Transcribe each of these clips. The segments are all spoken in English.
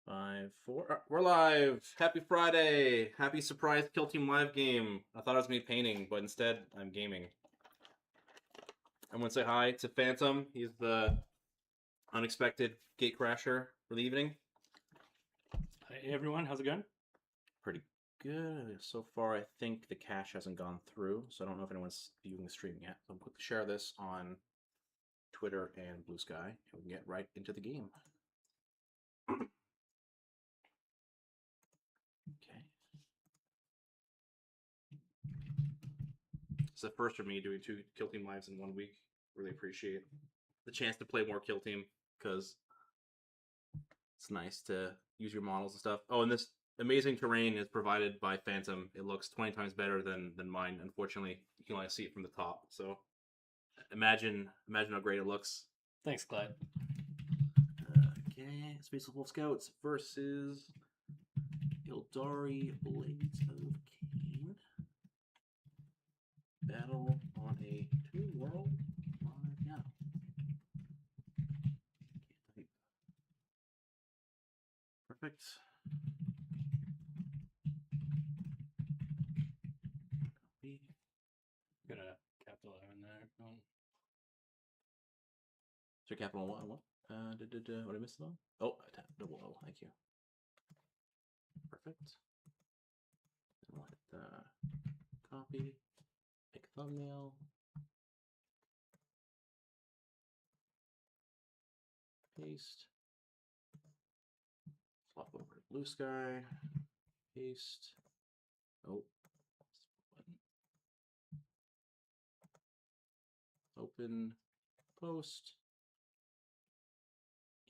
5, 4. We're live. Happy Friday. Happy surprise Kill Team Live game. I thought I was going to be painting, but instead I'm gaming. I'm going to say hi to Phantom. He's the unexpected gate crasher for the evening. Hey everyone, how's it going? Pretty good. So far, I think the cache hasn't gone through, so I don't know if anyone's viewing the stream yet. So I'm going to share this on Twitter and Blue Sky, and we can get right into the game. Okay. It's the first for me doing 2 Kill Team Lives in 1 week. Really appreciate the chance to play more Kill Team because it's nice to use your models and stuff. Oh, and this amazing terrain is provided by Phantom. It looks 20 times better than mine. Unfortunately, you can only see it from the top. So imagine how great it looks. Thanks, Clyde. Okay, Space Wolf Scouts versus Ildari Blades of Khaine. Battle on a 2-world live now. Perfect. Copy. Got a capital O in there. So capital what? What did I miss though? Oh, I tapped double O. Thank you. Perfect. And we'll hit the copy. Make a thumbnail. Paste. Swap over to Blue Sky. Paste. Oh. Button. Open. Post.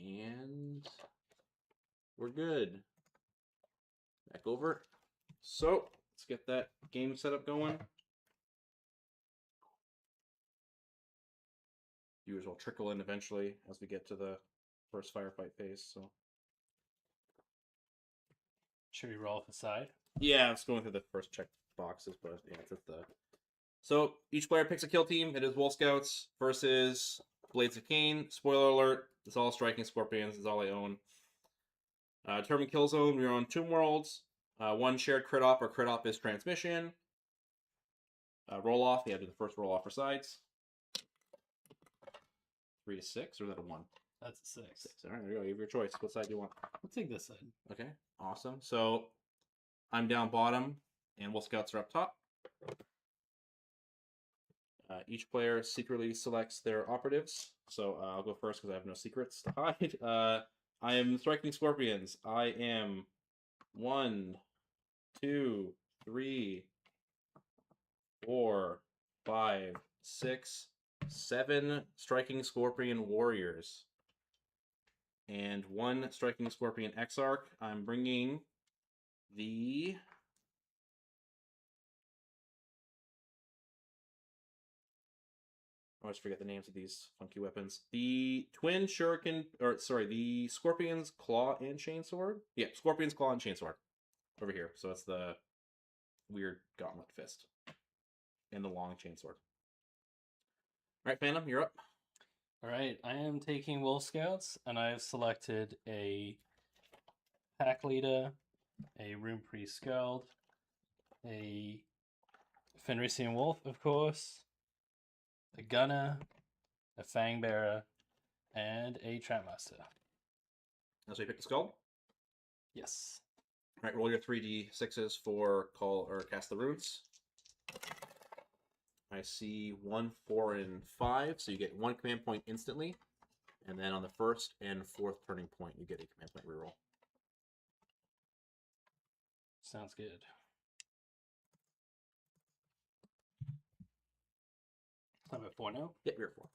And we're good. Back over. So let's get that game setup going. Viewers will trickle in eventually as we get to the first firefight phase. So Should we roll off the side? yeah, I'm just going through the first check boxes, but yeah, it's just the. So each player picks a kill team. It is Wolf Scouts versus Blades of Khaine. Spoiler alert: it's all striking scorpions. It's all I own. Determine kill zone. We're on Tomb Worlds. 1 shared crit op or crit op is transmission. Roll off. You have to do the first roll off for sides. 3 to 6, or is that a 1? That's a 6. 6. All right, there you go. You have your choice. What side do you want? I'll take this side. Okay, awesome. So I'm down bottom, and Wolf Scouts are up top. Each player secretly selects their operatives. So I'll go first because I have no secrets to hide. I am striking scorpions. I am 1, 2, 3, 4, 5, 6, 7 striking scorpion warriors. And 1 striking scorpion exarch. I'm bringing the I always forget the names of these funky weapons. The twin shuriken, or sorry, the Scorpion's Claw and Chainsword. Yeah, Scorpion's Claw and Chainsword over here. So that's the weird gauntlet fist and the long chainsword. All right, Phantom, you're up. All right, I am taking Wolf Scouts, and I have selected a pack leader, a Rune Priest Skald, a Fenrisian Wolf, of course, a Gunner, a Fang Bearer, and a Trapmaster. That's why you pick the skull. Yes. All right, roll your 3d6s for call or cast the runes. I see 1, 4, and 5, so you get 1 command point instantly, and then on the 1st and 4th turning point, you get a command point reroll. Sounds good. I'm at 4 now? Yep, you're at 4.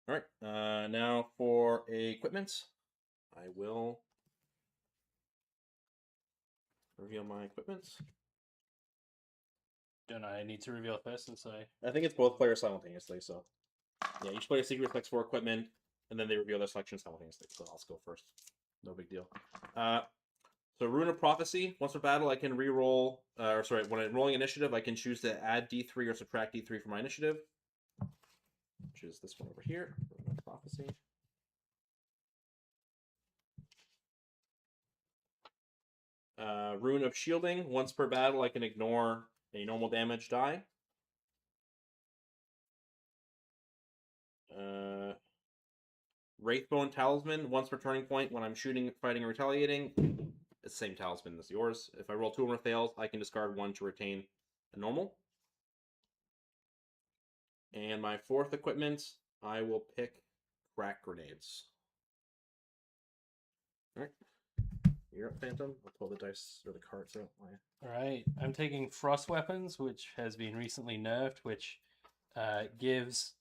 All right, now for equipment, I will reveal my equipment. Don't I need to reveal first since I think it's both players simultaneously, so yeah, each player secret selects 4 equipment, and then they reveal their selection simultaneously. So I'll go first. No big deal. So Rune of Prophecy. Once per battle, I can re-roll. When I'm rolling initiative, I can choose to add D3 or subtract D3 from my initiative, which is this one over here. Rune of Prophecy. Rune of Shielding. Once per battle, I can ignore a normal damage die. Wraithbone Talisman. Once per turning point, when I'm shooting, fighting, or retaliating, it's the same talisman as yours. If I roll 2 or more fails, I can discard 1 to retain a normal. And my 4th equipment, I will pick Crack Grenades. Alright. You're up, Phantom. I'll pull the dice or the cards out. Alright, I'm taking Frost Weapons, which has been recently nerfed, which gives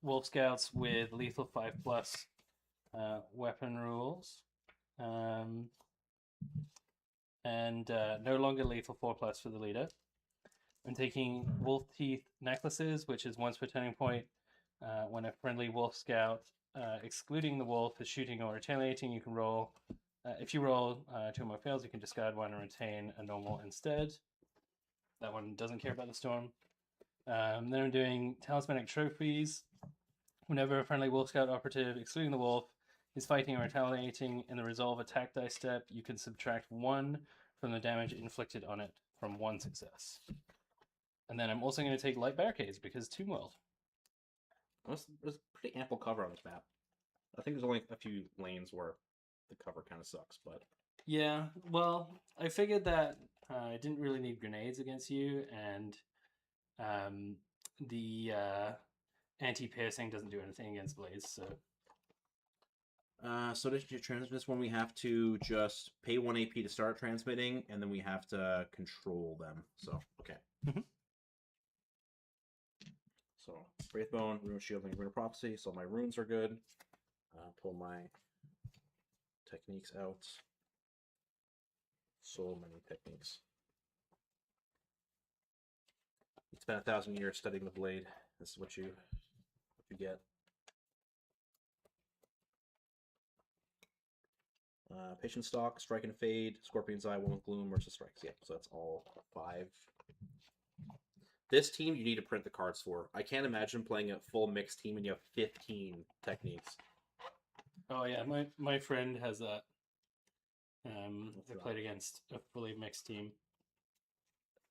Wolf Scouts with lethal 5+ weapon rules. And no longer lethal 4+ for the leader. I'm taking Wolf Teeth Necklaces, which is once per turning point. When a friendly Wolf Scout, excluding the wolf, is shooting or retaliating, you can roll. If you roll 2 or more fails, you can discard 1 and retain a normal instead. That one doesn't care about the storm. Then I'm doing Talismanic Trophies. Whenever a friendly Wolf Scout operative, excluding the wolf, is fighting or retaliating in the resolve attack die step, you can subtract 1 from the damage inflicted on it from 1 success. And then I'm also going to take Light Barricades because Tomb World. There's pretty ample cover on this map. I think there's only a few lanes where the cover kind of sucks, but... Yeah, well, I figured that I didn't really need grenades against you, and the anti-piercing doesn't do anything against blades, so... So this transmit is when we have to just pay 1 AP to start transmitting, and then we have to control them. So, okay. So, Wraithbone, Rune of Shielding, Rune of Prophecy. So my runes are good. Pull my techniques out. So many techniques. It's been 1,000 years studying the blade. This is what you get. Patient Stalk, Strike and Fade, Scorpion's Eye, One with Gloom, Merciless Strikes. Yeah, so that's all 5. This team you need to print the cards for. I can't imagine playing a full mixed team and you have 15 techniques. Oh yeah, my friend has that. I played against a fully mixed team.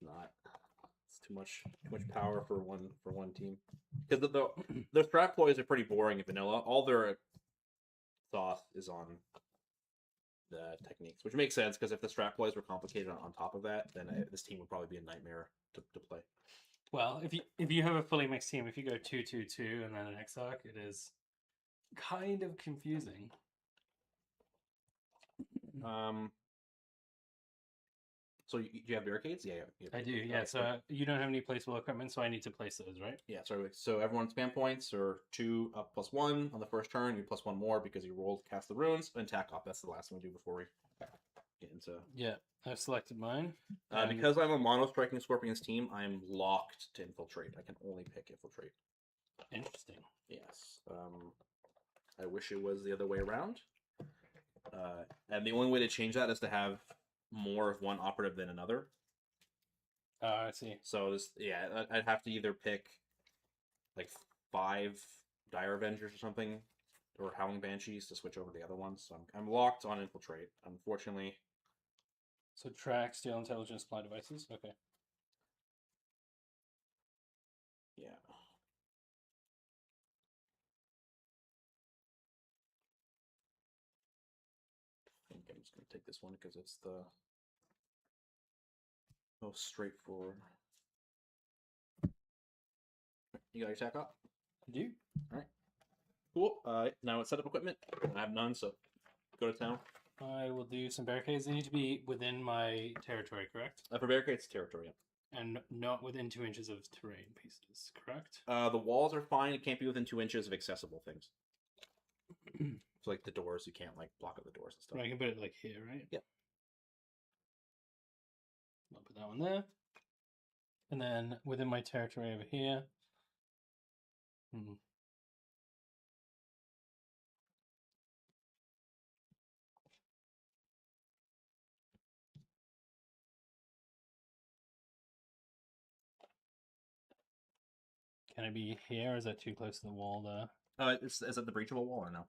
It's too much power for one team. Because the strat ploys are pretty boring in vanilla. All their thought is on the techniques, which makes sense because if the strat ploys were complicated on top of that, then this team would probably be a nightmare to play. Well, if you have a fully mixed team, if you go 2-2-2 and then an Exarch, it is kind of confusing. So do you have barricades? Yeah. I do. Yeah. So you don't have any placeable equipment, so I need to place those, right? Yeah. So everyone's spam points are 2 up +1 on the first turn. You +1 more because you rolled cast the runes and tack off. That's the last one we do before we get into. Yeah, I've selected mine. Because I'm a mono striking Scorpions team, I'm locked to infiltrate. I can only pick infiltrate. Interesting. Yes. I wish it was the other way around. And the only way to change that is to have more of one operative than another. I see. So I'd have to either pick like 5 Dire Avengers or something, or Howling Banshees to switch over to the other ones. So I'm locked on infiltrate, unfortunately. So track, steal, intelligence, supply devices. Okay. Yeah. I think I'm just gonna take this one because it's the most straightforward. You got your attack up? I do. All right. Cool. Now it's set up equipment. I have none, so go to town. I will do some barricades. They need to be within my territory, correct? For barricades, territory. Yeah. And not within 2 inches of terrain pieces, correct? The walls are fine. It can't be within 2 inches of accessible things. So like the doors, you can't like block up the doors and stuff. Right, I can put it like here, right? Yep. I'll put that one there. And then within my territory over here. Can it be here, or is that too close to the wall there? Is that the breachable wall or no?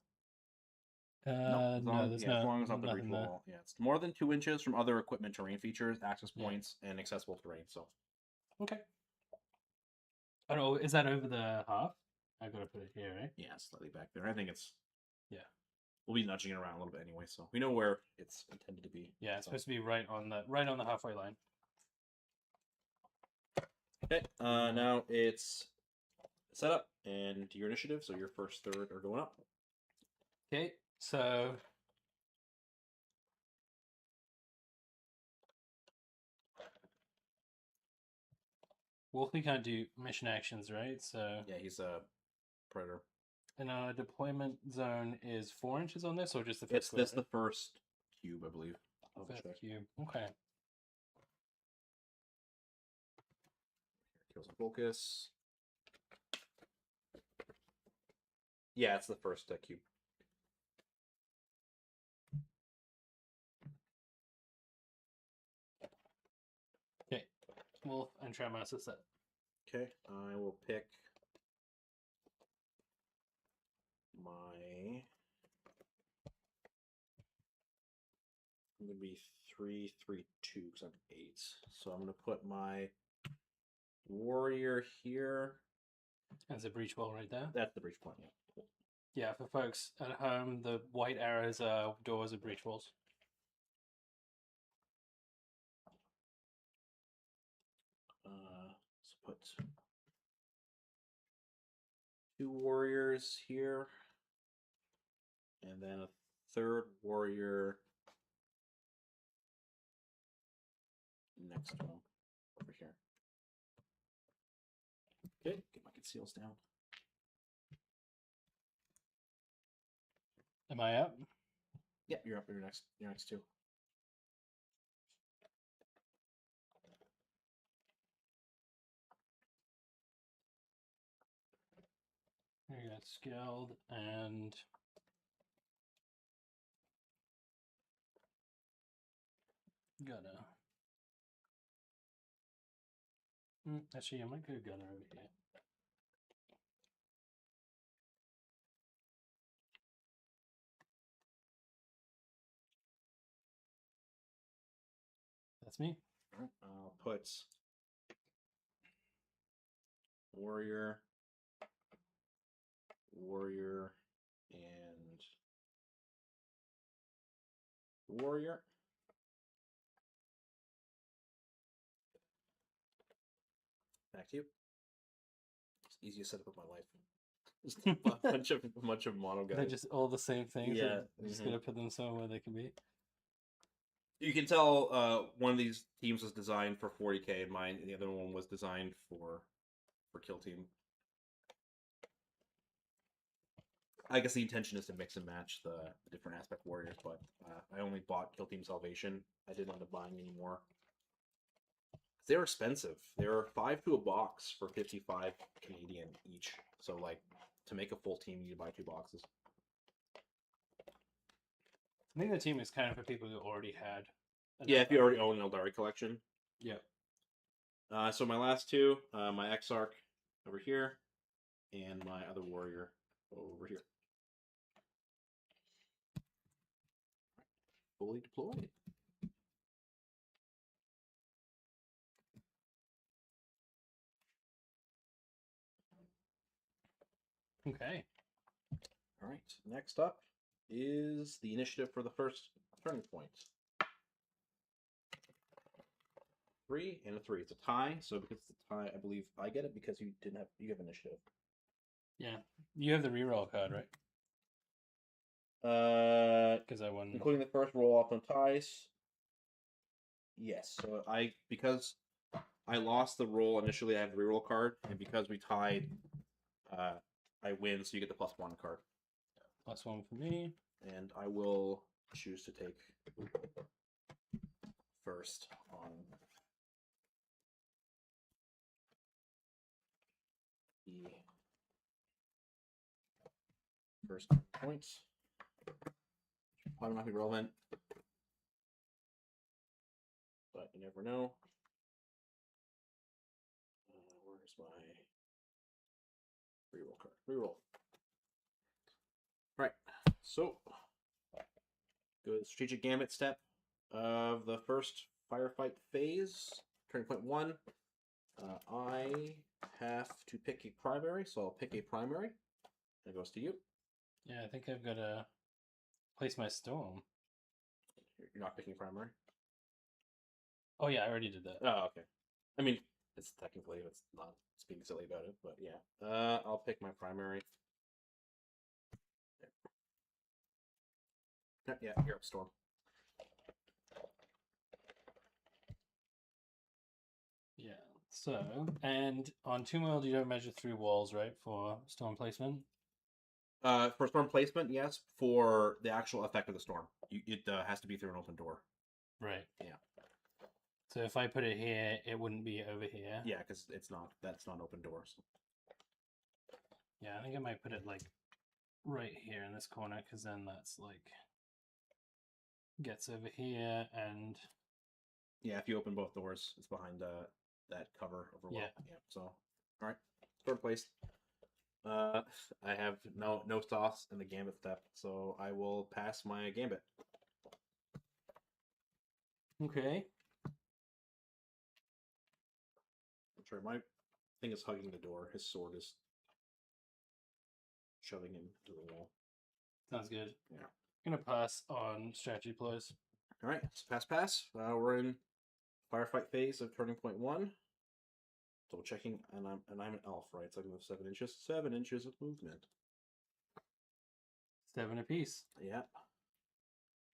No, there's as long as not the breach nothing there. wall. Yeah, it's more than 2 inches from other equipment, terrain features, access Yeah. points, and accessible terrain. So Okay. Oh, no, is that over the half? I gotta put it here, right? yeah, slightly back there. I think it's Yeah. we'll be nudging it around a little bit anyway, so we know where it's intended to be. Yeah, it's So. supposed to be right on the halfway line. Okay. Now it's set up and your initiative. So your first, third are going up. Okay, so Wolfie can't do mission actions, right? So Yeah, he's a predator. and our deployment zone is 4 inches on this, or just the first It's square? this the first cube, I believe. The Double fifth check. cube. Okay. Kills and focus. Yeah, it's the first cube. Okay. Wolf and Tremors is set. Okay, I will pick my. I'm gonna be 3, 3, 2 because I'm 8. So I'm gonna put my warrior here. There's a breach wall right there. That's the breach point. Yeah. Yeah, for folks at home, the white arrows are doors of breach walls. Let's put 2 warriors here, and then a third warrior next to him over here. Okay, get my conceals down. Am I up? Yeah, you're up. You're next. You're next 2. We got skilled and gunner. Actually, I might go gunner over here. That's me. All right, I'll put warrior, warrior, and warrior. Back to you. It's the easiest setup of my life. Just a bunch of mono guys. They're just all the same things. Yeah, I'm just gonna put them somewhere where they can be. You can tell one of these teams was designed for 40k and mine, and the other one was designed for kill team. I guess the intention is to mix and match the different aspect warriors, but I only bought kill team salvation. I didn't end up buying any more. They're expensive. They're 5 to a box for 55 Canadian each. So like to make a full team, you need to buy 2 boxes. I think the team is kind of for people who already had. Yeah, if you already own an Eldari collection. Yep. So my last 2, my Exarch over here, and my other warrior over here. Fully deployed. Okay. All right. Next up is the initiative for the first turning point. 3 and a 3. It's a tie. So because it's a tie, I believe I get it because you have initiative. Yeah, you have the reroll card, right? Because I won. Including the first roll off on ties. Yes. So because I lost the roll initially, I have the reroll card, and because we tied, I win. So you get the +1 card. +1 for me. And I will choose to take first on the first points. Probably not be relevant, but you never know. Where's my reroll card? Reroll. Right. So Go to the strategic gambit step of the first firefight phase. Turning point 1. I have to pick a primary, so I'll pick a primary. It goes to you. Yeah, I think I've got to place my storm. You're not picking primary. Oh yeah, I already did that. Oh, okay. I mean, it's technically it's not being silly about it, but yeah. I'll pick my primary. Yeah, you're up, Storm. Yeah. So, and on Tomb World, you don't measure through walls, right, for storm placement? For storm placement, yes. For the actual effect of the storm, it has to be through an open door. Right. Yeah. So if I put it here, it wouldn't be over here. Yeah, because that's not open doors. Yeah, I think I might put it like right here in this corner, because then that's like gets over here, and yeah, if you open both doors, it's behind that cover over wall. Yeah. So, all right, storm placed. I have no sauce in the gambit step, so I will pass my gambit. Okay. I'm sorry, my thing is hugging the door. His sword is shoving him to the wall. Sounds good. Yeah. I'm gonna pass on strategy plays. All right, so pass. We're in firefight phase of turning point 1. Double checking, and I'm an elf, right? So I can move 7 inches. 7 inches of movement. 7 apiece. Yep.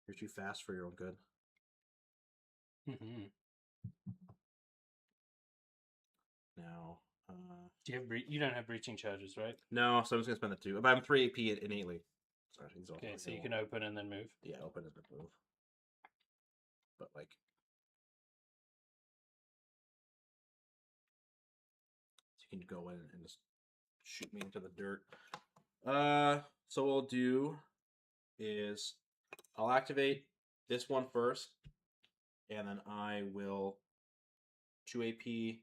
You're too fast for your own good. Mm-hmm. Now, Do you have you don't have breaching charges, right? no, so I'm just gonna spend the 2. But I'm 3 AP innately. Sorry, Okay, so you can open and then move. Yeah, open and then move. But like, so you can go in and just shoot me into the dirt. So what we'll do is I'll activate this one first, and then I will 2 AP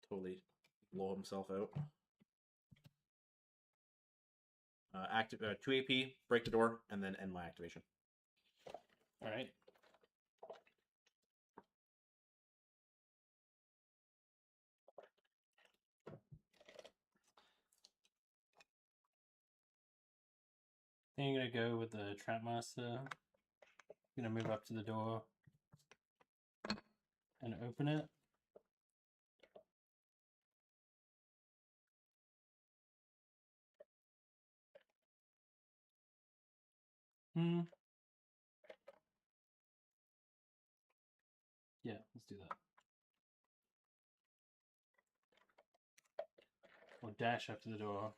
totally blow himself out. Active 2 AP, break the door, and then end my activation. All right. Then you're gonna go with the Trap Master. Gonna move up to the door and open it. Yeah, let's do that. Or dash up to the door.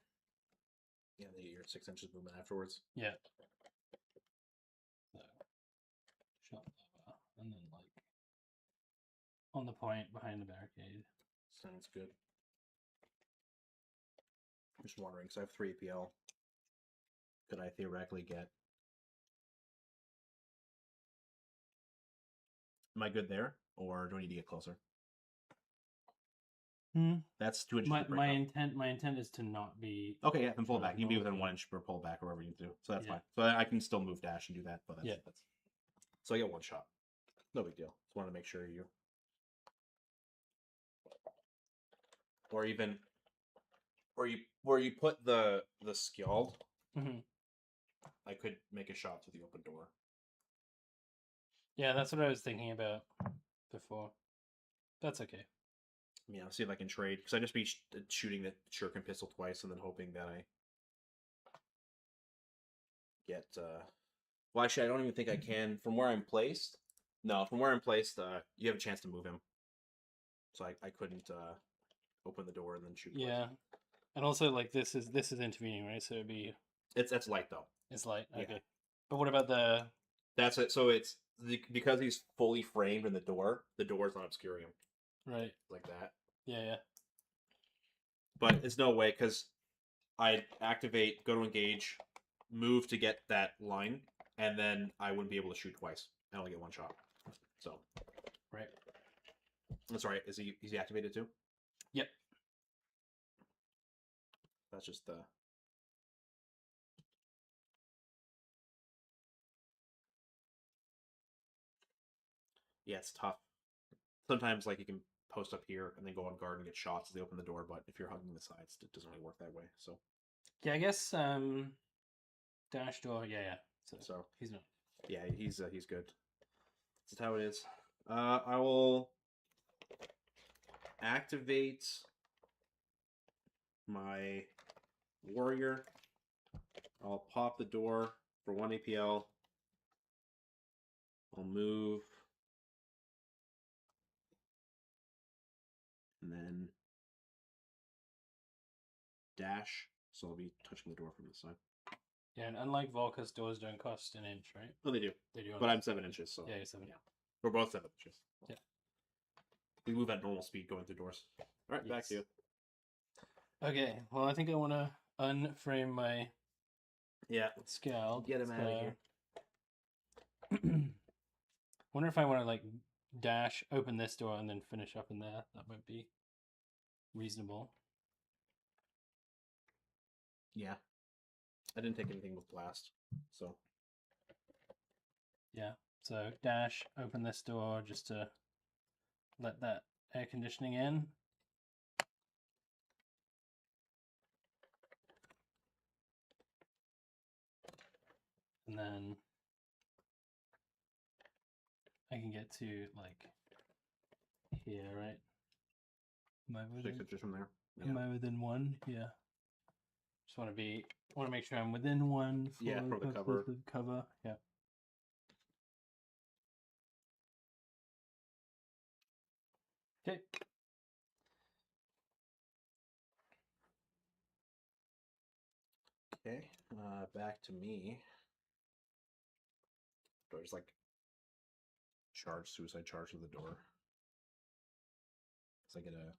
Yeah, they get your 6 inches movement afterwards. Yeah. So, shot lava, and then like on the point behind the barricade. Sounds good. I'm just wondering, because I have 3 APL. Could I theoretically get... Am I good there? Or do I need to get closer? That's 2 inches. My intent is to not be. Okay, yeah, then pull back. You can be within 1 inch per pull back or whatever you need to do. So that's fine. So I can still move dash and do that, but that's so I get 1 shot. No big deal. Just wanted to make sure you or even where you put the skilled, I could make a shot through the open door. Yeah, that's what I was thinking about before. That's okay. Yeah, I'll see if I can trade, because I'd just be shooting the shuriken pistol twice and then hoping that I get... Well, actually, I don't even think I can. From where I'm placed... No, from where I'm placed, you have a chance to move him. So I couldn't open the door and then shoot twice. Yeah. And also, like, this is intervening, right? So it'd be... It's light, though. It's light, okay. Yeah. But what about the... That's it. So it's... because he's fully framed in the door's not obscuring him. Right. Like that. Yeah. But it's no way, because I'd activate, go to engage, move to get that line, and then I wouldn't be able to shoot twice. I only get 1 shot. So. Right. That's right. Is he activated too? Yep. That's just the... Yeah, it's tough. Sometimes like you can post up here and then go on guard and get shots as they open the door, but if you're hugging the sides, it doesn't really work that way. So Yeah, I guess dash door. Yeah. So he's not. yeah, he's good. That's how it is. I will activate my warrior. I'll pop the door for 1 APL. I'll move. And then dash. So I'll be touching the door from this side. Yeah, and unlike Volka's, doors don't cost an inch, right? Oh, they do. They do. But I'm 7 inches, so. Yeah, you're 7. Yeah. We're both 7 inches. Yeah. We move at normal speed going through doors. All right, back to you. Okay, well, I think I want to unframe my scald. Get him out of here. Wonder if I want to like dash, open this door, and then finish up in there. That might be reasonable. Yeah. I didn't take anything with blast, so. Yeah, so dash, open this door just to let that air conditioning in. And then I can get to like here, right? Am I within, 6 inches from there. am I within 1? Yeah. Just want to make sure I'm within 1 for, for the cover. The cover. Yeah. Okay. Okay, back to me. There's like suicide charge to the door. So I get a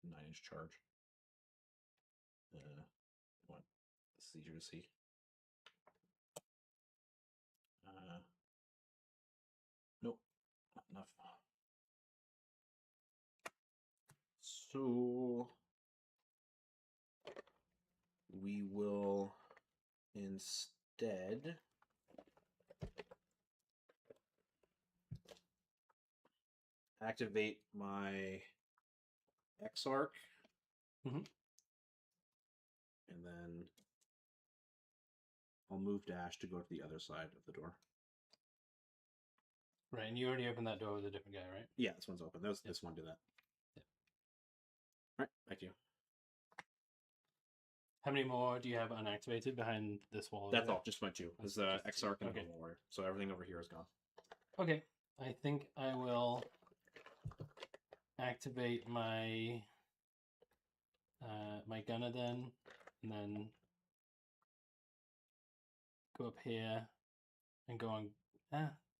9-inch charge. What? This is easier to see. Nope, not enough. So we will instead activate my X-Arc. Mhm. And then I'll move dash to go to the other side of the door. Right, and you already opened that door with a different guy, right? Yeah, this one's open. This one did that. Yep. All right, back to you. How many more do you have unactivated behind this wall? That's all. Just my 2. There's the Just X-Arc and okay. the warrior. So everything over here is gone. Okay, I think I will activate my my gunner then, and then go up here and go on.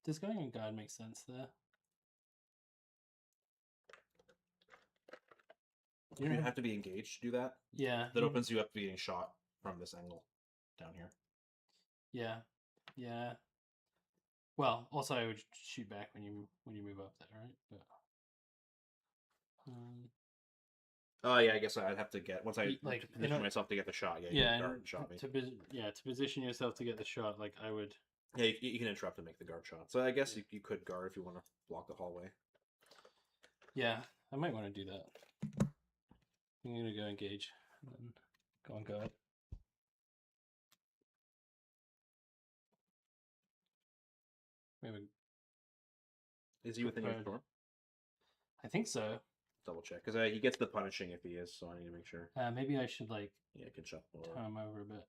Does going on guard make sense there? You have to be engaged to do that. Yeah. That opens you up to being shot from this angle down here. Yeah. Well, also I would shoot back when you move up there, right? But, oh yeah, I guess I'd have to get once I like position myself to get the shot. Yeah, guard shot me. To position yourself to get the shot, like I would. Yeah, you can interrupt and make the guard shot. So I guess you could guard if you want to block the hallway. Yeah, I might want to do that. I'm gonna go engage and then go on guard. Maybe. Is he within your storm? I think so. Double check because he gets the punishing if he is. So I need to make sure. Maybe I should like. Yeah, good shot. Turn him over a bit.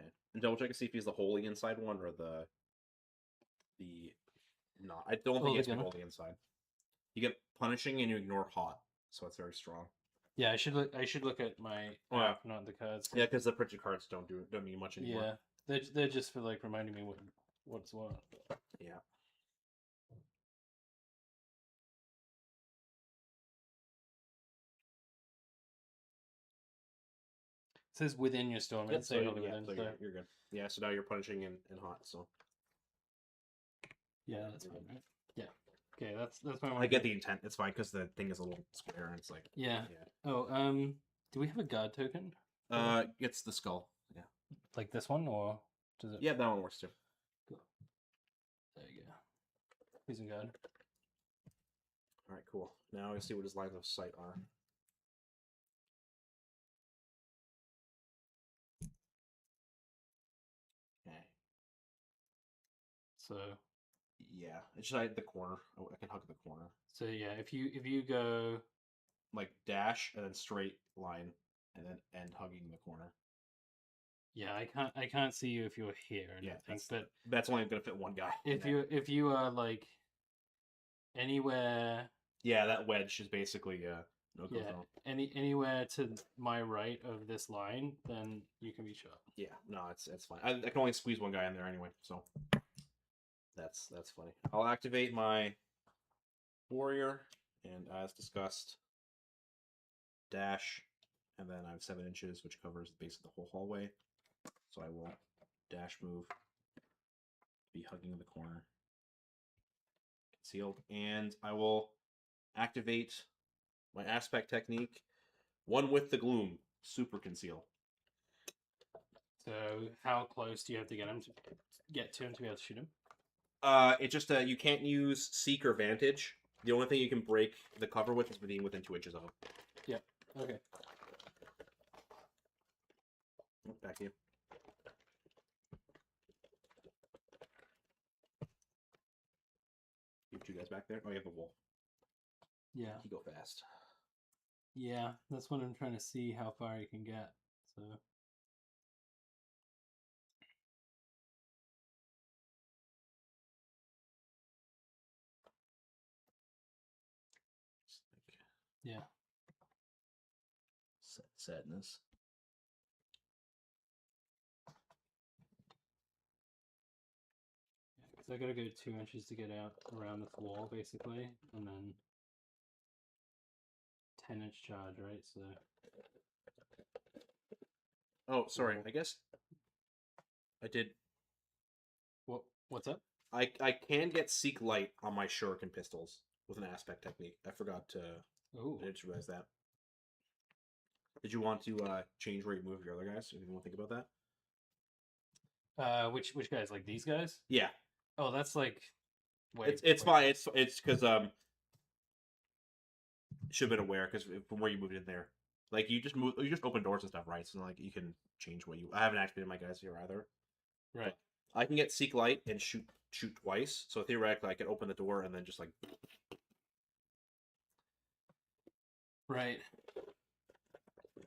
Okay, and double check to see if he's the wholly inside one or the. Not. I don't think it's the wholly inside. You get punishing and you ignore hot, so it's very strong. Yeah, I should look at my app, not the cards. Yeah, because the printed cards don't mean much anymore. Yeah, they're just for like reminding me what's what. Yeah. It says within your storm. Yep, So you're good. Yeah, so now you're punishing in hot. So. Yeah, that's fine, right? Yeah. Okay, that's my. I get the intent. It's fine because the thing is a little square and it's like. Yeah. Oh, do we have a guard token? It's the skull. Yeah. Like this one, or does it? Yeah, that one works too. Cool. There you go. He's in guard. All right, cool. Now I see what his lines of sight are. Okay. So Yeah, it's just like the corner. I can hug the corner. so yeah, if you go Like dash and then straight line and then end hugging the corner. yeah, I can't see you if you're here and Yeah, everything, but that's only gonna fit one guy. if you are like anywhere yeah, that wedge is basically no go yeah, zone. anywhere to my right of this line, then you can be shot. Yeah, no, it's fine. I can only squeeze one guy in there anyway, so that's funny. I'll activate my warrior, and as discussed, dash, and then I have 7 inches, which covers the base of the whole hallway. So I will dash move, be hugging the corner, concealed, and I will activate my aspect technique, one with the gloom, super conceal. So how close do you have to get to him to be able to shoot him? It just you can't use seek or vantage. The only thing you can break the cover with is being within 2 inches of him. Yeah. Okay. Back to you. You have 2 guys back there. Oh, you have the wolf. Yeah. He go fast. Yeah, that's what I'm trying to see how far you can get. So yeah. Sadness. So I gotta go 2 inches to get out around this wall, basically, and then 10-inch charge, right? So. Oh, sorry. Cool. I guess I did. What's up? I can get seek light on my shuriken pistols with an aspect technique. I forgot to. Oh. I didn't realize that. Did you want to change where you move your other guys? If you want to think about that. Which guys? Like these guys? Yeah. Oh, that's like. It's fine. It's because should have been aware because from where you moved in there, like you just open doors and stuff, right? So like you can change what you. I haven't activated my guys here either. Right. But I can get seek light and shoot twice. So theoretically, I could open the door and then just like. Right.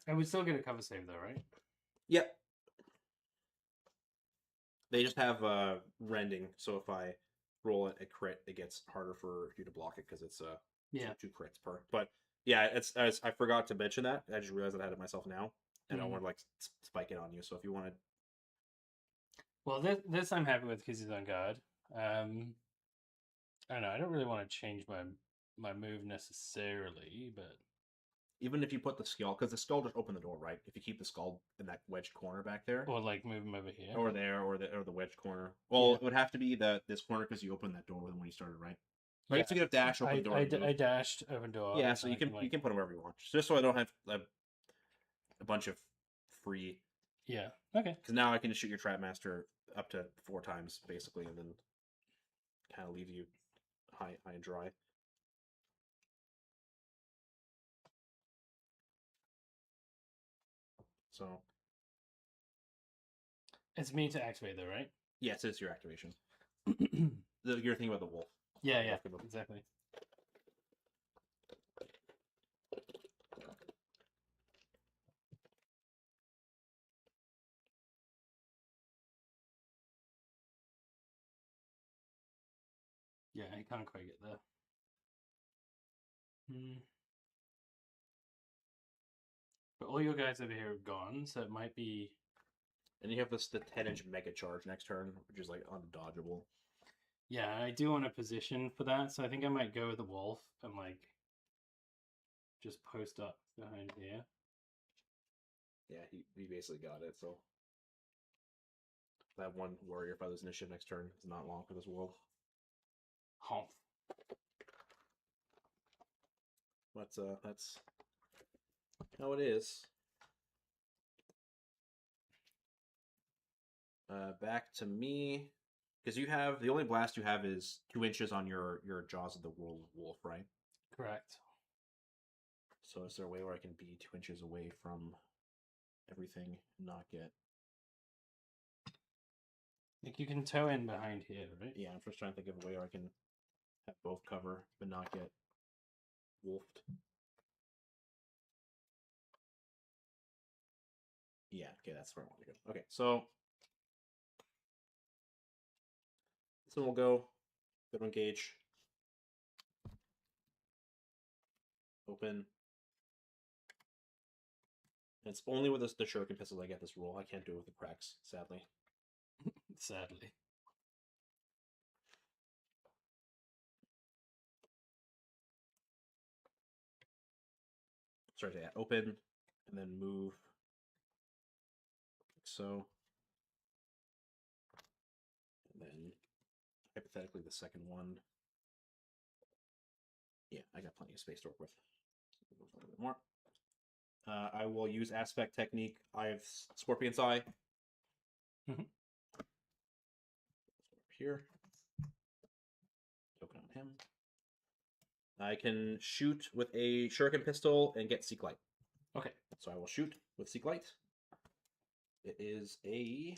I would still get a cover save though, right? Yep. They just have rending, so if I roll a crit, it gets harder for you to block it because it's two crits per. But yeah, I forgot to mention that. I just realized that I had it myself now, and I don't want to like spike it on you. So if you wanted, well, this I'm happy with because he's on guard. I don't know. I don't really want to change my move necessarily, but even if you put the skull, because the skull just opened the door, right? If you keep the skull in that wedged corner back there, or like move him over here, or there, or the wedged corner. Well, it would have to be this corner because you opened that door with him when you started, right? Right. So you get a dash, open door. I dashed open door. Yeah, so you can put them wherever you want, just so I don't have a bunch of free. Yeah. Okay. Because now I can just shoot your trap master up to 4 times basically, and then kind of leave you high and dry. So it's me to activate though, right? yes, it's your activation. You're thinking about the wolf. Yeah, exactly. Yeah, I can't quite get there. But all your guys over here are gone, so it might be. And you have the 10-inch mega charge next turn, which is like undodgeable. Yeah, I do want a position for that, so I think I might go with the wolf and like just post up behind here. Yeah, he basically got it. So that one warrior, if I lose initiative next turn, is not long for this wolf. Humph. That's how it is. Back to me, because you have the only blast you have is 2 inches on your jaws of the wolf, right? Correct. So is there a way where I can be 2 inches away from everything and not get... Like you can toe in behind here, right? Yeah, I'm just trying to think of a way where I can have both cover but not get wolfed. Yeah, okay, that's where I want to go. Okay, so this one will go. Good one, engage. Open. And it's only with the shuriken pistols I get this rule. I can't do it with the cracks, sadly. Sadly. Sorry, yeah, open and then move like so. And then hypothetically the second one. Yeah, I got plenty of space to work with. Move a little bit more. I will use aspect technique. I have Scorpion's Eye. Mhm. Here. Token on him. I can shoot with a shuriken pistol and get Seek Light. Okay. So I will shoot with Seek Light. It is a...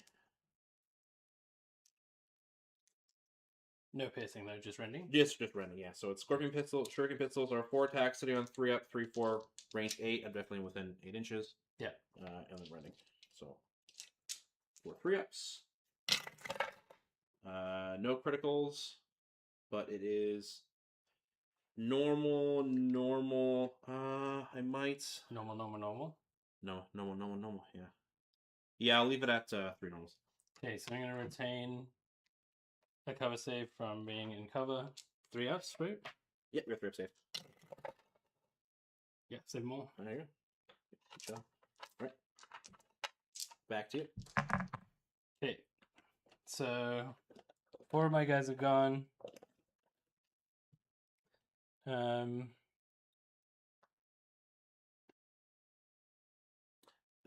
No piercing though, just rending. Just rending, yeah. So it's Scorpion Pistol. Shuriken pistols are 4 attacks, sitting on 3 up, 3, 4, range 8. I'm definitely within 8 inches. Yeah. And then rending. So 4 3-ups. No criticals, but it is normal. I might... Normal. No, normal, yeah. Yeah, I'll leave it at 3 normals. Okay, so I'm going to retain a cover save from being in cover. 3 ups, right? Yeah, we have 3 up safe. Yeah, 7 more. There you go. Good job. All right. Back to you. Okay, so 4 of my guys have gone.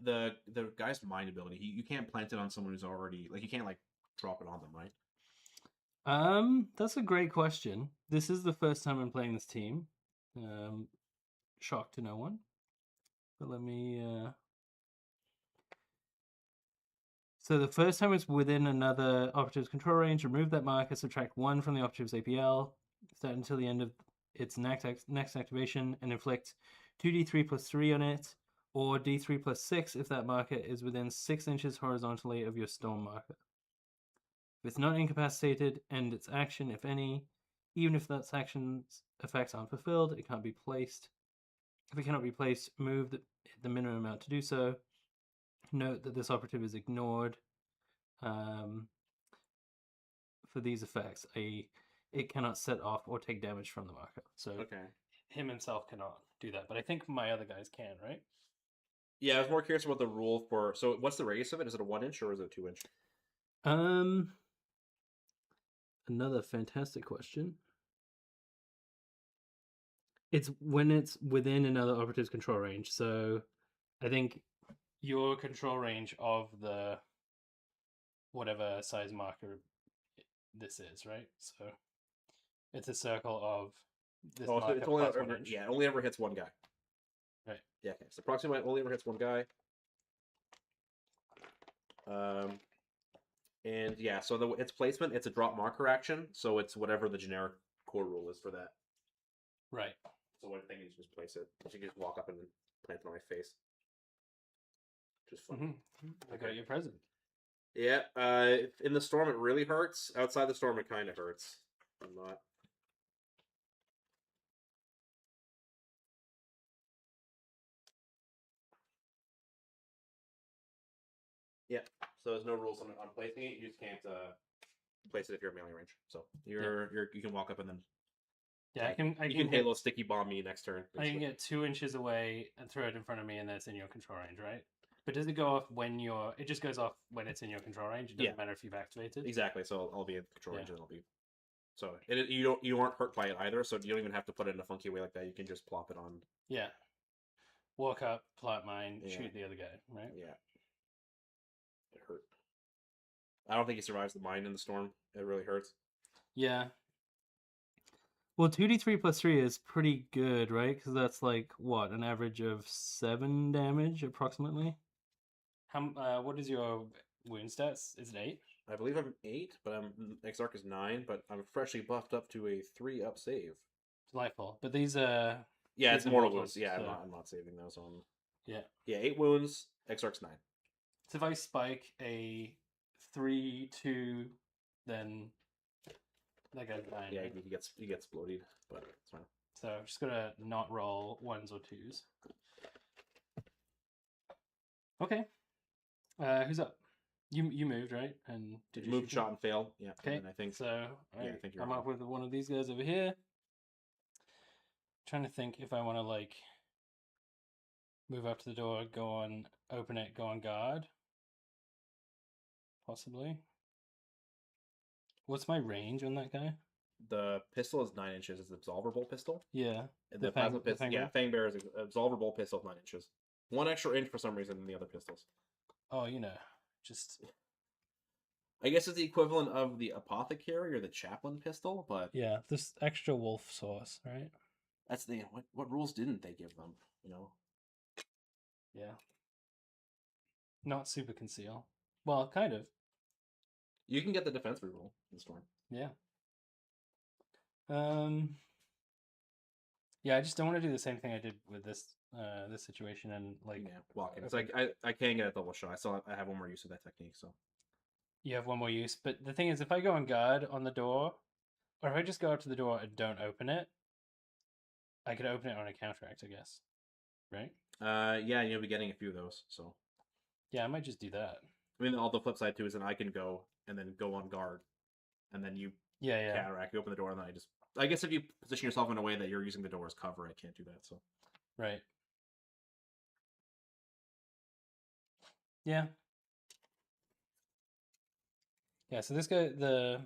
The guy's mind ability, you can't plant it on someone who's already, like, you can't, like, drop it on them, right? That's a great question. This is the first time I'm playing this team. Shock to no one. But let me, So the first time it's within another operative's control range, remove that marker, subtract 1 from the operative's APL, start until the end of its next activation, and inflict 2d3 plus 3 on it, or d3 plus 6 if that marker is within 6 inches horizontally of your storm marker. If it's not incapacitated, end its action, if any. Even if that action's effects aren't fulfilled, it can't be placed. If it cannot be placed, move the minimum amount to do so. Note that this operative is ignored for these effects. It cannot set off or take damage from the marker. So Okay. him himself cannot do that, but I think my other guys can, right? Yeah, I was more curious about the rule for... So what's the radius of it? Is it a 1 inch or is it a 2 inch? Another fantastic question. It's when it's within another operative's control range. So I think your control range of the whatever size marker this is, right? So it's a circle of this Oh, so marker it's only plus 1 ever, inch. yeah, it only ever hits one guy. Right. Yeah, okay. So approximately only ever hits one guy. And yeah, so its placement, it's a drop marker action, so it's whatever the generic core rule is for that. Right. So one thing is just place it. So you can just walk up and plant it on my face. Just fun. I got your present. Yeah, in the storm it really hurts. Outside the storm it kind of hurts. I'm not. Yeah, so there's no rules on placing it. You just can't place it if you're at melee range. So you can walk up and then Yeah, you can Halo sticky bomb me next turn. I can get 2 inches away and throw it in front of me, and then it's in your control range, right? But does it go off when you're? It just goes off when it's in your control range. It doesn't matter if you've activated. Exactly. So I'll be in control range, and I'll be. So you aren't hurt by it either. So you don't even have to put it in a funky way like that. You can just plop it on. Yeah. Walk up, plant mine, shoot the other guy, right? Yeah. It hurt. I don't think he survives the mine in the storm. It really hurts. Yeah. Well, 2d3 plus 3 is pretty good, right? Because that's like, what, an average of 7 damage, approximately? What is your wound stats? Is it 8? I believe I'm 8, but Exarch is 9, but I'm freshly buffed up to a 3-up save. Delightful. But these are... Yeah, these it's are mortal mortals, wounds. Yeah, so... I'm not saving those on. Yeah. Yeah, 8 wounds. Exarch's 9. So if I spike a 3-2, then that guy's dying. Yeah, right? he gets bloated, but it's fine. So I'm just gonna not roll 1s or 2s. Okay. Who's up? You moved, right? And did you Move, shoot him? shot, and fail. Yeah, Okay. and I think So I think you're I'm on. up with one of these guys over here. Trying to think if I want to like move up to the door, go on, open it, go on guard. Possibly. What's my range on that guy? The pistol is 9 inches. It's an absolver bolt pistol. Yeah. And the plasma pistol, yeah, Fang Bear is an absolver bolt pistol of 9 inches. 1 extra inch for some reason than the other pistols. Oh, you know, just I guess it's the equivalent of the apothecary or the chaplain pistol, but yeah, this extra wolf sauce, right? that's the what rules didn't they give them? You know, Yeah. Not super conceal. Well, kind of. you can get the defense reroll in Storm. Yeah. Yeah, I just don't want to do the same thing I did with this this situation and like Yeah, walking. It's like I can get a double shot. I have one more use of that technique. So you have one more use. But the thing is, if I go on guard on the door, or if I just go up to the door and don't open it, I could open it on a counteract, I guess. Right? yeah, you'll be getting a few of those. So Yeah, I might just do that. I mean, all the flip side too is then I can go and then go on guard, and then you Yeah. counteract. You open the door, and then I guess if you position yourself in a way that you're using the door as cover, I can't do that. So Right. Yeah. Yeah, so this guy, the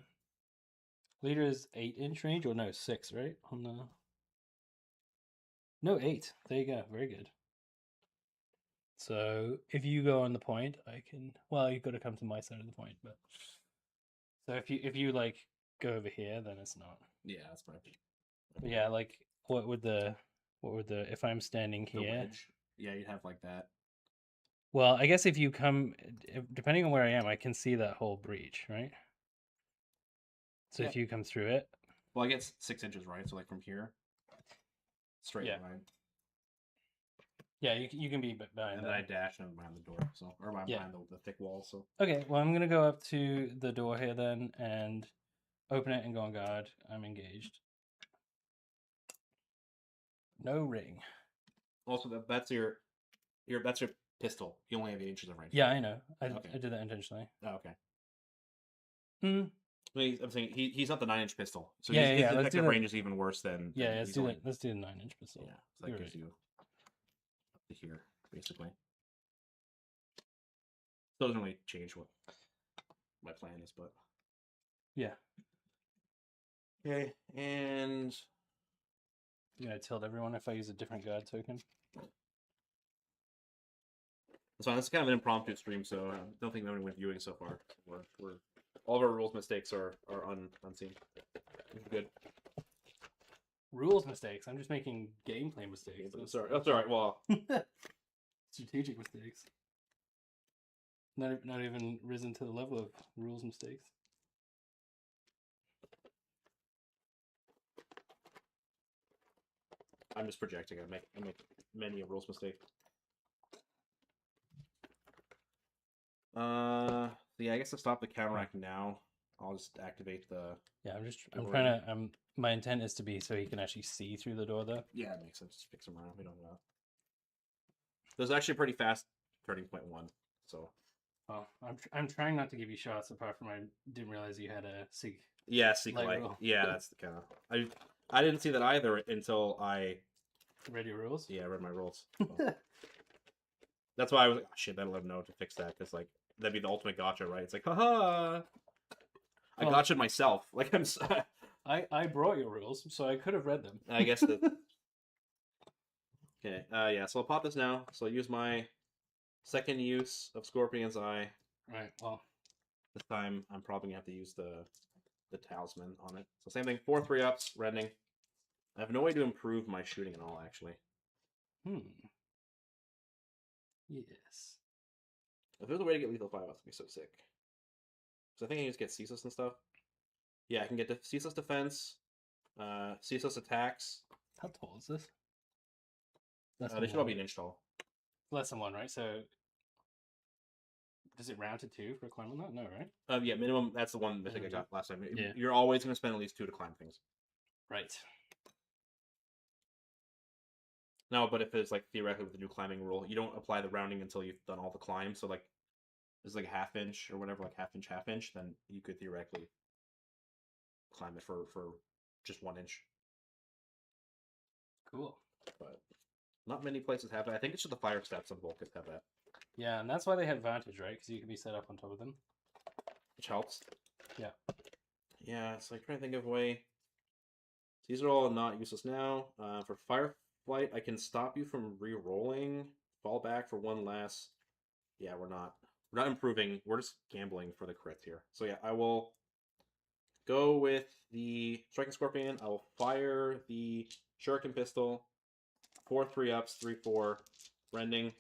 leader is 8-inch range, or no, 6, right? On the no 8. There you go. Very good. So if you go on the point, I can. Well, you've got to come to my side of the point, but so if you like go over here, then it's not. yeah, that's my. But yeah, like what would the if I'm standing The here? wedge. Yeah, you'd have like that. Well, I guess if you come, depending on where I am, I can see that whole breach, right? So Yeah. if you come through it, Well, I get 6 inches, right? So like from here, straight Yeah. line, yeah, you can be behind and then I dash and I'm behind the door, so or behind the thick wall. So Okay, well, I'm gonna go up to the door here then and open it and go on guard. I'm engaged. No ring. also that's your pistol. You only have 8 inches of range. Yeah, I know. I Okay. did that intentionally. Oh, okay. Hmm. I'm saying he's not the 9-inch pistol, so Yeah, his let's do effective that. range is even worse than. Yeah, than let's he's do only- that. Let's do the 9-inch pistol. Yeah, so that You're gives right. you up to here basically. Still doesn't really change what my plan is, but Yeah. okay. And I'm gonna tilt everyone if I use a different guard token. that's fine. This is kind of an impromptu stream, so I don't think anyone went viewing so far. We're all of our rules mistakes are unseen. Good. Rules mistakes. I'm just making gameplay mistakes. Sorry. That's all right. Well, Strategic mistakes. Not even risen to the level of rules mistakes. I'm just projecting. I make many a rules mistake. Yeah, I guess to stop the counteract now, I'll just activate the. Yeah, I'm Door. trying to. My intent is to be so he can actually see through the door, though. Yeah, it makes sense. Just fix them around. We don't know. There's actually a pretty fast turning point 1, so. Oh, I'm trying not to give you shots. Apart from I didn't realize you had a sig. Yeah, secret light. roll. Yeah, that's the kind of. I didn't see that either until I. Read your rules. Yeah, I read my rules. So. That's why I was like, oh, shit, that'll let him know to fix that, because like that'd be the ultimate gotcha, right? It's like, haha. I gotcha'd myself. Like I'm. I brought your rules, so I could have read them. I guess that. Okay. Yeah. So I'll pop this now. So I'll use my second use of Scorpion's Eye. Right. Well, This time I'm probably gonna have to use the talisman on it. So same thing. 4 3-ups, rending. I have no way to improve my shooting at all, actually. Yes. If there's a way to get lethal 5, that's gonna be so sick. So I think I can just get ceaseless and stuff. Yeah, I can get ceaseless defense, ceaseless attacks. How tall is this? They should all be an inch tall. Less than 1, right? So does it round to 2 for climbing that? No, right? Yeah, minimum. That's the one I think I got last time. Yeah. You're always going to spend at least 2 to climb things. Right. No, but if it's like theoretically with the new climbing rule, you don't apply the rounding until you've done all the climb. So like, it's like a half inch or whatever, like half inch, then you could theoretically climb it for just 1 inch. Cool. But not many places have that. I think it's just the fire stats on Vulcans have that. Yeah, and that's why they have advantage, right? Because you can be set up on top of them. Which helps. Yeah. Yeah, it's like trying to think of a way. These are all not useless now. For Fireflight, I can stop you from re-rolling. Fall back for 1 last. Yeah, we're not improving. We're just gambling for the crits here. So yeah, I will go with the Striking Scorpion. I will fire the Shuriken Pistol. 4 3-ups, 3-4. Rending.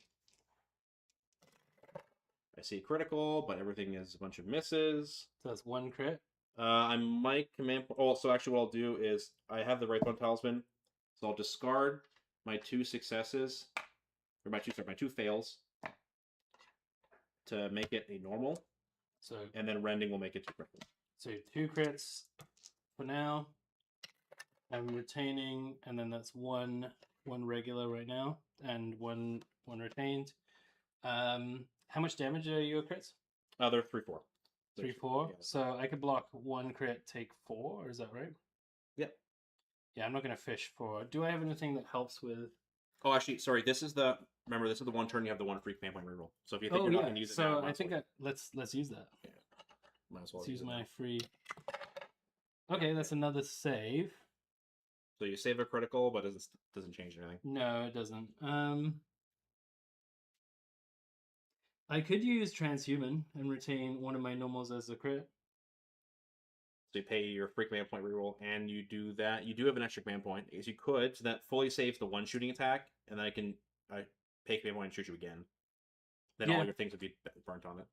I see critical, but everything is a bunch of misses. So that's 1 crit. I might command. Oh, so actually, what I'll do is I have the Wraithbone Talisman, so I'll discard my 2 successes, or my 2 fails, to make it a normal. So and then rending will make it 2 critical. So 2 crits for now. I'm retaining, and then that's one regular right now, and one retained. How much damage are your crits? They're 3-4. 3-4. Yeah. So I could block 1 crit, take 4. Is that right? Yep. Yeah, I'm not gonna fish for. Do I have anything that helps with? Oh, actually, sorry. This is the 1 turn you have the 1 free command point reroll. So if you think you're not going to use it now, I think let's use that. Yeah. Might as well Let's use my free. Okay, that's another save. So you save a critical, but it doesn't change anything. No, it doesn't. I could use Transhuman and retain one of my normals as a crit. So you pay your free command point reroll, and you do that. You do have an extra command point, because you could, so that fully saves the 1 shooting attack, and then I can pay command point and shoot you again. Then all your things would be burnt on it.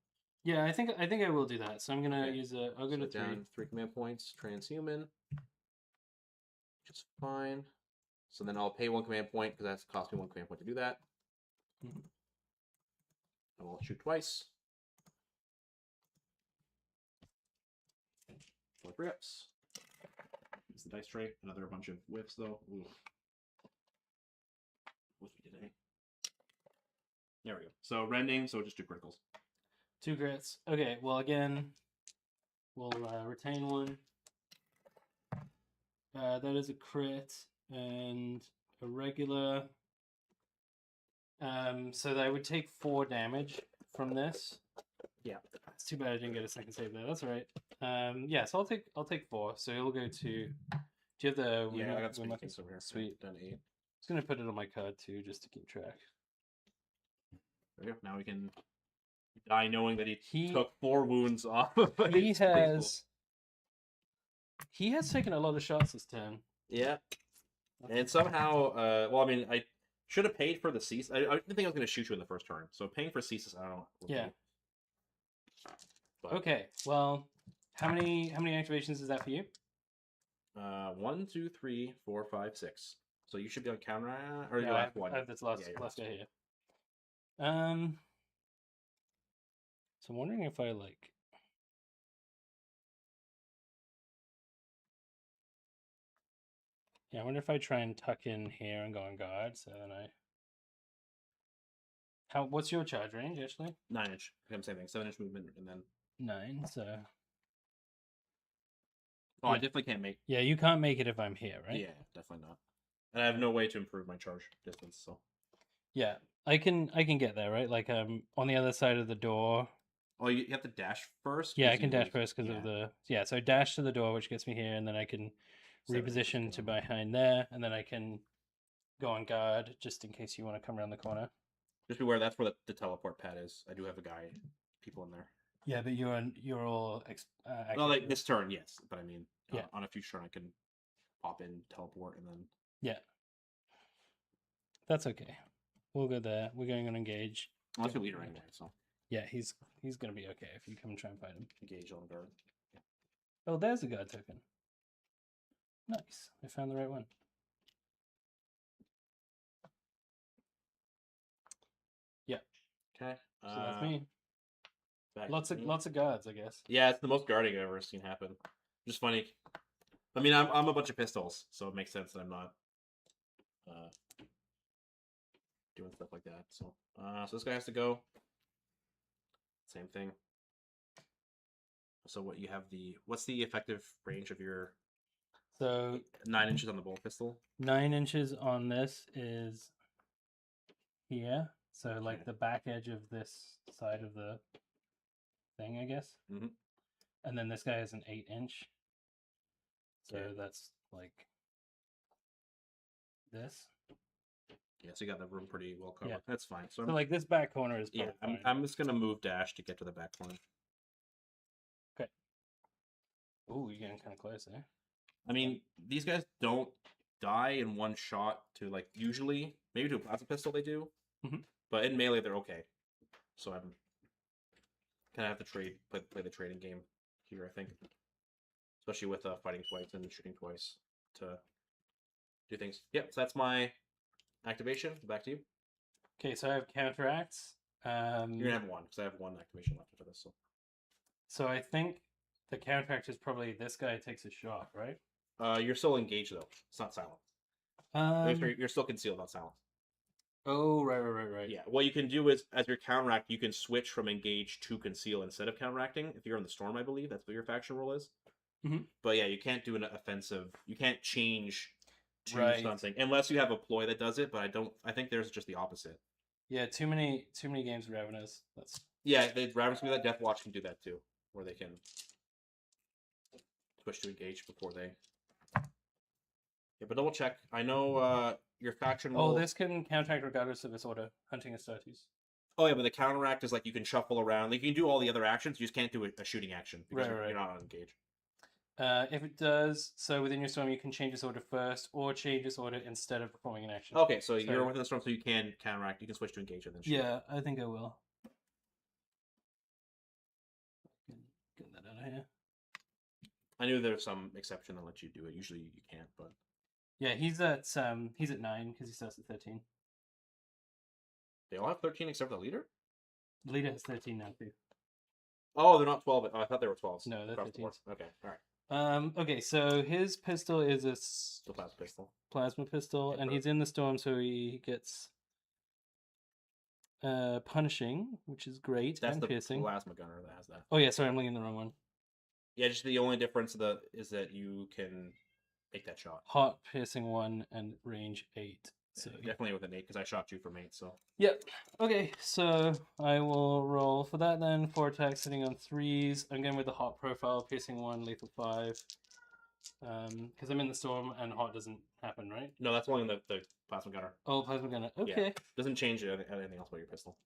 Yeah, I think I will do that. So I'm gonna use a. I'll go to 3. Down 3 command points, transhuman, which is fine. So then I'll pay 1 command point because that's cost me 1 command point to do that. Mm-hmm. And we'll shoot twice. 4 grips. It's the dice tray. Another bunch of whiffs though. Ooh. What's we today? There we go. So rending. So just 2 criticals. 2 crits. Okay. Well, again, we'll retain 1. That is a crit and a regular. So I would take 4 damage from this. Yeah. It's too bad I didn't get a second save there. That's all right. Yeah. So I'll take 4. So it'll go to. Do you have the? Yeah, I got some things over here. Sweet. Done 8. Just gonna put it on my card too, just to keep track. There we go. Now we can die knowing that he took 4 wounds off of it. He has taken a lot of shots this turn. Yeah. And somehow, well, I mean, I should have paid for the cease. I didn't think I was going to shoot you in the first turn. So paying for ceases, I don't know. Yeah. But, okay. Well, how many activations is that for you? 1, 2, 3, 4, 5, 6. So you should be on counter, or No, you have 1. I have this last guy here. So I'm wondering if I like. Yeah, I wonder if I try and tuck in here and go on guard. So then what's your charge range actually? 9 inch. Same thing. 7 inch movement, and then 9. So. Oh, I definitely can't make. Yeah, you can't make it if I'm here, right? Yeah, definitely not. And I have no way to improve my charge distance. So. Yeah, I can get there, right? Like on the other side of the door. Oh, you have to dash first. Yeah, I can dash first because of the. Yeah, so dash to the door, which gets me here, and then I can reposition to behind there, and then I can go on guard just in case you want to come around the corner. Just beware, that's where the teleport pad is. I do have people in there. Yeah, but you're all. Well, like this turn, yes, but I mean, yeah. On a future turn, I can pop in, teleport, and then Yeah. That's okay. We'll go there. We're going on engage. well, that's your leader anyway. So Yeah, he's gonna be okay if you come and try and fight him. engage on guard. Oh, there's a guard token. Nice. I found the right one. Yeah. Okay. So that's me. Back Lots to of me. guards, I guess. Yeah, it's the most guarding I've ever seen happen. Just funny. I mean, I'm a bunch of pistols, so it makes sense that I'm not doing stuff like that. So, so this guy has to go. Same thing. So what you have what's the effective range of your So 9 inches on the bolt pistol? 9 inches on this is here. So like Okay. the back edge of this side of the thing, I guess. Mhm. And then this guy is an 8-inch. So Okay. that's like this. Yeah, so you got the room pretty well covered. Yeah. That's fine. So, So like this back corner is yeah, probably fine. I'm just gonna move dash to get to the back corner. Ooh, you're getting kind of close there. I mean, these guys don't die in one shot to like usually maybe to a plasma pistol they do, but in melee they're okay. So I'm kind of have to play the trading game here. I think, especially with fighting twice and shooting twice to do things. Yep. So that's my activation. Back to you. Okay, so I have counteracts. You're gonna have one because I have one activation left for this. So I think the counteract is probably this guy takes a shot, right? You're still engaged though. It's not silent. You're still concealed, not silent. Oh, right. Yeah. What you can do is, as your counteract, you can switch from engage to conceal instead of counteracting. If you're in the storm, I believe that's what your faction role is. But yeah, you can't do an offensive. You can't change to something unless you have a ploy that does it. But I don't. I think there's just the opposite. Yeah, too many games of Ravenous. That's yeah. The Ravens can do that. Death Watch can do that too, where they can switch to engage before they. Yeah, but double check. I know your faction role. Oh, this can counteract regardless of its order. Hunting a status. Oh yeah, but the counteract is like you can shuffle around. Like you can do all the other actions. You just can't do a shooting action because you're not on engage. If it does, so within your storm, you can change its order first, or change its order instead of performing an action. Okay, so you're within the storm, so you can counteract. You can switch to engage and then shoot. Yeah, I think I will. Get that out of here. I knew there's some exception that lets you do it. Usually you can't, but yeah, he's at 9 because he starts at 13. They all have 13 except for the leader? The leader has 13 now too. Oh, they're not 12. Oh, I thought they were 12s. No, they're 13. Okay, all right. Okay, so his pistol is a The plasma pistol. Plasma pistol, Okay, and he's in the storm, so he gets punishing, which is great. That's and the piercing. plasma gunner that has that. Oh yeah, sorry, I'm looking at the wrong one. Yeah, just the only difference is that you can make that shot. Hot, piercing 1, and range 8. So definitely with an 8 because I shot you from 8. So yep. Okay, so I will roll for that then. 4 attacks sitting on 3s. I'm going with the hot profile, piercing 1, lethal 5. Because I'm in the storm and hot doesn't happen, right? No, that's only the plasma gunner. Oh, plasma gunner. Okay. Yeah. Doesn't change anything else about your pistol.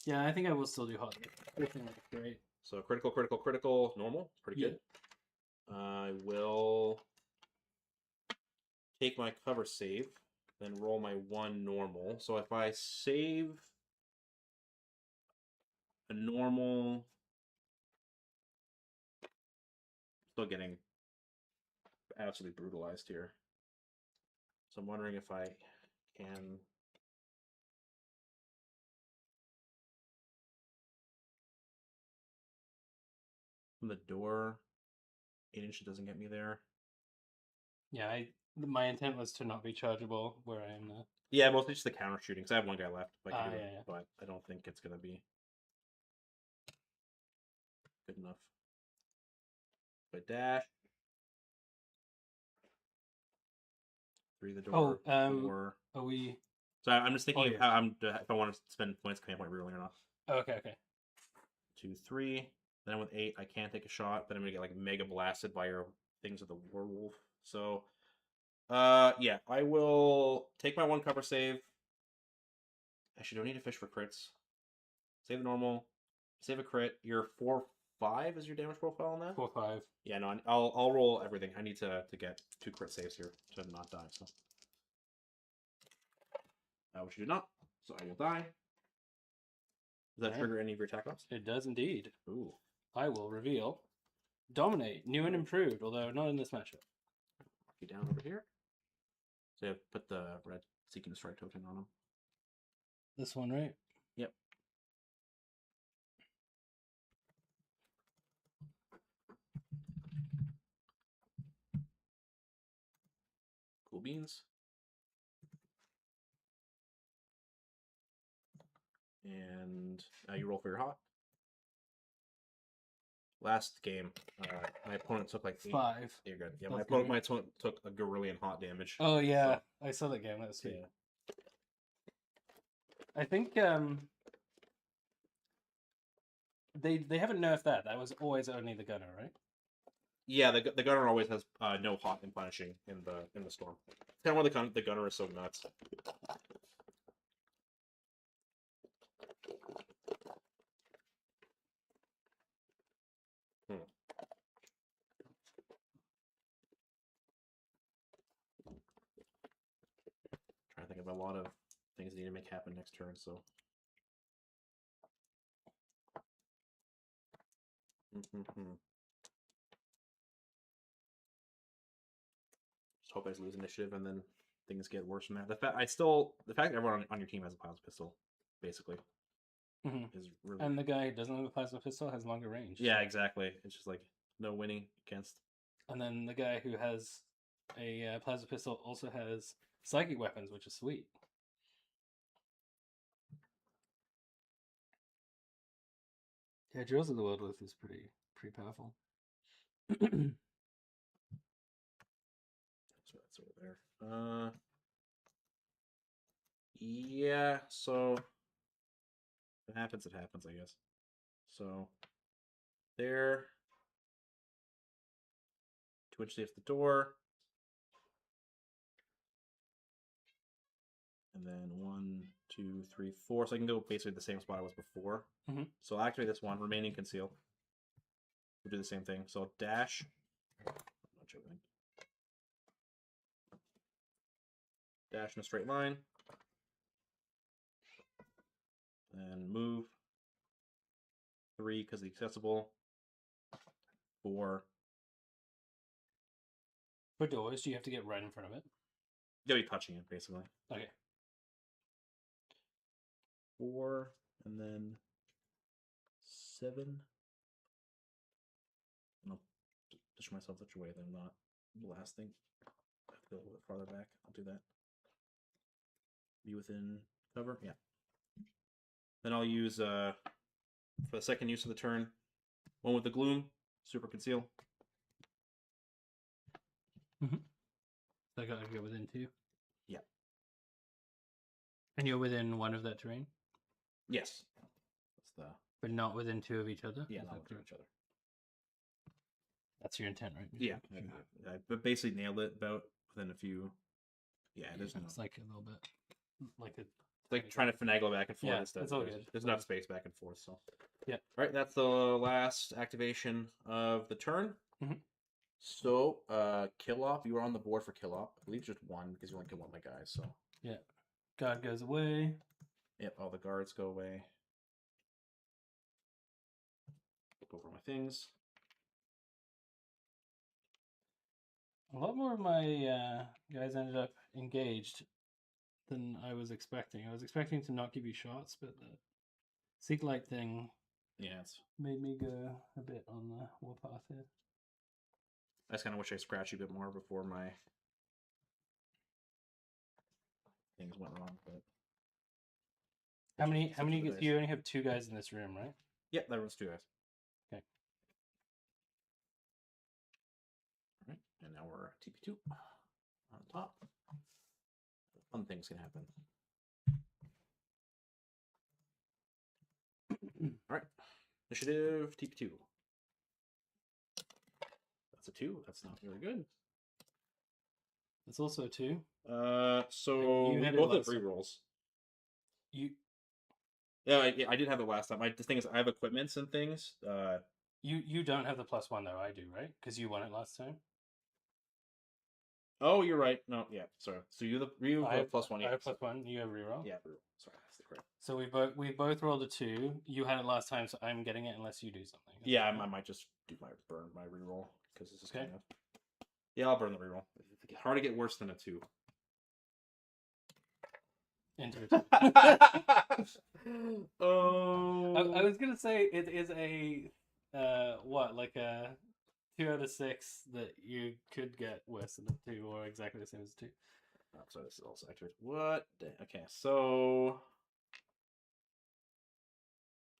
Yeah, I think I will still do hot. Great. So critical, normal. Pretty good. I will take my cover save, then roll my 1 normal. So if I save a normal, still getting absolutely brutalized here. So I'm wondering if I can. From the door, 8 inches doesn't get me there. Yeah, my intent was to not be chargeable where I am now. Yeah, mostly just the counter shooting because I have one guy left. But I don't think it's gonna be good enough. But dash. 3 the door. 4. Are we? So I'm just thinking of how if I want to spend points command point rerolling or not. Okay. 2, 3. Then with 8, I can't take a shot. Then I'm gonna get like mega blasted by your things of the werewolf. So, yeah, I will take my 1 cover save. Actually, don't need to fish for crits. Save the normal. Save a crit. You're 5 is your damage profile on that? 4/5. Yeah, no, I'll roll everything. I need to get 2 crit saves here to not die. So, which you did not. So I will die. Does that Alright. trigger any of your attack ups? It does indeed. Ooh. I will reveal Dominate, new and improved, although not in this matchup. Mark you down over here. So you put the red Seeking to Strike token on him. This one, right? Yep. Cool beans. And now you roll for your hot. Last game, my opponent took like 8. 5. You're good. Yeah, That's my good. opponent took a Gorillion hot damage. Oh yeah, I saw that game. That was sweet. Yeah. I think they haven't nerfed that. That was always only the gunner, right? Yeah, the gunner always has no hot and punishing in the storm. It's kind of why the gunner is so nuts. Trying to think of a lot of things that need to make happen next turn. So. Just hope I lose initiative and then things get worse from that. The fact that everyone on your team has a plasma pistol, basically, is really. And the guy who doesn't have a plasma pistol has longer range. Yeah, exactly. It's just like no winning against. And then the guy who has a plasma pistol also has psychic weapons, which is sweet. Yeah, Drills of the World List is pretty powerful. So that's over there. Yeah. So if it happens, it happens, I guess. So there. 2-inch safe the door. And then 1, 2, 3, 4. So I can go basically the same spot I was before. So I'll activate this one, remaining conceal. We'll do the same thing. So I'll dash. Not joking. Dash in a straight line. Then move. 3 because the accessible. 4. For doors, do you have to get right in front of it? You gotta be touching it, basically. Okay. 4, and then 7. And I'll push myself such a way that I'm not blasting. I have to go a little bit farther back. I'll do that. Be within cover? Yeah. Then I'll use, for the second use of the turn, one with the Gloom, Super Conceal. So I gotta go within 2? Yeah. And you're within 1 of that terrain? Yes. That's the. But not within 2 of each other? Yeah, Is not that within correct? each other. That's your intent, right? Yeah. I basically nailed it about within a few. Yeah, there's no. It's like a little bit like a. Like trying to finagle back and forth Yeah, instead. it's all good. There's enough space back and forth. So. Yeah. All right, that's the last activation of the turn. So, kill off. You were on the board for kill off. I believe just 1 because you only kill 1 of my guys. So. Yeah. Guard goes away. Yep, all the guards go away. Look over my things. A lot more of my guys ended up engaged than I was expecting. I was expecting to not give you shots, but the Seek Light thing made me go a bit on the warpath here. I just kind of wish I scratched you a bit more before my things went wrong. But how many? You only have 2 guys in this room, right? Yep, that was 2 guys. Okay. All right, and now we're TP2 on top. Fun things can happen. All right, initiative TP2. That's a 2. That's not very good. It's also 2. So we both have rerolls. You. Yeah, I did have it last time. The thing is, I have equipments and things. You don't have the +1 though. I do, right? Because you won it last time. Oh, you're right. No, yeah, sorry. So you have +1. I have +1. You have reroll. Yeah, reroll. Sorry, that's the correct. So we both rolled a 2. You had it last time, so I'm getting it unless you do something. Yeah, I might just do my reroll because this is Okay. kind of. Yeah, I'll burn the reroll. It's hard to get worse than a 2. Into a 2. Oh. I was gonna say it is a what, like a 2 out of 6 that you could get worse than a 2 or exactly the same as a 2. Oh, so this is also activated. What? Okay, so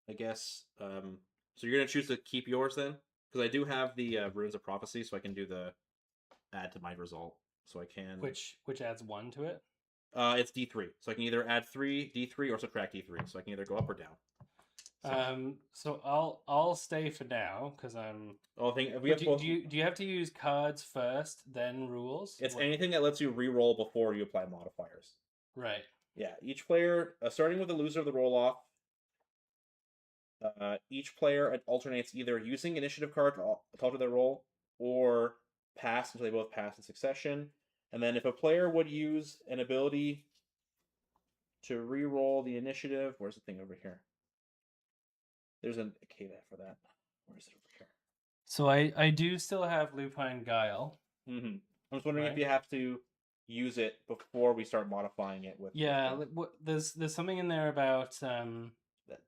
I guess so you're gonna choose to keep yours then, because I do have the runes of prophecy, so I can do the add to my result. So I can Which adds 1 to it. It's D3, so I can either add 3 D3 or subtract D3, so I can either go up or down. So I'll stay for now because I'm. Oh, thing we But have both. do you have to use cards first, then rules? It's What- anything that lets you re-roll before you apply modifiers. Right. Yeah, each player, starting with the loser of the roll off, each player alternates either using initiative card to alter their roll or pass until they both pass in succession. And then if a player would use an ability to re-roll the initiative, where's the thing over here? There's a caveat for that. Where is it over here? So I do still have Lupine Guile. Mm-hmm. I was wondering if Right. you have to use it before we start modifying it with. Yeah, there's something in there about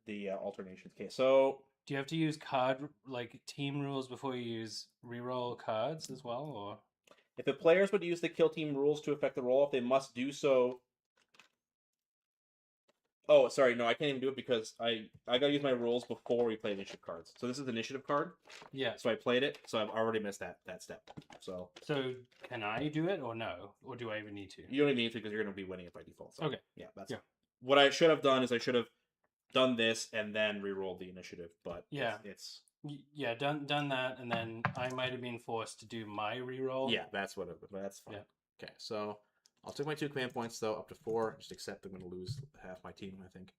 the alternations. Okay, so do you have to use card like team rules before you use reroll cards as well, or if the players would use the kill team rules to affect the roll, they must do so. Oh, sorry, no, I can't even do it because I gotta use my rules before we play initiative cards. So this is the initiative card. yeah? So I played it, so I've already missed that step. So Can I do it or no, or do I even need to? you don't even need to because you're gonna be winning it by default. So Okay. yeah, that's Yeah. what I should have done. Is I should have done this and then re-rolled the initiative, but Yeah. it's Yeah, done that, and then I might have been forced to do my reroll. yeah, that's what it. That's fine. Yeah. Okay, so I'll take my 2 command points though up to 4. Just accept I'm going to lose half my team, I think.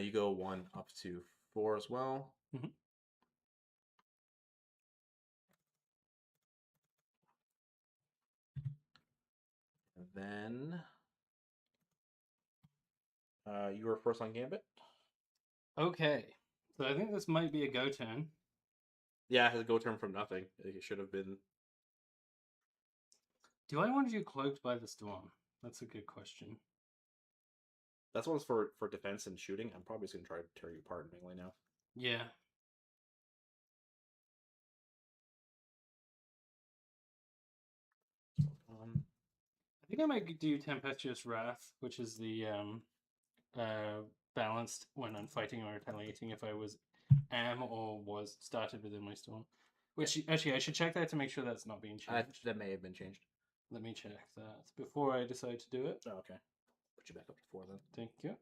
You go 1 up to 4 as well. Mhm. And then you were first on Gambit. Okay, so I think this might be a go turn. Yeah, it has a go turn from nothing. It should have been. Do I want to do Cloaked by the Storm? That's a good question. That's one's for defense and shooting. I'm probably just going to try to tear you apart in melee now. Yeah. I think I might do Tempestuous Wrath, which is the balanced when I'm fighting or retaliating if I am or was started within my storm. Which actually I should check that to make sure that's not being changed. That may have been changed. Let me check that before I decide to do it. Oh, okay. Put you back up to 4 then. Thank you.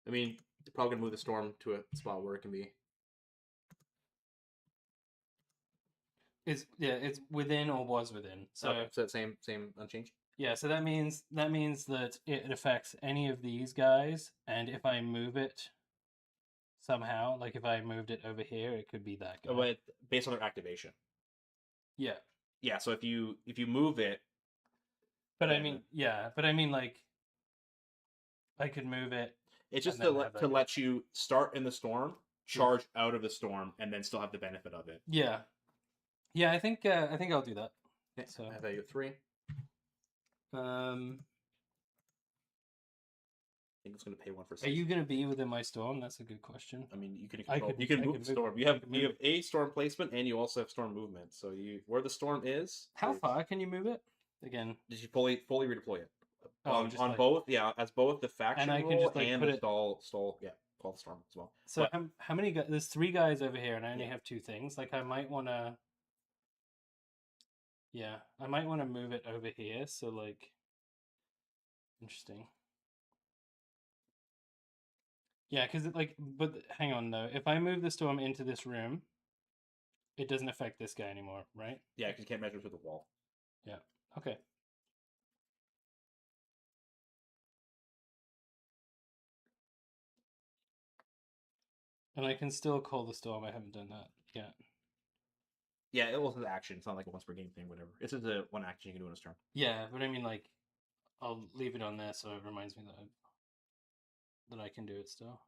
I mean, you're probably going to move the storm to a spot where it can be. It's within or was within. So okay. So same unchanged. Yeah, so that means that it affects any of these guys, and if I move it somehow, like if I moved it over here, it could be that guy. But based on their activation. Yeah. Yeah, so if you move it. But I mean, like I could move it. It's just to let you start in the storm, charge out of the storm, and then still have the benefit of it. Yeah. Yeah, I think I'll do that. Okay, So I have value at 3. I think it's going to pay 1 for 6. Are you going to be within my storm? That's a good question. I mean, you can move the storm. You have a storm placement, and you also have storm movement. So where the storm is. How far can you move it? Again, did you fully redeploy it? On both, yeah, as both the faction and I roll can just and put the it... stall, yeah, call the storm as well. So how many guys? There's 3 guys over here, and I only have 2 things. Like I might want to. Yeah, I might want to move it over here. So like, interesting. Yeah, because but hang on though. If I move the storm into this room, it doesn't affect this guy anymore, right? Yeah, because you can't measure through the wall. Yeah. Okay. And I can still call the storm. I haven't done that yet. Yeah, it was an action. It's not like a once per game thing, whatever. It's just a one action you can do in a turn. Yeah, but I mean, like, I'll leave it on there so it reminds me that I can do it still.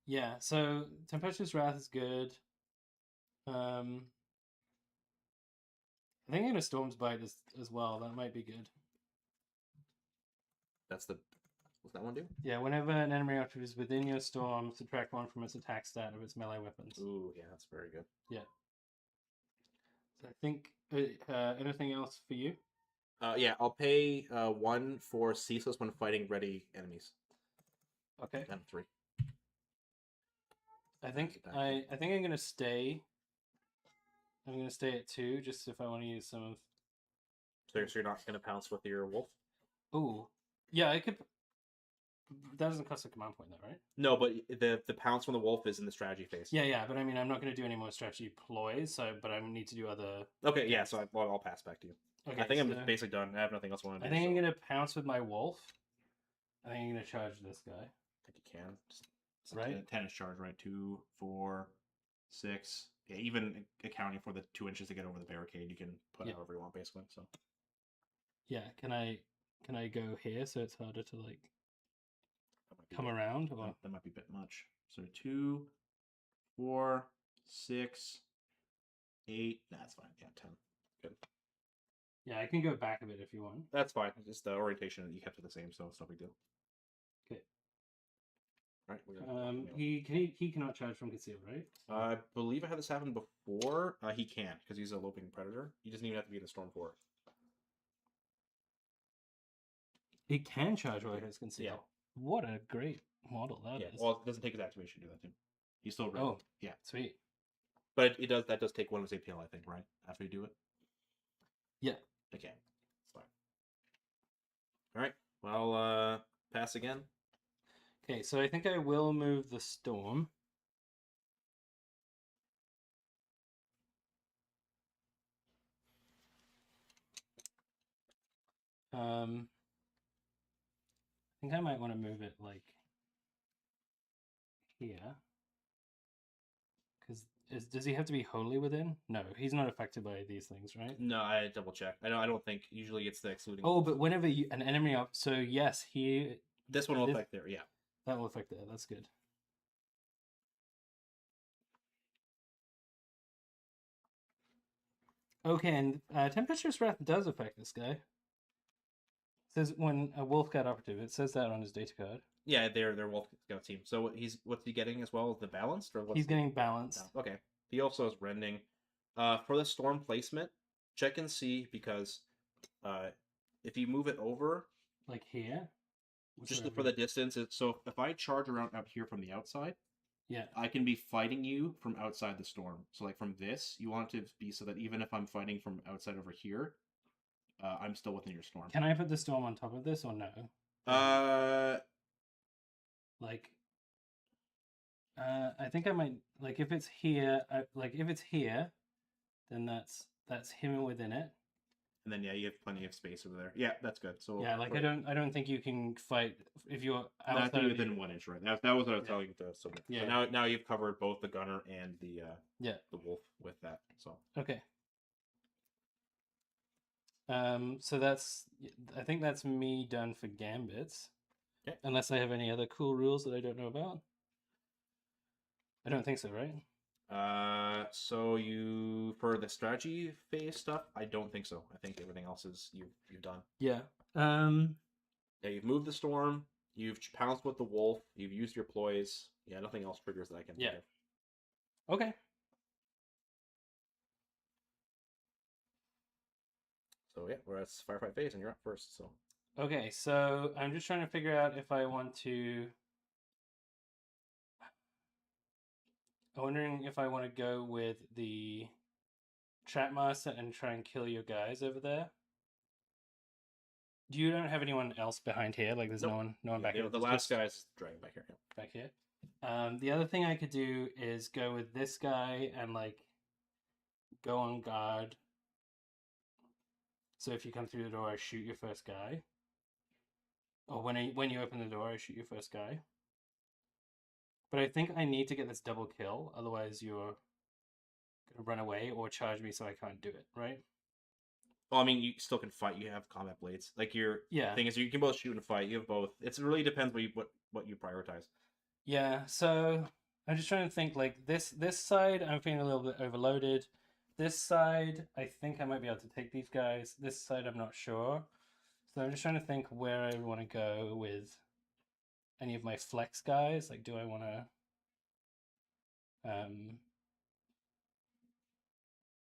Yeah, so Tempestuous Wrath is good. I think I'm gonna Storm's Bite as well. That might be good. That's the. What's that one do? Yeah, whenever an enemy object is within your storm, subtract 1 from its attack stat of its melee weapons. Ooh, yeah, that's very good. Yeah. So I think anything else for you? Yeah, I'll pay 1 for ceaseless when fighting ready enemies. Okay. And 3. I think I'm gonna stay. I'm gonna stay at 2 just if I want to use some of. So you're not gonna pounce with your wolf? Ooh, yeah, I could. That doesn't cost a command point, though, right? No, but the pounce from the wolf is in the strategy phase. Yeah, but I mean, I'm not going to do any more strategy ploys, but I need to do other. Okay, yeah, so I'll pass back to you. Okay, I think I'm basically done. I have nothing else I want to do. I think I'm going to pounce with my wolf. I think I'm going to charge this guy. I think you can. Right? 10 is charge, right? 2, 4, 6. Yeah, even accounting for the 2 inches to get over the barricade, you can put however you want, basically. So. Yeah, can I go here so it's harder to like come around? Or that might be a bit much. So 2, 4, 6, 8. That's fine. Yeah, 10. Good. Yeah, I can go back a bit if you want. That's fine. Just the orientation you kept it the same, so it's no big deal. Okay. All right. He cannot charge from conceal, right? I believe I had this happen before. He can because he's a loping predator. He doesn't even have to be in a storm for it. He can charge while he has conceal. Yeah. What a great model that is. Well, it doesn't take his activation to do that too. He's still ready. Oh, yeah, sweet. But it does. That does take one of his APL, I think, right? After you do it. Yeah. Okay. It's fine. All right. Well, pass again. Okay, so I think I will move the storm. I think I might want to move it like here. Because does he have to be wholly within? No, he's not affected by these things, right? No, I double check. I don't think usually it's the excluding. Oh, but whenever an enemy up, so yes, he. This one will affect there. Yeah. That will affect there. That's good. Okay, and Tempestuous Wrath does affect this guy. It says when a wolf cat operative, it says that on his data card. Yeah, they're wolf scout team. So what's he getting as well? The balanced or what's he's getting balanced? Okay. He also has rending. For the storm placement, check and see because if you move it over like here, just for the distance, so if I charge around out here from the outside, yeah, I can be fighting you from outside the storm. So like from this, you want it to be so that even if I'm fighting from outside over here, I'm still within your storm. Can I put the storm on top of this or no? I think I might if it's here. If it's here, then that's him within it. And then you have plenty of space over there. Yeah, that's good. So yeah, I don't think you can fight if you're outside within 1 inch, right? That was what I was telling you to. So yeah. So now you've covered both the gunner and the the wolf with that. So okay. So I think that's me done for gambits. Okay. Unless I have any other cool rules that I don't know about. I don't think so, right? So you for the strategy phase stuff, I don't think so. I think everything else is you've done. Yeah. Yeah, you've moved the storm. You've pounced with the wolf. You've used your ploys. Yeah, nothing else triggers that I can think of. Okay. So yeah, we're at firefight phase, and you're up first. So. Okay, so I'm just trying to figure out if I want to. I'm wondering if I want to go with the Trapmaster and try and kill your guys over there. You don't have anyone else behind here? Like there's no one back here? The last guy's dragging back here. Yeah. Back here. The other thing I could do is go with this guy and go on guard So if you come through the door, I shoot your first guy. Or when you open the door, I shoot your first guy. But I think I need to get this double kill, otherwise you're gonna run away or charge me, so I can't do it, right? Well, I mean, you still can fight. You have combat blades. Like your Yeah. thing is, you can both shoot and fight. You have both. It really depends what you prioritize. Yeah, so I'm just trying to think like this side I'm feeling a little bit overloaded. This side I think I might be able to take these guys. This side I'm not sure. So I'm just trying to think where I want to go with any of my flex guys. Like do I want to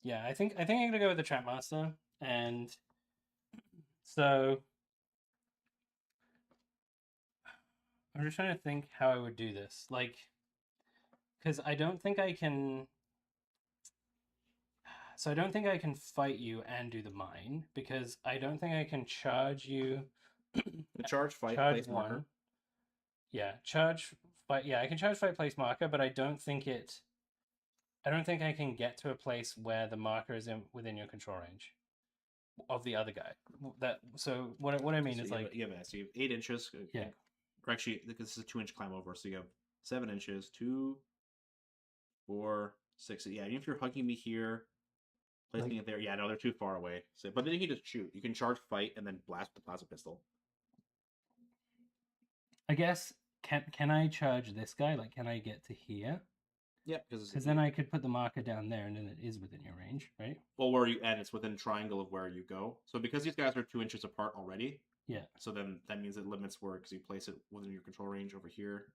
yeah, I think I'm going to go with the Trap Master, and so I'm just trying to think how I would do this. Like cuz I don't think I can. So I don't think I can fight you and do the mine, because I don't think I can charge you. The charge, fight, Charge place one. marker. Yeah, charge fight. Yeah, I can charge fight place marker, but I don't think I can get to a place where the marker is within your control range of the other guy. So what I mean So is you like have, you have 8 inches. Yeah. Or actually, this is a 2-inch climb over, so you have 7 inches. 2, 4, 6. Yeah, even if you're hugging me here, placing it there. Yeah, no, they're too far away. So, but then you can just shoot. You can charge, fight, and then blast with the plasma pistol. I guess can I charge this guy? Like, can I get to here? Yeah, because then I could put the marker down there, and then it is within your range, right? Well, where you and it's within triangle of where you go. So because these guys are 2 inches apart already. Yeah. So then that means it limits where, because you place it within your control range over here,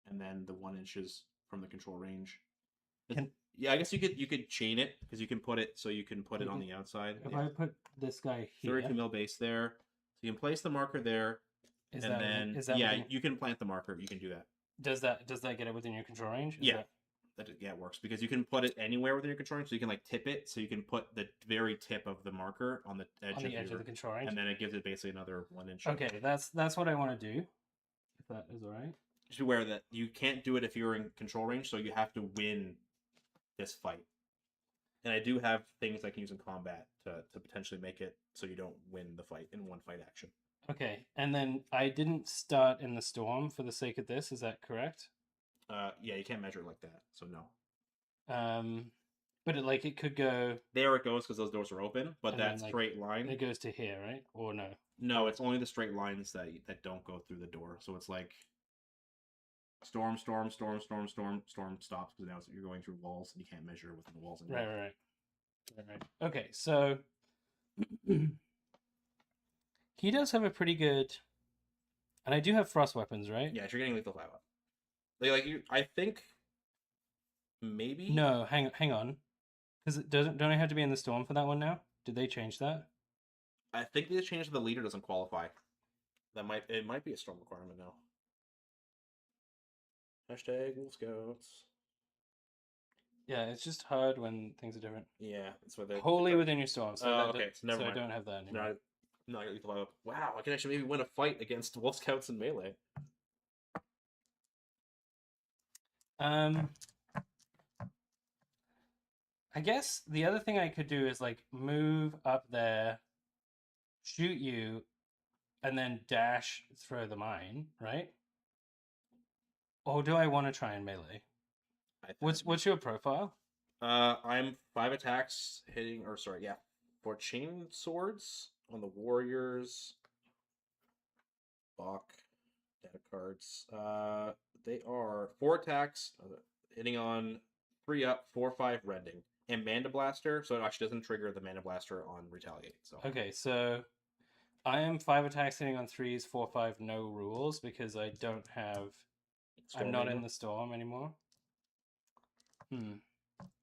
and then the 1 inches from the control range. Yeah, I guess you could chain it, because you can put it so you can put it on the outside. If I put this guy here, 32 mil base there, so you can place the marker there, is and that then is that yeah, within, you can plant the marker. You can do that. does that get it within your control range? Yeah. Yeah, it works because you can put it anywhere within your control range. So you can like tip it, so you can put the very tip of the marker on the edge, of the control range, and then it gives it basically another 1 inch. Okay, that's what I want to do. If that is all right. Just be aware that you can't do it if you're in control range, so you have to win this fight. And I do have things I can use in combat to potentially make it so you don't win the fight in one fight action. Okay, and then I didn't start in the storm for the sake of this. Is that correct? Yeah, you can't measure it like that, so no. But it could go there. It goes because those doors are open, but that straight line. It goes to here, right? Or no? No, it's only the straight lines that don't go through the door. So it's like storm stops because now you're going through walls and you can't measure within the walls anymore. Right. Okay, so he does have a pretty good, and I do have frost weapons, right? Yeah, you're getting lethal 5 up. I think maybe. No, hang on, because don't I have to be in the storm for that one now? Did they change that? I think they changed the leader doesn't qualify. It might be a storm requirement now. Hashtag Wolf Scouts. Yeah, it's just hard when things are different. Yeah, that's what they're wholly within your storm. So okay, so never mind. I don't have that anymore. No, I got lethal 5 up. Wow, I can actually maybe win a fight against Wolf Scouts in melee. I guess the other thing I could do is like move up there, shoot you, and then dash throw the mine, right? Or do I want to try and melee? What's your profile? I'm 5 attacks hitting, for chain swords on the warriors. Bach data cards. They are 4 attacks, hitting on 3 up, 4/5 rending, and Manda Blaster. So it actually doesn't trigger the Manda Blaster on retaliate. So okay, so I am 5 attacks hitting on 3s, 4/5 no rules because I don't have. I'm not in the storm anymore.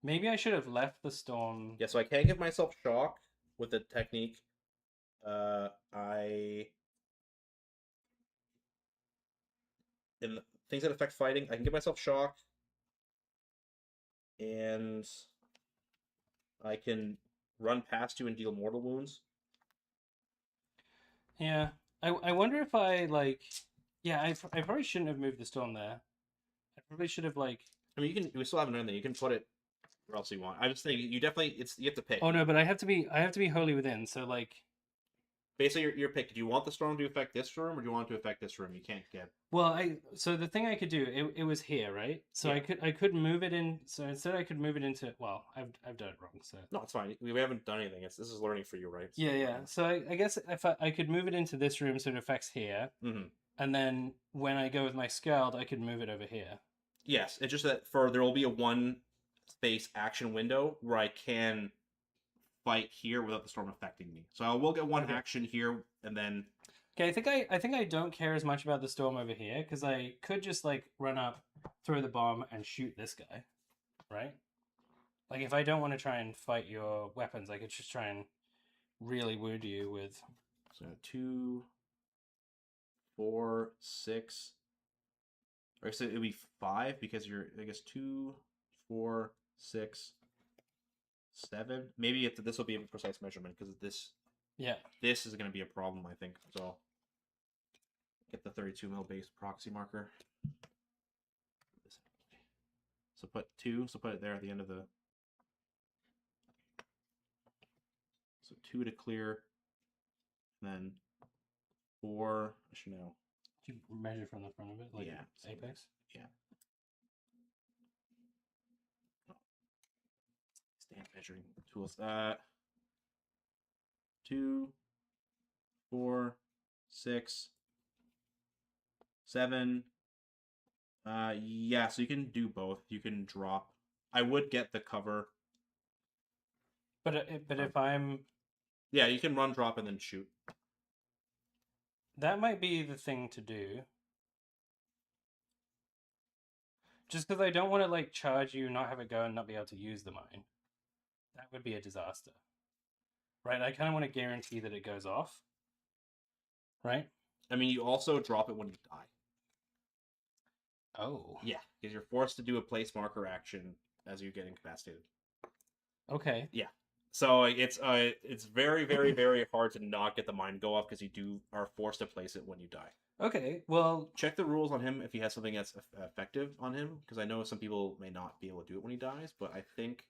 Maybe I should have left the storm. Yeah, so I can't give myself shock with the technique. In things that affect fighting, I can give myself shock, and I can run past you and deal mortal wounds. Yeah, I wonder if I yeah, I probably shouldn't have moved the storm there. I probably should have I mean, we still have it in there. You can put it Or else you want. I just think you definitely you have to pick. Oh no, but I have to be wholly within. So like, Basically, your pick. Do you want the storm to affect this room, or do you want it to affect this room? You can't get. well, so the thing I could do, it was here, right? So Yeah. I could move it in. So instead, I could move it into. Well, I've done it wrong. So No, it's fine. We haven't done anything. This is learning for you, right? yeah. So I guess if I could move it into this room, so it affects here, Mm-hmm. and then when I go with my scald, I could move it over here. Yes, it's just that there will be a one space action window where I can fight here without the storm affecting me. So I will get one action here, and then. Okay, I think I don't care as much about the storm over here because I could just like run up, throw the bomb, and shoot this guy, right? Like if I don't want to try and fight your weapons, I could just try and really wound you with. So 2, 4, 6. Or so it'd be 5 because you're. I guess 2, 4, 6, 7. Maybe this will be a precise measurement because this. Yeah. This is going to be a problem, I think. So get the 32 mil base proxy marker. So put 2. So put it there at the end of the. So 2 to clear. And then 4. I should know. Did you measure from the front of it, like Yeah. apex? Yeah. Stand measuring tools. 2, 4, 6, 7. Yeah, so you can do both. You can drop. I would get the cover. But if I'm. Yeah, you can run, drop, and then shoot. That might be the thing to do. Just because I don't want to like charge you, not have it go, and not be able to use the mine. That would be a disaster. Right? I kind of want to guarantee that it goes off. Right? I mean, you also drop it when you die. Oh. Yeah, because you're forced to do a place marker action as you get incapacitated. Okay. Yeah. So it's very, very, very hard to not get the mine go off because you are forced to place it when you die. Okay, well... Check the rules on him if he has something that's effective on him, because I know some people may not be able to do it when he dies, but I think...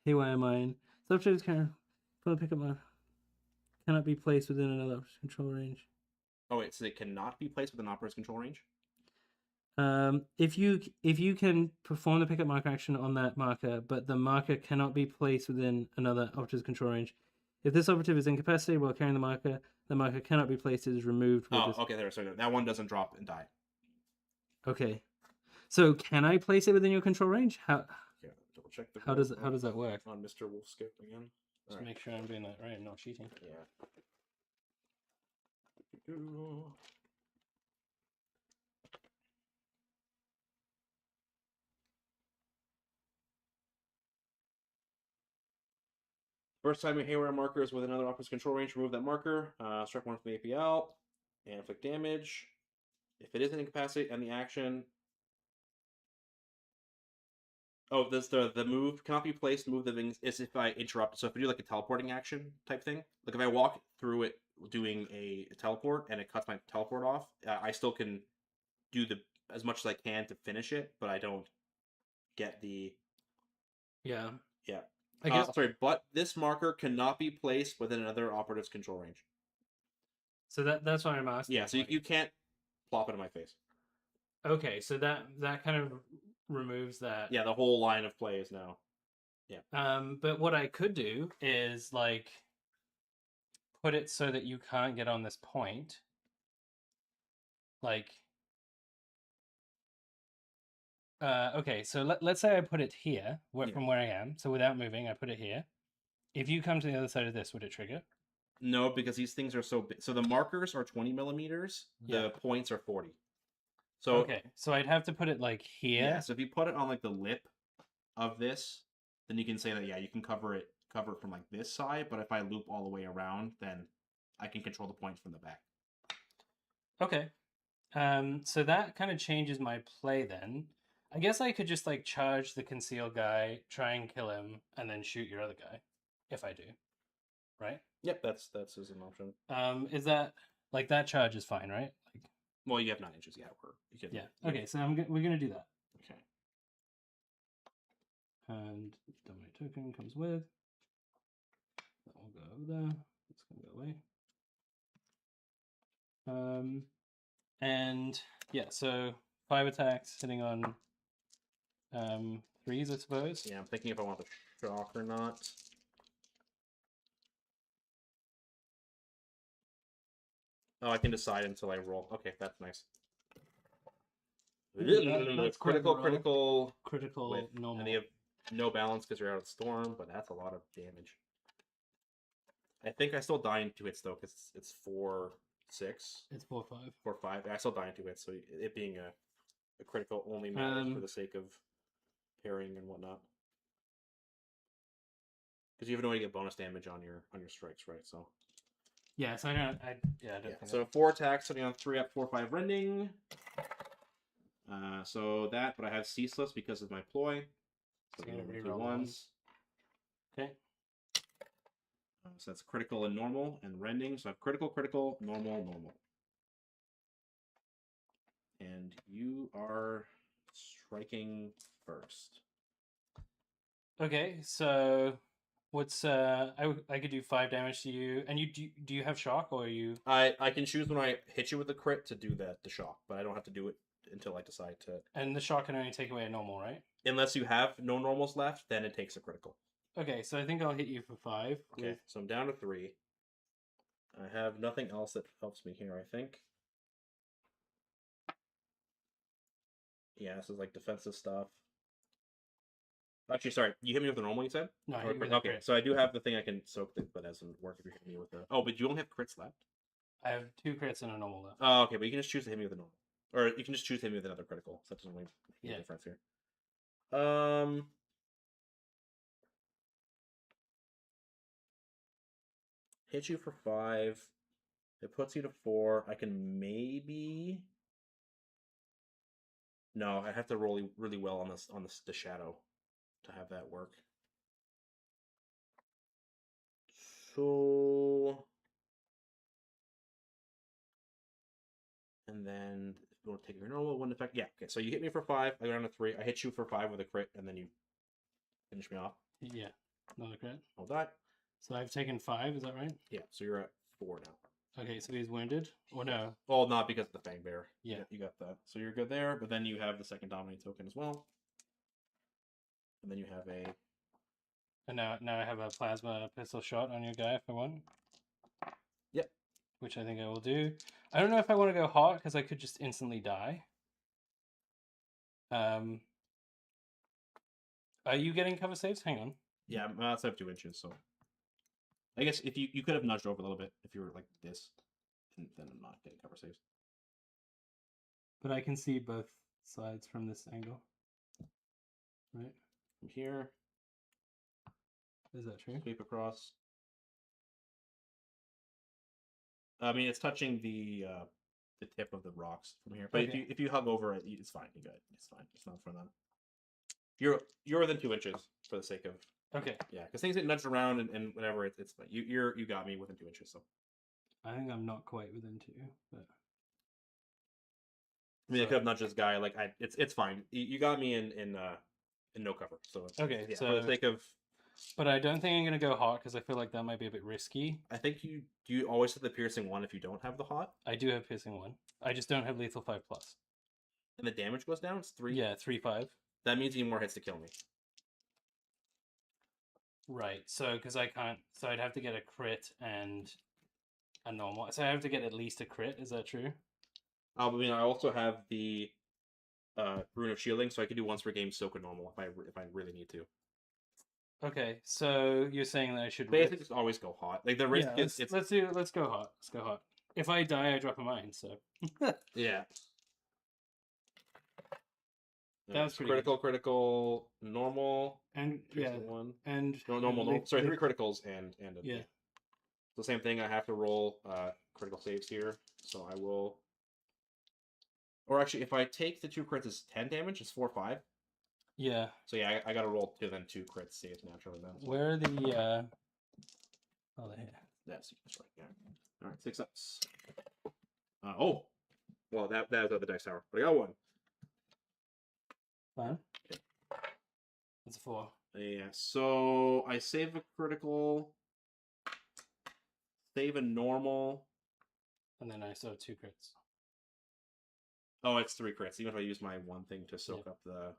Haywire mine. Subjects can pick up cannot be placed within another control range. Oh wait, so it cannot be placed within operator's control range? If you can perform the pickup marker action on that marker, but the marker cannot be placed within another operator's control range. If this operative is incapacitated while carrying the marker cannot be placed. It is removed. Okay, there. So that one doesn't drop and die. Okay, so can I place it within your control range? How? Yeah, double check the. How does that work? On Mr. Wolfskip again. Just make sure I'm doing that right. I'm not cheating. Yeah. First time your haywire marker is with another operator's control range, remove that marker. Strike one from the APL and inflict damage. If it isn't incapacitated and the action. Oh, this the move cannot be placed. Move the things is if I interrupt. So if I do like a teleporting action type thing, like if I walk through it doing a teleport and it cuts my teleport off, I still can do as much as I can to finish it, but I don't get the. Yeah. Yeah. I guess. Sorry, but this marker cannot be placed within another operative's control range. So that's what I'm asking. Yeah, so you can't plop it in my face. Okay, so that kind of removes that. Yeah, the whole line of play is now. Yeah. But what I could do is like put it so that you can't get on this point. Like. Okay, so let's say I put it here, from where I am. So without moving, I put it here. If you come to the other side of this, would it trigger? No, because these things are so big. So the markers are 20 millimeters. Yeah. The points are 40. So okay, so I'd have to put it like here. Yeah, so if you put it on like the lip of this, then you can say that you can cover it from like this side. But if I loop all the way around, then I can control the points from the back. Okay. So that kind of changes my play then. I guess I could just like charge the concealed guy, try and kill him, and then shoot your other guy, if I do, right? Yep, that's as an option. Is that like that charge is fine, right? Like, well, you have 9 inches. Yeah, yeah. Okay, so we're gonna do that. Okay. And dominate token comes with. That will go over there. It's going to go away. And yeah, so 5 attacks hitting on 3s, I suppose. Yeah, I'm thinking if I want the shock or not. Oh, I can decide until I roll. Okay, that's nice. That's quite a critical, roll. critical, Critical, with, normal. and you have no balance because you're out of the storm, but that's a lot of damage. I think I still die in 2 hits though, because it's 4-6. It's 4-5. 4-5. I still die in 2 hits, so it being a critical only matters for the sake of parrying and whatnot. Because you have no way to get bonus damage on your strikes, right? So yeah, so I don't think so 4 attacks, sitting on 3 up, 4-5 rending. So that, but I have ceaseless because of my ploy. So you're gonna two reroll ones. Okay. So that's critical and normal and rending. So I have critical, critical, normal, normal. And you are striking first. Okay, so what's I could do 5 damage to you, and you do you have shock, or are you? I can choose when I hit you with the crit to do the shock, but I don't have to do it until I decide to. And the shock can only take away a normal, right? Unless you have no normals left, then it takes a critical. Okay, so I think I'll hit you for 5. Okay, so I'm down to 3. I have nothing else that helps me here, I think. Yeah, this is like defensive stuff. Actually, sorry, you hit me with the normal, you said? No, I Or hit you with okay, a crit. so I do have the thing I can soak, but that doesn't work if you're hitting me with the. Oh, but you only have crits left? I have 2 crits and a normal left. Oh, okay, but you can just choose to hit me with a normal. Or you can just choose to hit me with another critical. So that doesn't really make a difference here. Hit you for 5. It puts you to 4. I can maybe. No, I have to roll really well on the shadow to have that work. So, and then you want to take your normal 1 effect. Yeah, okay. So you hit me for 5. I go down to 3. I hit you for 5 with a crit, and then you finish me off. Yeah, another crit. I'll die. So I've taken 5. Is that right? Yeah. So you're at 4 now. Okay, so he's wounded, or no? Well, not because of the Fang Bear. Yeah. You got that. So you're good there, but then you have the second dominate token as well. And then you have a. And now I have a plasma pistol shot on your guy if I want. Yep. Which I think I will do. I don't know if I want to go hot because I could just instantly die. Are you getting cover saves? Hang on. Yeah, I'm outside of 2 inches, so. I guess if you could have nudged over a little bit if you were like this, and then I'm not getting cover saves. But I can see both sides from this angle. Right? From here. Is that true? Sweep across. I mean, it's touching the tip of the rocks from here. But Okay. if you hug over it, it's fine. You got it. It's fine. It's not for them. You're within 2 inches for the sake of. Okay. Yeah, because things get nudged around and whatever. It's fine. You got me within 2 inches. So. I think I'm not quite within 2, but. I mean, I could have nudged this guy. Like it's fine. You got me in no cover. So okay. Yeah, so for the sake of. But I don't think I'm gonna go hot because I feel like that might be a bit risky. I think you always hit the piercing 1 if you don't have the hot. I do have piercing 1. I just don't have lethal 5+. And the damage goes down. It's 3. Yeah, 3/5. That means you need more hits to kill me. Right. So because I can't, so I'd have to get a crit and a normal. So I have to get at least a crit. Is that true? I mean, I also have the Rune of Shielding, so I can do once per game soak a normal if I really need to. Okay, so you're saying that I should basically just always go hot. Like the risk is let's go hot. Let's go hot. If I die, I drop a mine. So yeah. That's pretty critical, normal, and yeah, one and normal. Sorry, 3 criticals and a, yeah. The same thing. I have to roll critical saves here, so I will. Or actually, if I take the 2 crits, it's 10 damage. It's 4/5. Yeah. So yeah, I gotta roll 2 then 2 crits saves naturally then. So. Where are the oh, they're here. That's right. Yeah. All right, 6 ups. Oh, well that was the dice tower, but I got 1. Fine. Okay. That's a 4. Yeah, so I save a critical, save a normal. And then I still have 2 crits. Oh, it's 3 crits. Even if I use my one thing to soak up the.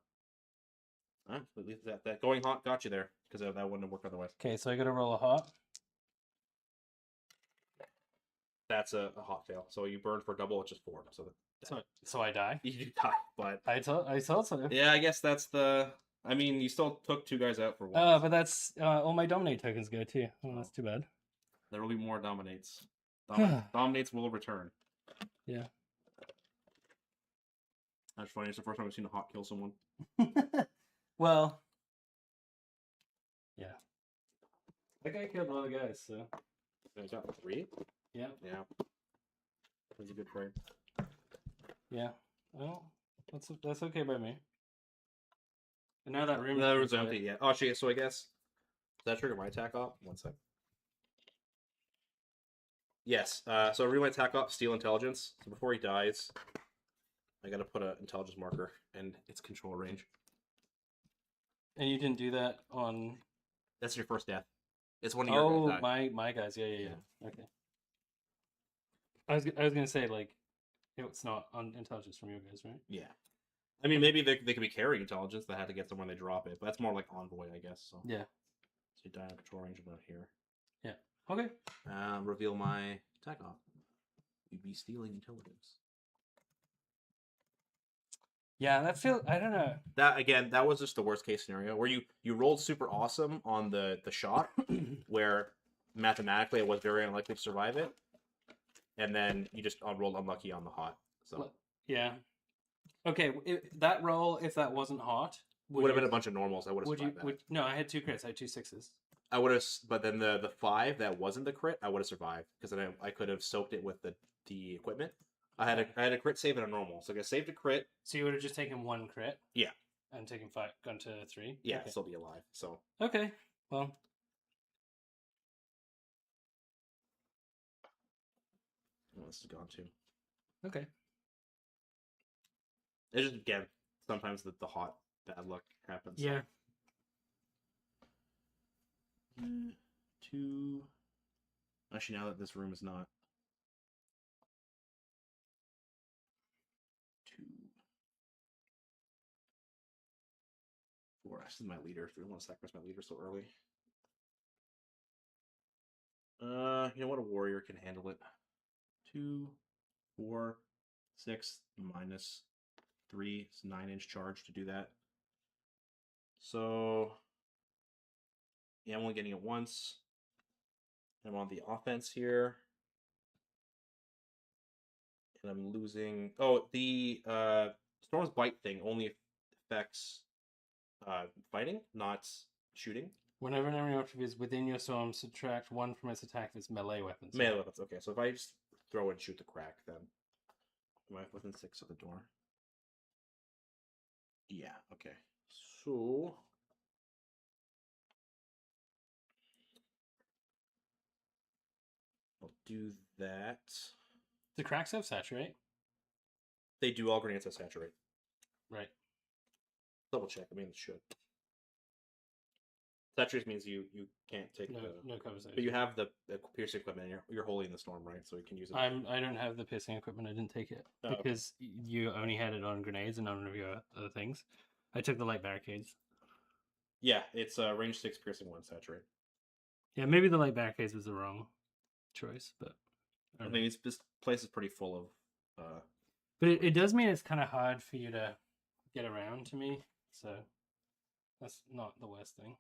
At least that going hot got you there because that wouldn't have worked otherwise. Okay, so I got to roll a hot. That's a hot fail. So you burn for double, which is 4. So I die. You die, but I thought so. yeah, I guess that's the. I mean, you still took 2 guys out for 1. But that's all my dominate tokens go too. Oh, that's too bad. There will be more dominates. Dominates will return. Yeah. That's funny. It's the first time I've seen a hot kill someone. Well, yeah. That guy killed a lot of guys, so. He's got 3? Yeah. Yeah. That's a good trade. Yeah. Well, that's okay by me. And now that room. That room's empty, yeah. Oh, shit. So I guess. Does that trigger my attack op? 1 sec. Yes. So I read my attack op, steal intelligence. So before he dies, I gotta put an intelligence marker and its control range. And you didn't do that on. That's your first death. It's one of your guys. Oh, my guys. Yeah. Okay. I was gonna say like, it's not on intelligence from you guys, right? Yeah. I mean, maybe they could be carrying intelligence. They had to get somewhere they drop it, but that's more like envoy, I guess. So yeah. So you die in control range about here. Yeah. Okay. Reveal my attack off. You'd be stealing intelligence. Yeah, that feels. I don't know. That was just the worst case scenario where you rolled super awesome on the shot, where mathematically it was very unlikely to survive it, and then you just rolled unlucky on the hot. So yeah. Okay, that roll, if that wasn't hot, would have been a bunch of normals. I would have survived that. No, I had 2 crits. I had 2 6s. I would have, but then the 5 that wasn't the crit, I would have survived because then I could have soaked it with the equipment. I had a crit save and a normal, so I saved a crit. So you would have just taken 1 crit. Yeah. And taken 5, gone to 3. Yeah, okay. Still be alive. So okay, well. This is gone too. Okay. It's just again sometimes the hot bad luck happens. Yeah. 2. Actually, now that this room is not 2, 4. This is my leader. I don't want to sacrifice my leader so early. You know what? A warrior can handle it. 2, 4, 6 minus 3. It's 9-inch charge to do that. So yeah, I'm only getting it once. I'm on the offense here. And I'm losing. Oh, the Storm's Bite thing only affects fighting, not shooting. Whenever an enemy object is within your storm, subtract 1 from its attack if it's melee weapons. Melee weapons, okay. So if I just throw and shoot the crack, then am I within 6 of the door? Yeah, okay. So I'll do that. Do cracks have saturate? They do. All grenades have saturate. Right. Double check. I mean, it should. Saturate means you can't take no cover saves. But you have the piercing equipment. And you're holding the storm, right? So you can use it. I don't have the piercing equipment. I didn't take it because you only had it on grenades and none of your other things. I took the light barricades. Yeah, it's range 6, piercing 1, saturate. Yeah, maybe the light barricades was the wrong choice, but I mean, this place is pretty full of. But it does mean it's kind of hard for you to get around to me, so that's not the worst thing.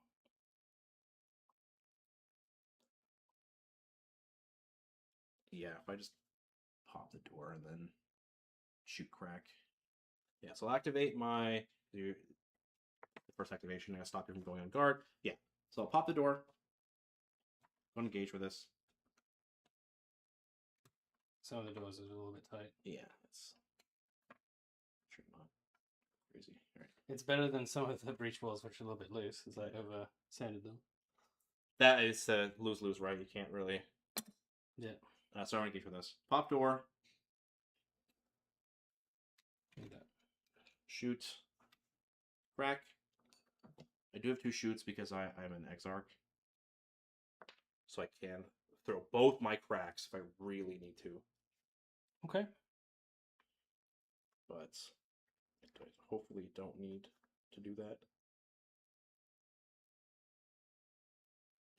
Yeah, if I just pop the door and then shoot crack. Yeah, so I'll activate the first activation. I gotta stop you from going on guard. Yeah, so I'll pop the door. Go engage with this. Some of the doors are a little bit tight. Yeah, it's sure not crazy. All right. It's better than some of the breach walls, which are a little bit loose, as I over sanded them. That is lose-lose, right? You can't really. Yeah. So I'm gonna engage with this. Pop door. Like that. Shoot. Crack. I do have 2 shoots because I'm an Exarch. So I can throw both my cracks if I really need to. Okay. But I hopefully don't need to do that.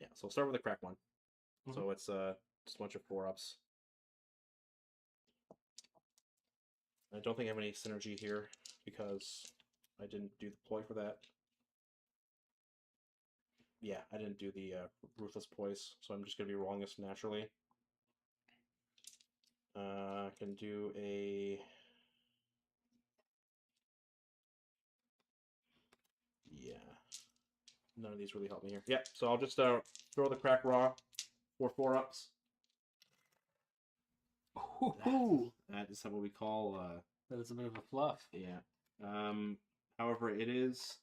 Yeah, so I'll start with a crack one. So it's just a bunch of 4-ups. I don't think I have any synergy here because I didn't do the ploy for that. Yeah, I didn't do the Ruthless Poise, so I'm just going to be rolling this naturally. I can do a... Yeah. None of these really help me here. Yeah, so I'll just throw the crack raw for 4-ups. That is what we call... that is a bit of a fluff. Yeah. However, it is...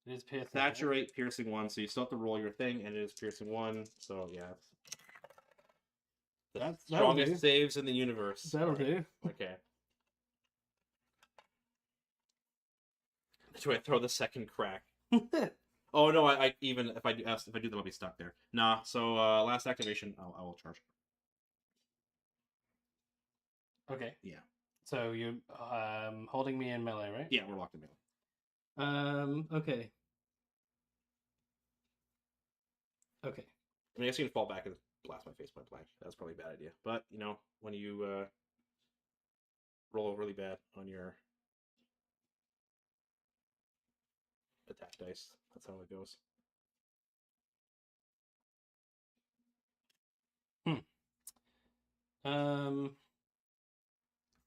It is piercing. Saturate piercing 1, so you still have to roll your thing, and it is piercing 1. So yeah, the strongest saves in the universe. That'll do. Okay. Do I throw the second crack? Oh no! I even if I do that, I'll be stuck there. Nah. So last activation, I will charge. Okay. Yeah. So you're holding me in melee, right? Yeah, we're locked in melee. Okay. Okay. I mean, I guess you can fall back and blast my face point blank. That's probably a bad idea. But you know, when you roll really bad on your attack dice, that's how it goes.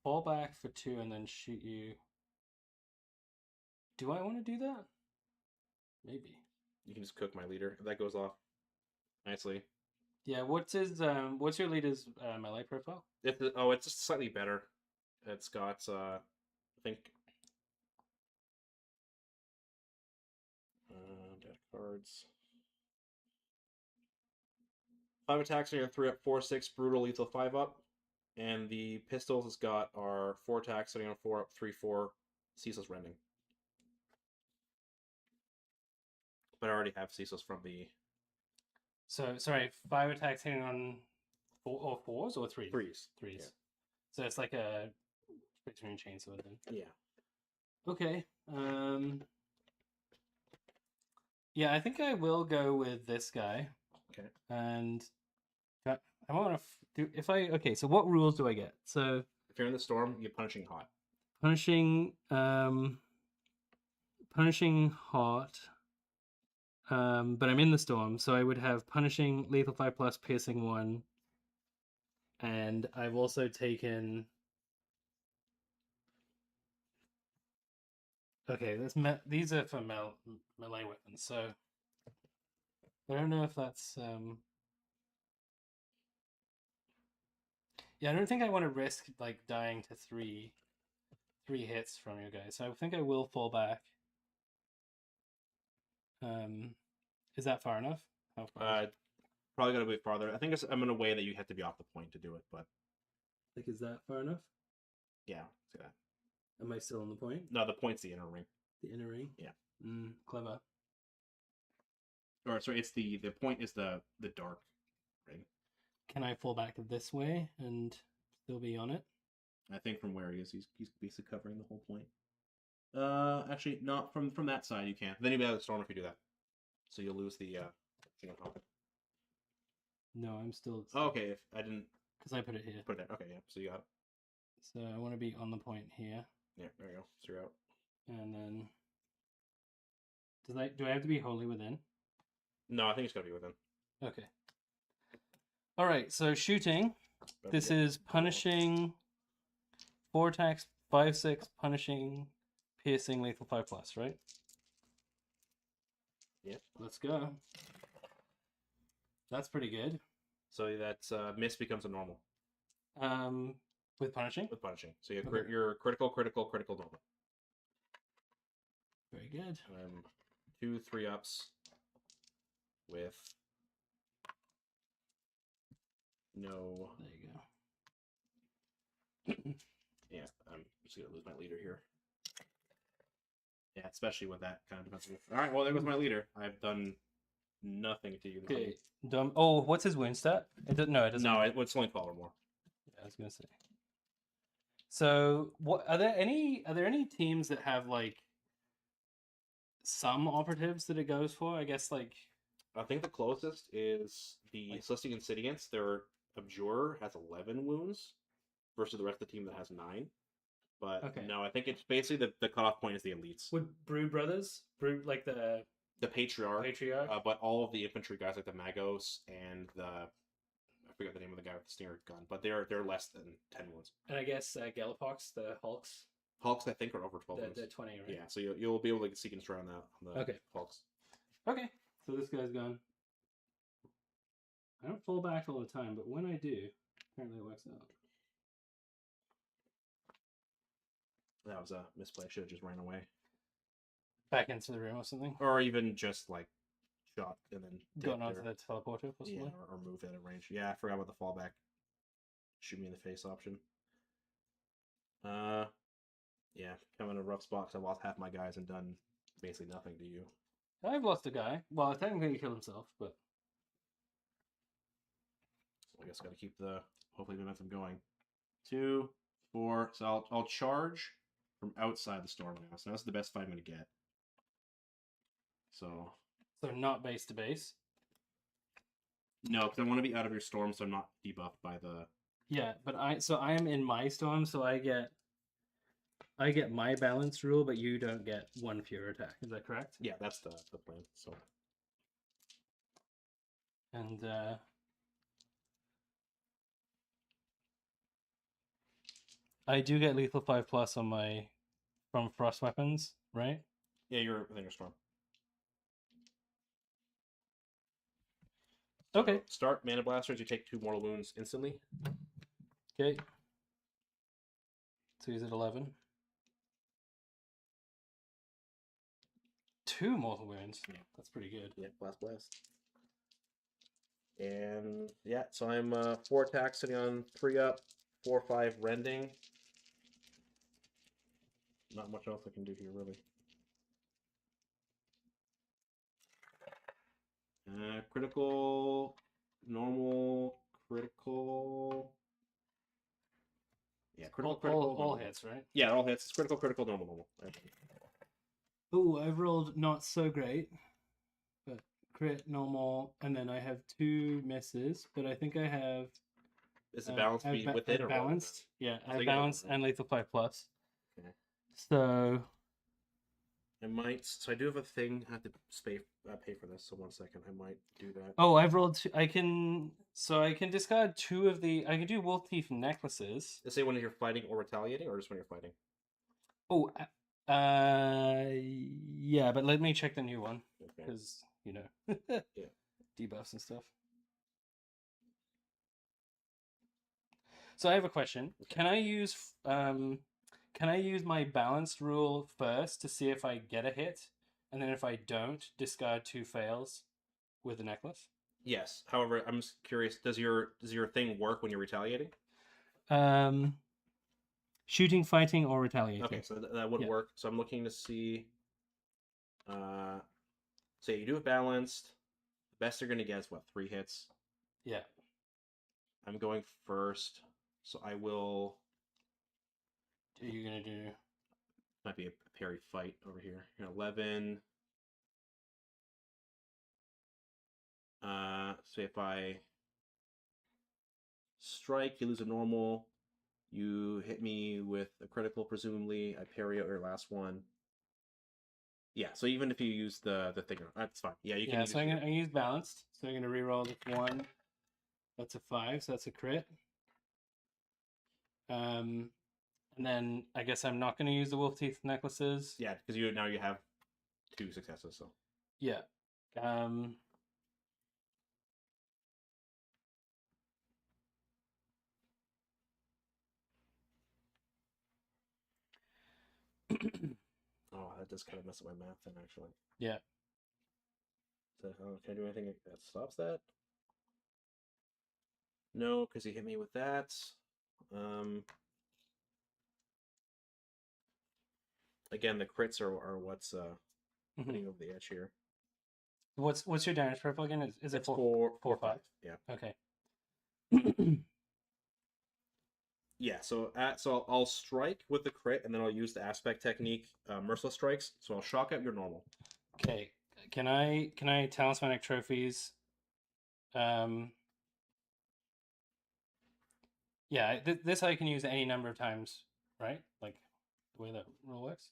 Fall back for 2 and then shoot you. Do I want to do that? Maybe. You can just cook my leader. If that goes off nicely. Yeah, what's your leader's melee profile? It's just slightly better. It's got I think deck cards. 5 attacks on your 3-up, 4-6 brutal lethal 5-up. And the pistols it's got are 4 attacks on your 4-up, 3-4 ceaseless rending. But I already have ceaseless from the... So, sorry, 5 attacks hitting on 4s or 3s? 3s. 3s. Yeah. So it's like a between chainsaw then. Yeah. Okay. Yeah, I think I will go with this guy. Okay. And I want to do if I okay. So what rules do I get? So if you're in the storm, you're punishing hot. Punishing hot. But I'm in the storm, so I would have punishing lethal 5+ piercing 1, and I've also taken. Okay, these are for melee weapons, so I don't know if that's Yeah, I don't think I want to risk like dying to three hits from you guys, so I think I will fall back. Is that far enough? How far? Probably gotta be farther. I think I'm in a way that you have to be off the point to do it, but like, is that far enough? Yeah, see that. Am I still on the point? No, the point's the inner ring. The inner ring? Yeah. Clever. Or sorry, it's the point is the dark ring. Can I fall back this way and still be on it? I think from where he is, he's basically covering the whole point. Actually, not from that side. You can't. Then you'll be out of the storm if you do that. So you'll lose the thing on top. No, I'm still. Oh, okay, if I didn't. Because I put it here. Put it there. Okay, yeah. So you got it. So I want to be on the point here. Yeah, there you go. So you're out. And then. Do I have to be wholly within? No, I think it's got to be within. Okay. All right. So shooting. This is punishing. 4 attacks, 5/6, punishing, piercing, lethal 5+, right? Yeah. Let's go. That's pretty good. So that's miss becomes a normal. With punishing? With punishing. So you're critical, normal. Very good. 2 3-ups with no. There you go. Yeah, I'm just gonna lose my leader here. Yeah, especially with that kind of defensive. All right, well, there goes my leader. I've done nothing to you. This Okay. game. Dumb. Oh, what's his win stat? No, it doesn't. No, it's only 12 or more. Yeah, I was gonna say. So, what are there any teams that have like some operatives that it goes for? I guess like I think the closest is the Celestic Insidiance. Their Abjurer has 11 wounds versus the rest of the team that has 9. But Okay. no, I think it's basically the cutoff point is the elites. would Brew Brothers, like the Patriarch, Patriarch. but all of the infantry guys like the Magos and I forget the name of the guy with the Stinger gun, but they're less than 10 wounds. And I guess Galapox, the Hulks. Hulks, I think, are over 12 wounds. The 20, right? Yeah, so you'll be able to seek and destroy on that on the Okay. Hulks. Okay, so this guy's gone. I don't fall back all the time, but when I do, apparently it works out. That was a misplay. I should have just ran away. Back into the room or something? Or even just, like, shot and then Gone onto the teleporter, possibly? Yeah, or moved out of range. Yeah, I forgot about the fallback. Shoot me in the face option. Yeah, kind of in a rough spot because I lost half my guys and done basically nothing to you. I've lost a guy. Well, technically he killed himself, but... So I guess got to keep the, hopefully, momentum going. 2, 4, so I'll charge from outside the storm now. So that's the best fight I'm going to get. So not base to base? No, because I want to be out of your storm, so I'm not debuffed by the... Yeah, but I am in my storm, so I get my balance rule, but you don't get one fewer attack. Is that correct? Yeah, that's the plan. So and I do get lethal 5+ on my from frost weapons, right? yeah, you're within your storm. Okay. So start Mana Blasters. You take 2 mortal wounds instantly. Okay. So he's at 11. 2 mortal wounds. Yeah, that's pretty good. Yeah, blast. And yeah, so I'm 4 attacks sitting on 3 up, 4 5 rending. Not much else I can do here, really. Critical, normal, critical. Yeah, critical, all hits, right? Yeah, all hits. It's critical, normal. Oh, I've rolled not so great, but crit, normal, and then I have 2 misses. But I think I have. Is the balance be within or balanced? Yeah, I have you got balanced and lethal 5+. Okay. So I might. So I do have a thing. I have to pay for this. So 1 second. I might do that. Oh, I've rolled. I can discard 2 of the. I can do wolf teeth necklaces. Let's say when you're fighting or retaliating, or just when you're fighting. Oh, yeah, but let me check the new one because yeah, debuffs and stuff. So I have a question. Can I use my balanced rule first to see if I get a hit, and then if I don't, discard 2 fails with the necklace? Yes. However, I'm just curious. Does your thing work when you're retaliating? Shooting, fighting, or retaliating. Okay, so that would work. So I'm looking to see. Say you do it balanced. The best you're gonna get is what, 3 hits? Yeah. I'm going first, so I will. Are you gonna do? Might be a parry fight over here. 11. So if I strike, you lose a normal. You hit me with a critical, presumably. I parry out your last one. Yeah, so even if you use the thing, that's fine. Yeah, you can. Yeah, so I'm gonna use balanced. So I'm gonna reroll this 1. That's a 5, so that's a crit. And then I guess I'm not gonna use the wolf teeth necklaces. Yeah, because you have 2 successes. So yeah. Oh, that does kind of mess up my math then, actually. Yeah. So, can I do anything that stops that? No, because he hit me with that. Again, the crits are what's Mhm. putting over the edge here. What's your damage profile again? Is it It's 4, 5. Yeah. Okay. Yeah, so I'll strike with the crit, and then I'll use the aspect technique, merciless strikes. So I'll shock out your normal. Okay. Can I talismanic trophies? Yeah, this I can use any number of times, right? Like the way that rule works.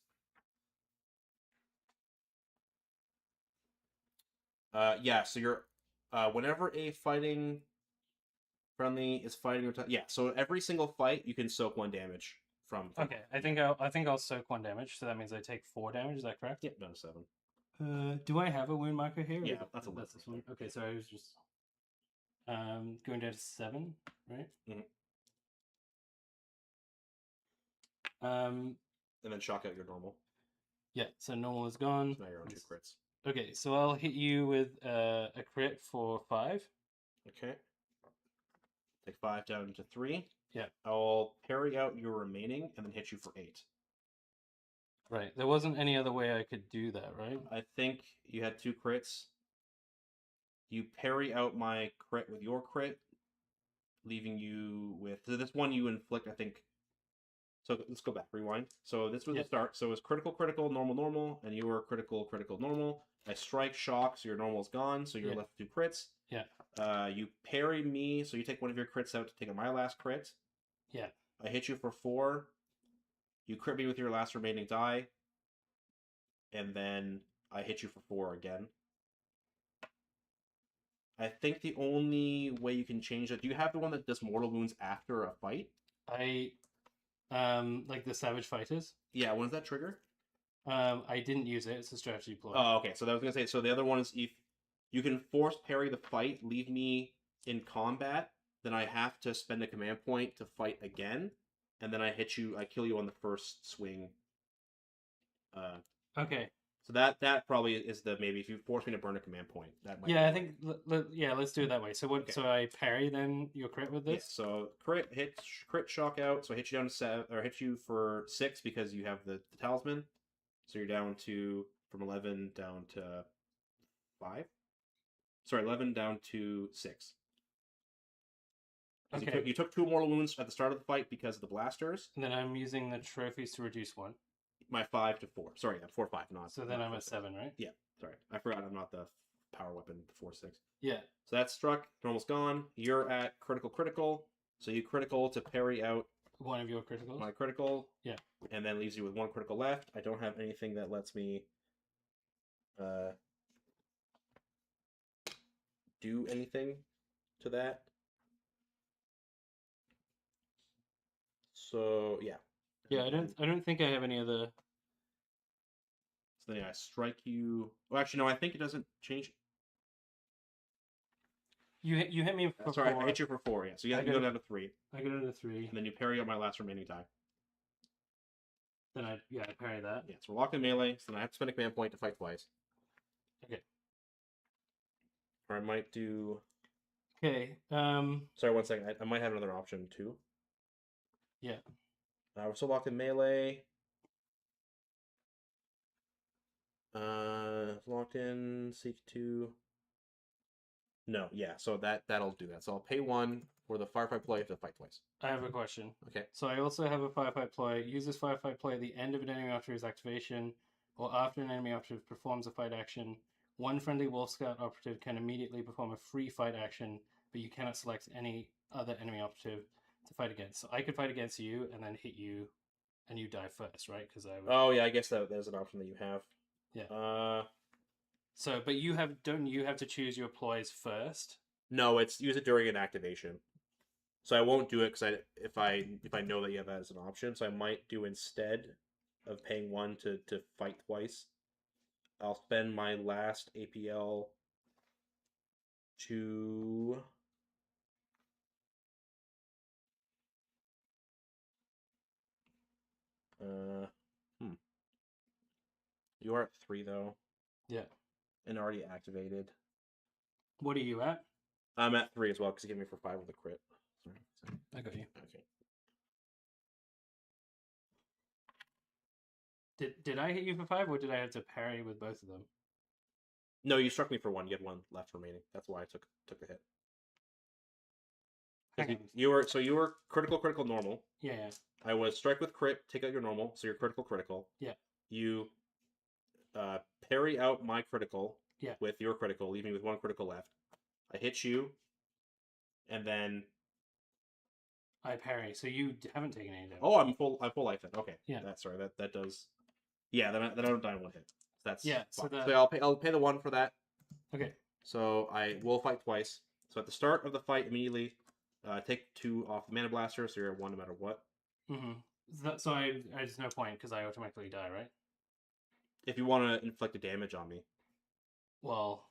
Yeah. So you're whenever a fighting friendly is fighting your yeah. So every single fight you can soak 1 damage from. Okay, I think I'll soak 1 damage, so that means I take 4 damage. Is that correct? Yep, down to 7. Do I have a wound marker here? Yeah, that's a this one. Okay, so I was just going down to 7, right? Mhm. Um, And then shock out your normal. yeah. So normal is gone. So now you're on 2 crits. Okay, so I'll hit you with a crit for 5. Okay. Take 5 down to 3. Yeah. I'll parry out your remaining and then hit you for 8. Right. There wasn't any other way I could do that, right? I think you had 2 crits. You parry out my crit with your crit, leaving you with so this one you inflict, I think. So let's go back, rewind. So this was the start. So it was critical, critical, normal, normal, and you were critical, critical, normal. I strike, shock, so your normal is gone, so you're left with 2 crits. Yeah. You parry me, so you take one of your crits out to take my last crit. Yeah. I hit you for 4. You crit me with your last remaining die, and then I hit you for 4 again. I think the only way you can change it. Do you have the one that does mortal wounds after a fight? Like the Savage Fighters. Yeah, when does that trigger? I didn't use it. It's a strategy ploy. Oh, okay. So I was gonna say. So the other one is if you can force parry the fight, leave me in combat, then I have to spend a command point to fight again, and then I hit you. I kill you on the first swing. Okay. So that probably is the maybe if you force me to burn a command point. That might. Yeah, I think. Yeah, let's do it that way. So what? Okay. So I parry then your crit with this. Yeah, so crit shock out. So I hit you down to 7, or hit you for 6 because you have the talisman. So you're down to from 11 down to 5. Sorry, 11 down to 6. Okay. You took 2 mortal wounds at the start of the fight because of the blasters. And then I'm using the trophies to reduce 1. My 5 to 4. Sorry, 4 5, not. So then not I'm 4, at 6. 7, right? Yeah, sorry, I forgot I'm not the power weapon 4 6. Yeah. So that's struck. Normal's gone. You're at critical. So you critical to parry out one of your criticals. My critical. Yeah. And then leaves you with 1 critical left. I don't have anything that lets me do anything to that. So yeah. Yeah, I don't think I have any other. So then I strike you. Well, actually, no. I think it doesn't change. You hit me for Sorry, 4. I hit you for 4. Yeah, so you go down to 3. I go down to 3. And then you parry out my last remaining die. Then I parry that. Yeah, so we're locked in melee. So then I have to spend a command point to fight twice. Okay. Or I might do. Okay. Sorry, 1 second. I might have another option too. Yeah. We're still locked in melee. Locked in, seek 2. No, yeah, so that'll do that. So I'll pay 1 for the firefight ploy to fight twice. I have a question. Okay. So I also have a firefight ploy. Use this firefight ploy at the end of an enemy operative's activation, or after an enemy operative performs a fight action. 1 friendly Wolf Scout operative can immediately perform a free fight action, but you cannot select any other enemy operative to fight against. So I could fight against you and then hit you, and you die first, right? Because I would... Oh yeah, I guess there's an option that you have. Yeah. So, but don't you have to choose your ploys first? No, it's use it during an activation. So I won't do it because if I know that you have that as an option, so I might do instead of paying 1 to fight twice. I'll spend my last APL to You are at 3 though. Yeah. And already activated. What are you at? I'm at 3 as well because you gave me for 5 with a crit. Sorry. I got you. Okay. Did I hit you for 5, or did I have to parry with both of them? No, you struck me for 1. You had 1 left remaining. That's why I took the hit. 'Cause Hang on. you were critical normal. Yeah. I was strike with crit, take out your normal, so you're critical. Yeah. You parry out my critical Yeah. with your critical, leaving me with 1 critical left. I hit you, and then I parry, so you haven't taken any damage. oh, I'm full life then. Okay. Yeah. That's sorry. That does. Yeah. Then I don't die in 1 hit. That's Yeah, fine. so So I'll pay the 1 for that. Okay. So I will fight twice. So at the start of the fight, immediately take 2 off the mana blaster, so you're at 1 no matter what. Mm-hmm. So I there's no point because I automatically die, right? If you want to inflict a damage on me. Well,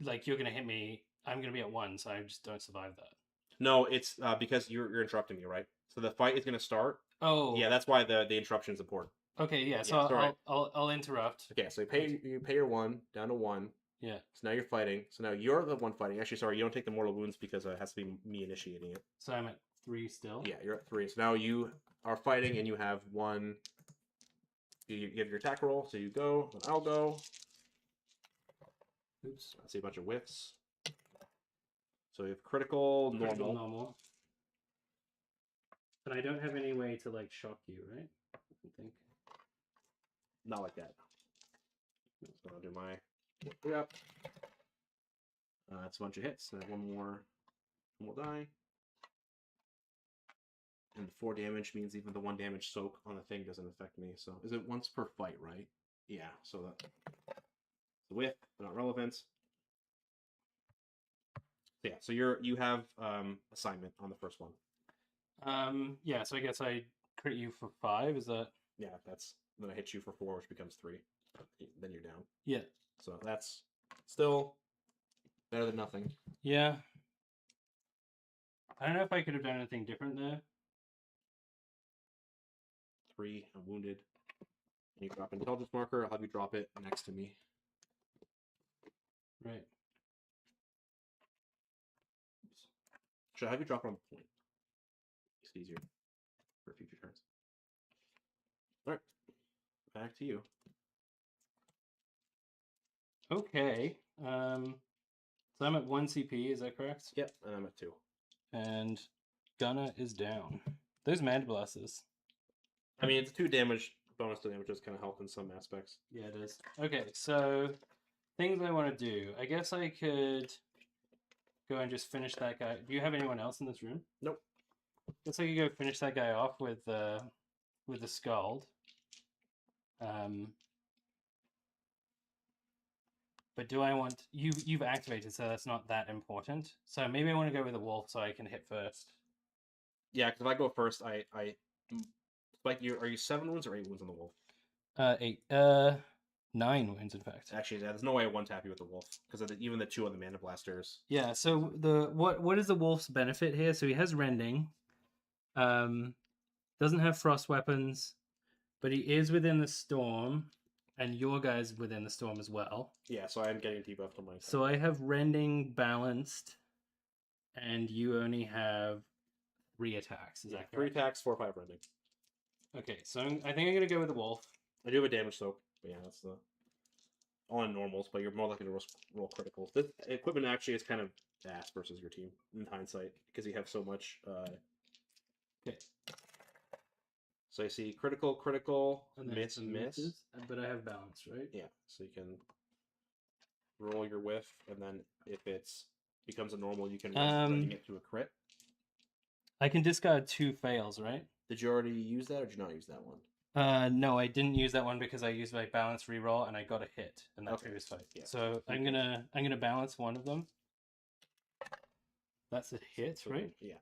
like you're gonna hit me, I'm gonna be at 1, so I just don't survive that. No, it's because you're interrupting me, right? So the fight is going to start. Oh. Yeah, that's why the interruption is important. Okay, yeah. So I'll interrupt. Okay, so you pay your 1 down to 1. Yeah. So now you're fighting. So now you're the one fighting. Actually, sorry, you don't take the mortal wounds because it has to be me initiating it. So I'm at 3 still. Yeah, you're at 3. So now you are fighting, and you have 1. You give your attack roll. So you go, and I'll go. Oops. I see a bunch of whiffs. So you have critical, normal. But I don't have any way to like shock you, right? I think. Not like that. So I'll do my yep. It's a bunch of hits. And 1 more will die. And 4 damage means even the 1 damage soak on the thing doesn't affect me. So is it once per fight, right? Yeah. So that the whiff, not relevant. Yeah. So you have assignment on the first one. Yeah. So I guess I crit you for 5. Is that? Yeah. Then I hit you for 4, which becomes 3. Then you're down. Yeah. So that's still better than nothing. Yeah. I don't know if I could have done anything different there. 3, I'm wounded. And you drop an intelligence marker. I'll have you drop it next to me. Right. Should I have you drop it on the point? It's easier for future turns. All right, back to you. Okay. So I'm at 1 CP. Is that correct? Yep, and I'm at 2. And Gunna is down. Those Mad Blasters. I mean, it's 2 damage. Bonus to damage does kind of help in some aspects. Yeah, it is. Okay, so things I want to do. I guess I could go and just finish that guy. Do you have anyone else in this room? Nope. Guess I could go finish that guy off with the Scald. But do I want you've activated, so that's not that important. So maybe I want to go with the wolf so I can hit first. Yeah, because if I go first, I like you. Are you 7 wounds or 8 wounds on the wolf? 8. 9 wounds, in fact. Actually, there's no way I one tap you with the wolf because even the 2 on the mana blasters. Yeah. So what is the wolf's benefit here? So he has rending. Doesn't have frost weapons, but he is within the storm, and your guy's within the storm as well. Yeah, so I am getting debuffed on my side. So I have rending balanced, and you only have 3 attacks. Is that correct? 3 attacks, 4 or 5 rending. Okay, so I think I'm gonna go with the wolf. I do have a damage soak, but yeah, that's the on normals, but you're more likely to roll criticals. This equipment actually is kind of ass versus your team in hindsight because you have so much. Okay. So I see critical, And then miss, some miss. misses, but I have balance, right? Yeah, so you can roll your whiff, and then if it becomes a normal, you can bring it to a crit. I can discard 2 fails, right? Did you already use that, or did you not use that one? No, I didn't use that one because I used my balance reroll and I got a hit in that previous fight. Yeah. So I'm gonna balance one of them. That's a hit, right? Yeah.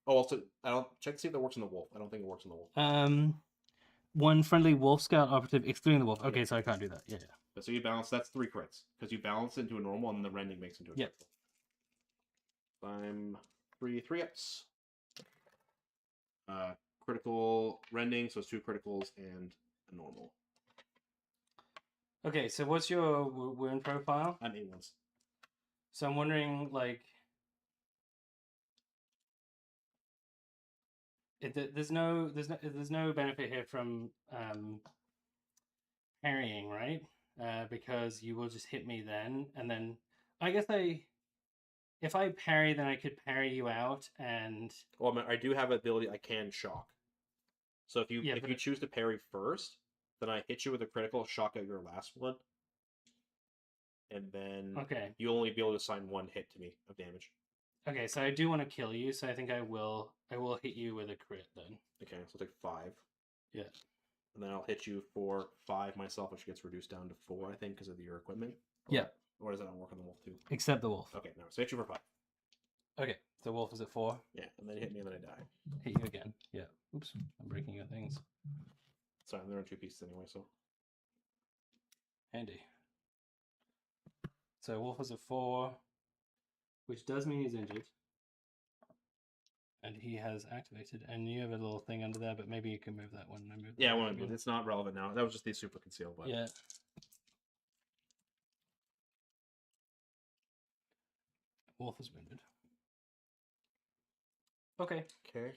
Oh, also, I don't check to see if that works on the wolf. I don't think it works on the wolf. One friendly wolf scout operative excluding the wolf. Okay, so I can't do that. Yeah. But so you balance. That's 3 crits because you balance into a normal, and then the rending makes into a critical. I'm 3 ups. Critical rending, so it's 2 criticals and a normal. Okay, so what's your wound profile? I'm 8 ones. So I'm wondering, like, There's no benefit here from parrying, right? Because you will just hit me then, and then I guess if I parry, then I could parry you out, and Well, I do have ability. I can shock. So if you Yeah, if but you choose to parry first, then I hit you with a critical, shock out your last one, and then okay, you only be able to assign one hit to me of damage. okay. So I do want to kill you, so I think I will hit you with a crit then. Okay, so I'll take 5. Yeah. And then I'll hit you for 5 myself, which gets reduced down to 4, I think, because of your equipment. Yeah. Or does that not work on the wolf too? Except the wolf. Okay, no. So hit you for 5. Okay, the wolf is at 4. Yeah, and then you hit me and then I die. Hit you again. Yeah. Oops, I'm breaking your things. Sorry, they're in 2 pieces anyway, so. Handy. So wolf is a 4, which does mean he's injured. And he has activated. And you have a little thing under there, but maybe you can move that one. I moved Yeah, that well, again. it's not relevant now. That was just the super conceal, but. Yeah. Wolf is wounded. Okay. Okay.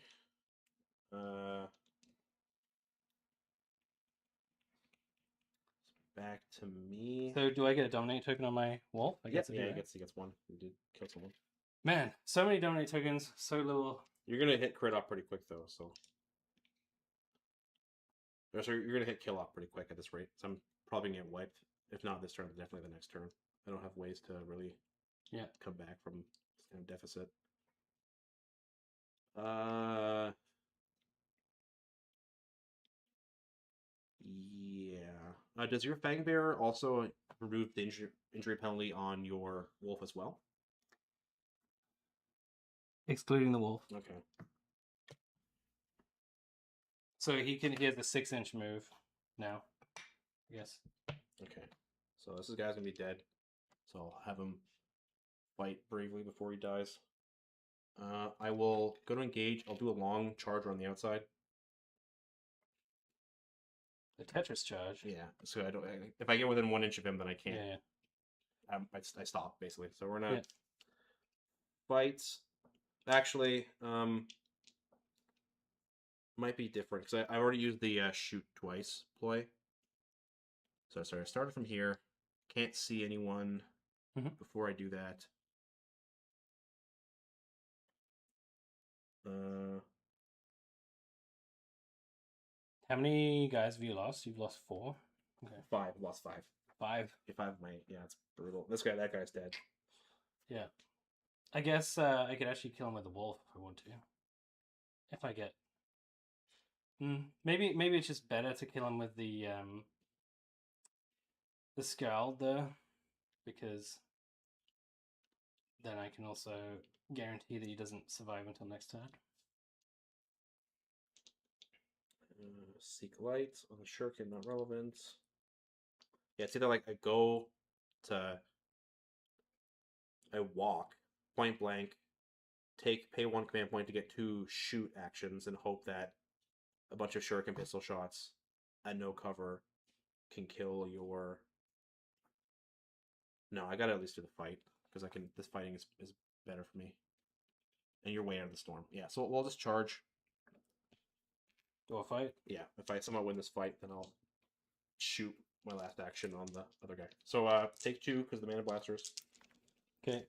Back to me. So do I get a dominate token on my wolf? I guess Yeah, he gets 1. You did kill someone. Man, so many dominate tokens, so little. You're gonna hit crit off pretty quick though, so. Or sorry, you're gonna hit kill off pretty quick at this rate. So I'm probably gonna get wiped. If not this turn, then definitely the next turn. I don't have ways to really come back from this kind of deficit. Yeah. Does your Fang Bearer also remove the injury penalty on your wolf as well? Excluding the wolf. Okay. So he has the 6-inch move now. Yes. Okay. So this guy's gonna be dead. So I'll have him fight bravely before he dies. I will go to engage. I'll do a long charge on the outside. The Tetris charge. Yeah. So if I get within 1 inch of him, then I can't. Yeah. I stop basically. So we're gonna fight. Actually, might be different because I already used the shoot twice ploy. So sorry, I started from here. Can't see anyone before I do that. How many guys have you lost? You've lost 4. Okay. 5. Lost 5. 5. If I have my it's brutal. That guy's dead. Yeah. I guess I could actually kill him with a wolf if I want to. If I get. Maybe it's just better to kill him with the Scald though, because then I can also guarantee that he doesn't survive until next turn. Seek light on the shuriken, not relevant. Yeah, it's either like I walk point blank, pay 1 command point to get 2 shoot actions, and hope that a bunch of shuriken pistol shots at no cover can kill your. No, I gotta at least do the fight because this fighting is better for me. And you're way out of the storm. Yeah, so we'll just charge. Do I fight? Yeah, if I somehow win this fight, then I'll shoot my last action on the other guy. So take 2 because the mana blasters. Okay,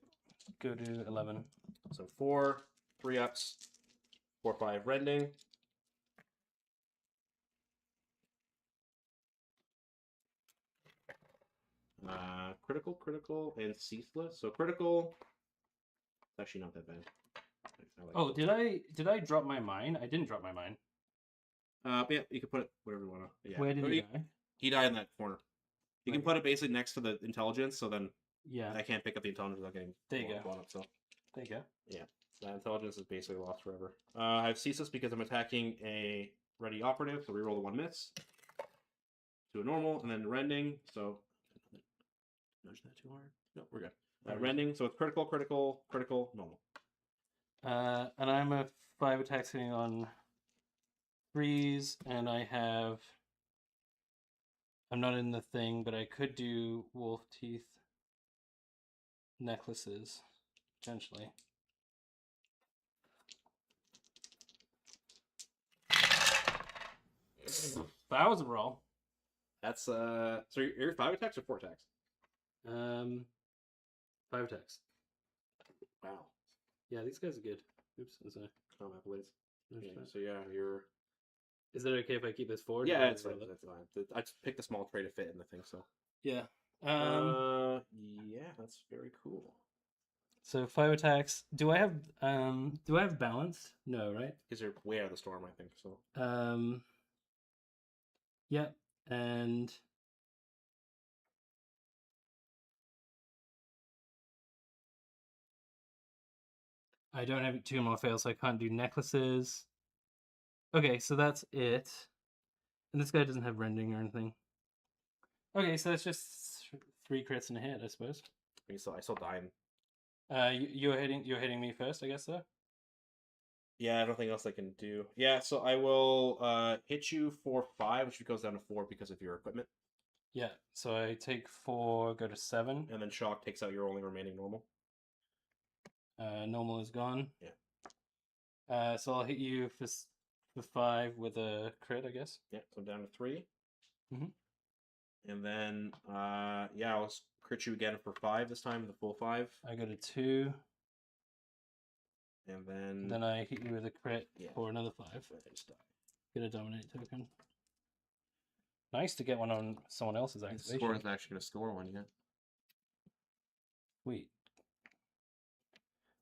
go to 11. So 4, 3 ups, 4, 5 rending. Critical, and ceaseless. So critical, it's actually not that bad. Did I drop my mine? I didn't drop my mine. But yeah, you can put it wherever you want to. Yeah. Where did he die? He died in that corner. You can put it basically next to the intelligence, so then I can't pick up the intelligence without getting blown up. So there you go. Yeah, that intelligence is basically lost forever. I have ceaseless because I'm attacking a ready operative, so reroll the 1 miss to a normal, and then rending. So nudge that too hard. No, we're good. Rending, so it's critical, normal. And I'm a 5 attack sitting on 3s, and I'm not in the thing, but I could do wolf teeth necklaces, potentially. That was a roll. That's so you're 5 attacks or 4 attacks? 5 attacks. Wow. Yeah, these guys are good. Oops, I'm sorry. Oh, my blades. No, Yeah, it's so yeah, you're. Is it okay if I keep this forward? Yeah, or it's is it fine. other- That's fine. I just picked a small tray to fit in the thing, so. Yeah. Yeah, that's very cool. So 5 attacks. Do I have balance? No, right? Because you're way out of the storm, I think. So. Yeah, and I don't have 2 more fails, so I can't do necklaces. Okay, so that's it. And this guy doesn't have rending or anything. Okay, so that's just 3 crits and a hit, I suppose. I still dying. You're hitting me first, I guess. So. Yeah, nothing else I can do. Yeah, so I will hit you for 5, which goes down to 4 because of your equipment. Yeah, so I take 4, go to 7. And then shock takes out your only remaining normal. Normal is gone. Yeah. So I'll hit you for 5 with a crit, I guess. Yeah, so I'm down to 3. Mhm. And then yeah, I'll crit you again for 5 this time, the full 5. I go to 2. And then Then I hit you with a crit for another 5. I just die. Get a dominate token. Nice to get one on someone else's activation. Score is actually going to score one yet. Sweet.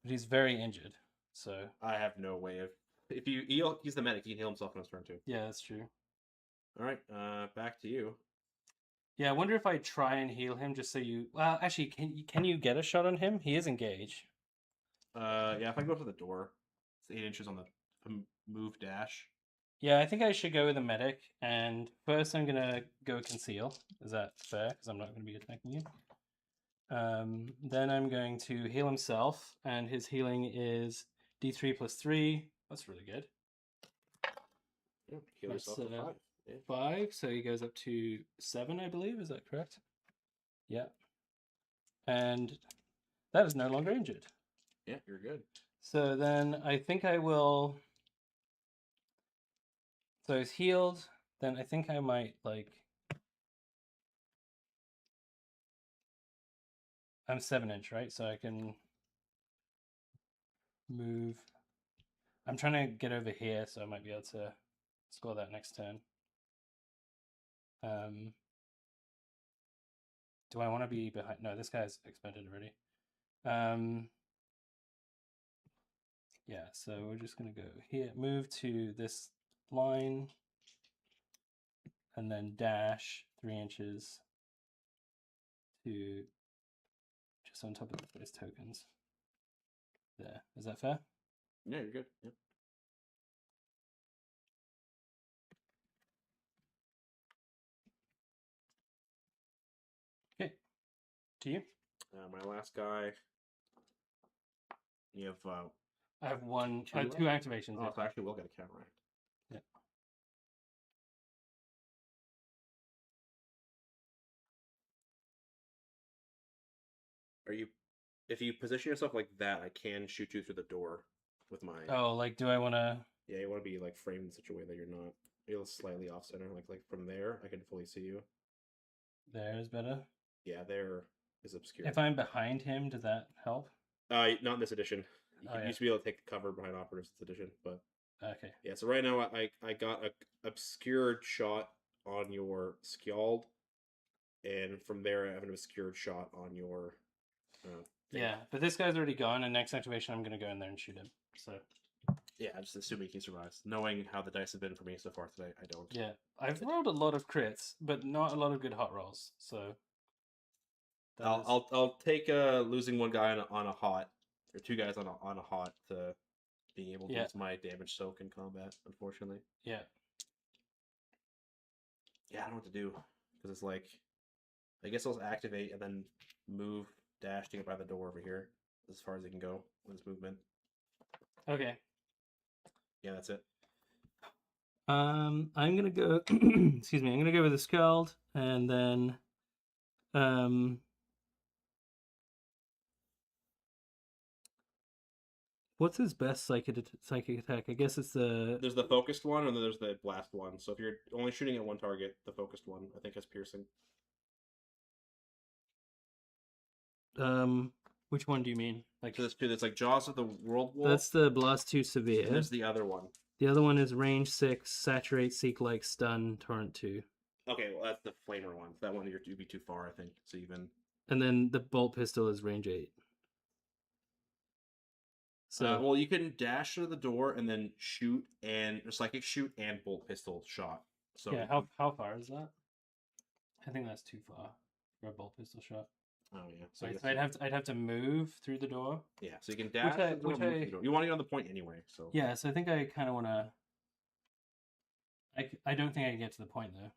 But he's very injured, so I have no way of. If you heal, he's the medic. He can heal himself on his turn too. yeah, that's true. All right, back to you. Yeah, I wonder if I try and heal him just so you. Well, actually, can you get a shot on him? He is engaged. Yeah, if I go to the door, it's 8 inches on the move dash. Yeah, I think I should go with a medic. And first, I'm gonna go conceal. Is that fair? Because I'm not going to be attacking you. Then I'm going to heal himself, and his healing is D3 plus 3. That's really good. Yeah, heal yourself for 5. Yeah. 5, so he goes up to 7, I believe. Is that correct? Yeah. And that is no longer injured. Yeah, you're good. So then I think I will. So he's healed. Then I think I might like. I'm 7-inch, right? So I can move. I'm trying to get over here, so I might be able to score that next turn. Do I want to be behind? No, this guy's expended already. Yeah, so we're just going to go here, move to this line, and then dash 3 inches to just on top of those tokens. There. Is that fair? Yeah, you're good. Yeah. Okay. To you. My last guy. You have. I have one, 2 2 activations. Oh, so I actually will get a counteract. Yeah. Are you? If you position yourself like that, I can shoot you through the door with my. Oh, like, do I want to? Yeah, you want to be like framed in such a way that you're not. You're slightly off center, like from there, I can fully see you. There's better. Yeah, there is obscure. If I'm behind him, does that help? Not in this edition. You Oh, yeah. used to be able to take the cover behind operatives this edition, but Okay. yeah. So right now, I got a obscured shot on your Skjald, and from there, I have an obscured shot on your. Thing. Yeah, but this guy's already gone, and next activation, I'm going to go in there and shoot him. So. Yeah, I'm just assuming he survives. Knowing how the dice have been for me so far today, I don't. Yeah, I've rolled a lot of crits, but not a lot of good hot rolls. So. I'll take losing one guy on a hot, or 2 guys on a hot to being able to use my damage soak in combat. Unfortunately. Yeah. Yeah, I don't know what to do because it's like, I guess I'll activate and then move dash to get by the door over here as far as it can go with this movement. Okay. Yeah, that's it. I'm gonna go. Excuse me. I'm gonna go with a Skald, and then, What's his best psychic attack? I guess it's the There's the focused one, and then there's the blast one. So if you're only shooting at one target, the focused one I think has piercing. Which one do you mean? Like So there's two. That's like Jaws of the World Wolf. that's the blast 2 severe. And there's the other one. The other one is range 6, saturate, seek like, stun, torrent 2. Okay, well that's the flamer one. That one you'd be too far, I think. So even. And then the bolt pistol is range 8. So well, you can dash to the door and then shoot and psychic shoot and bolt pistol shot. So yeah, how far is that? I think that's too far for a bolt pistol shot. Oh yeah. So I'd have to move through the door. Yeah, so you can dash. Which you want to get on the point anyway. So yeah, so I think I kind of want to. I don't think I can get to the point though,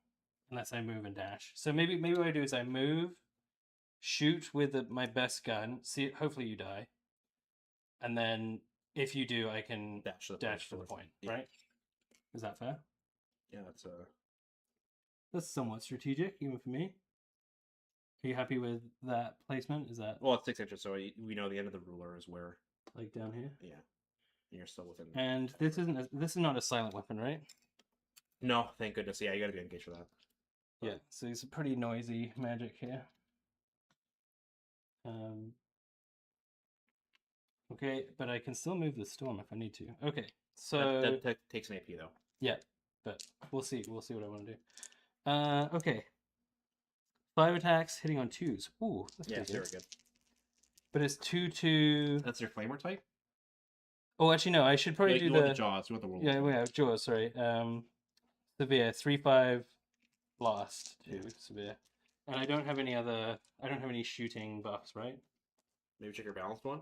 unless I move and dash. So maybe what I do is I move, shoot with my best gun. See, hopefully you die, and then if you do, I can dash to the point. Yeah. Right? Is that fair? Yeah, that's somewhat strategic, even for me. Are you happy with that placement? Is that well? It's 6 inches, so we know the end of the ruler is where, like down here. Yeah, and you're still within. And this is not a silent weapon, right? No, thank goodness. Yeah, you got to be engaged for that. Yeah, so it's a pretty noisy magic here. Okay, but I can still move the storm if I need to. Okay, so that takes an AP though. Yeah, but we'll see. We'll see what I want to do. Okay. 5 attacks hitting on 2s. Ooh, that's very good. But it's 2/2. That's your flamer type. Oh, actually no. I should probably do the Jaws. You want the world. Yeah, Jaws. Sorry. Severe 3/5 blast 2 severe. And I don't have any shooting buffs, right? Maybe check your balanced one.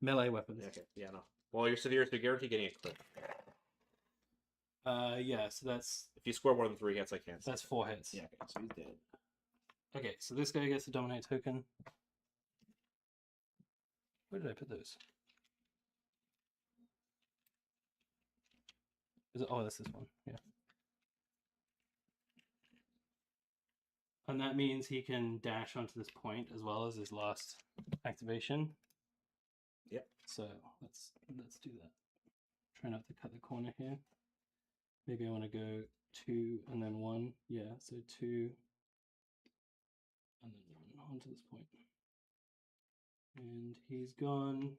Melee weapons. Okay. Yeah. No. Well, you're severe, so you guarantee getting a crit. Yeah. So that's if you score more than 3 hits, I can't. That's 4 hits. Yeah. Okay, so he's dead. Okay, so this guy gets the dominate token. Where did I put those? Oh, that's this one. Yeah. And that means he can dash onto this point as well as his last activation. Yep. So let's do that. Try not to cut the corner here. Maybe I want to go 2 and then 1. Yeah, so 2 and then 1 onto this point. And he's gone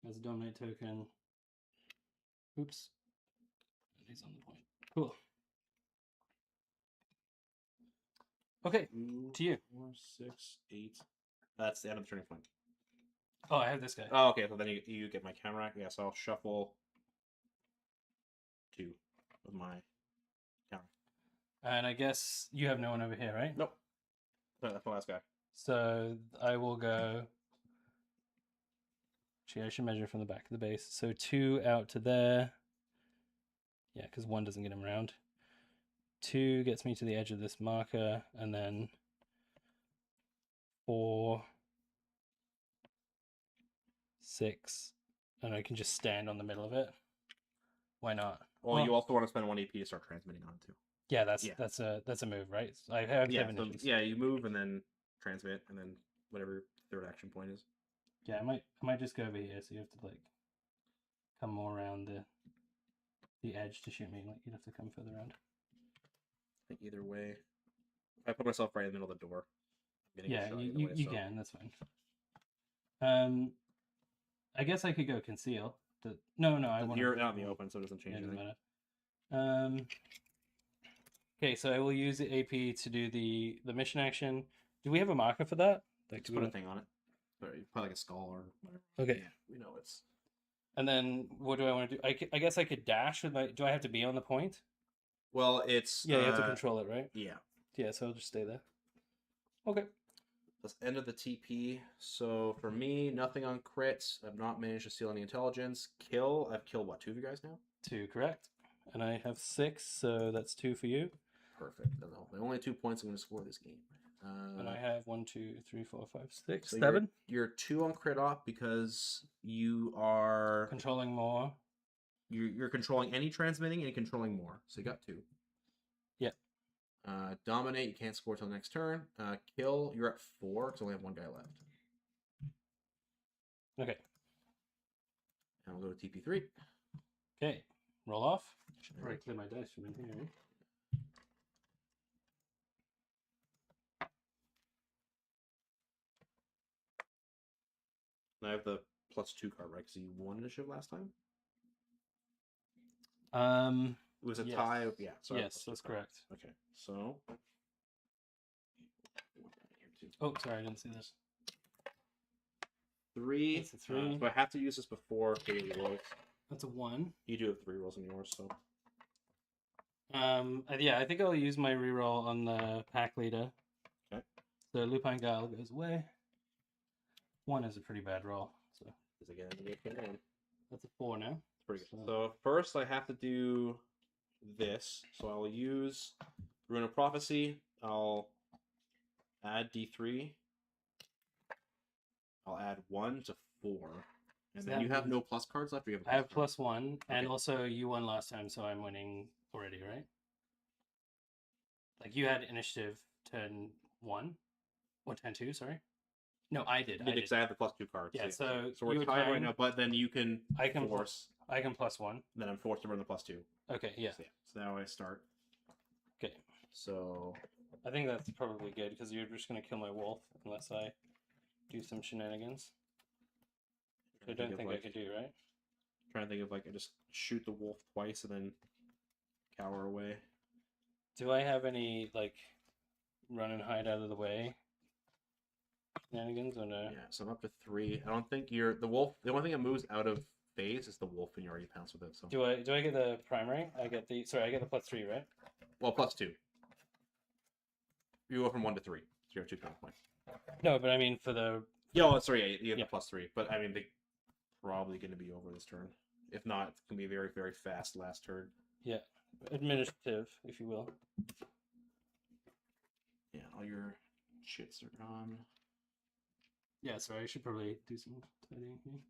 as a dominate token. Oops. And he's on the point. Cool. Okay, 2, to you. 4, 6, 8. That's the end of the turning point. Oh, I have this guy. Oh, okay. So then you get my counteract. Yeah, so I'll shuffle 2 with my counter. And I guess you have no one over here, right? Nope. That's the last guy. So I will go. Actually, I should measure from the back of the base. So 2 out to there. Yeah, because 1 doesn't get him around. 2 gets me to the edge of this marker, and then 4, 6, and I can just stand on the middle of it. Why not? Well, you also want to spend 1 AP to start transmitting on too. Yeah, that's a move, right? I have you move and then transmit, and then whatever third action point is. Yeah, I might just go over here, so you have to like come more around the edge to shoot me. Like you'd have to come further around. I think either way, I put myself right in the middle of the door. Yeah, you can. That's fine. I guess I could go conceal. No, I want. You're out in the open, so it doesn't change anything. Matter. Okay, so I will use the AP to do the mission action. Do we have a marker for that? Like, just put a thing on it. Put like a skull or whatever. Okay. Yeah, we know it's. And then what do I want to do? I guess I could dash with my. Do I have to be on the point? Well, it's. Yeah, you have to control it, right? Yeah. Yeah, so I'll just stay there. Okay. That's end of the TP. So for me, nothing on crits. I've not managed to steal any intelligence. Kill. I've killed what? 2 of you guys now? 2, correct. And I have 6, so that's 2 for you. Perfect. The only 2 points I'm going to score this game. And I have 1, 2, 3, 4, 5, 6, so 7. You're 2 on crit off because you are controlling more. You're controlling any transmitting and controlling more. So you got 2. Yep. Dominate. You can't score till next turn. Kill. You're at 4 because I only have 1 guy left. Okay. And we'll go to TP3. Okay. Roll off. Should probably clear my dice from in here. And I have the +2 card, right? Because you won initiative last time? It was a Yes. tie. Yeah, sorry. Yes, that's correct. Okay, so. Oh, sorry, I didn't see this. 3. That's a 3. So I have to use this before Haley rolls. That's a 1. You do have 3 rolls in yours, so. Yeah, I think I'll use my reroll on the pack leader. Okay. So Lupine Guile goes away. 1 is a pretty bad roll. So Is it getting that's a 4 now. pretty good. So first I have to do this. So I'll use Rune of Prophecy. I'll add D3. I'll add 1 to 4. And So then you that have means- no plus cards left? Or you have a I have card? +1, and Okay. also you won last time, so I'm winning already, right? Like you had initiative turn 1, or turn 2, sorry. No, I did. Because I have the +2 cards. Yeah, so we're you were tied right tying- now, but then you can I can force. I can +1. Then I'm forced to run the +2. Okay, yeah. So now I start. Okay. So I think that's probably good because you're just gonna kill my wolf unless I do some shenanigans. I don't think I could do, right? Trying to think of like I just shoot the wolf twice and then cower away. Do I have any like run and hide out of the way shenanigans or no? Yeah, so I'm up to 3. I don't think you're the wolf. The only thing that moves out of phase is the wolf, and you already pounced with it. So Do I get the primary? I get the +3, right? well, +2. You go from 1 to 3. So you have 2 counter points. No, but I mean for the Yeah, well, sorry, yeah, you have Yeah. the +3. But I mean, they're probably going to be over this turn. If not, it's going to be a very, very fast last turn. administrative, if you will. Yeah, all your shits are gone. Yeah, sorry, I should probably do some tidying here.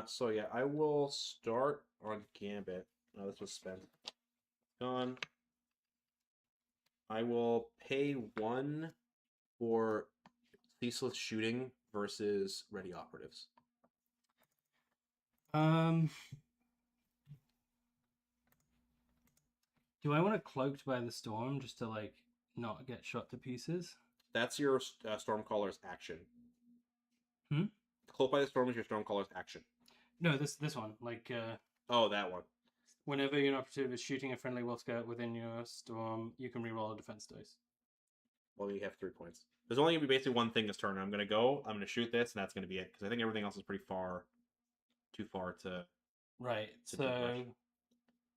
So yeah, I will start on Gambit. Oh, this was spent. Gone. I will pay 1 for ceaseless shooting versus ready operatives. Do I want to Cloaked by the Storm just to like not get shot to pieces? That's your Stormcaller's action. Hmm? Cloak by the Storm is your Stormcaller's action. No, this one. Like Oh, that one. whenever your operative is shooting a friendly wolf scout within your storm, you can reroll a defense dice. Well, you have 3 points. There's only going to be basically one thing this turn. I'm going to shoot this, and that's going to be it. Because I think everything else is pretty too far to... Right. To do So much.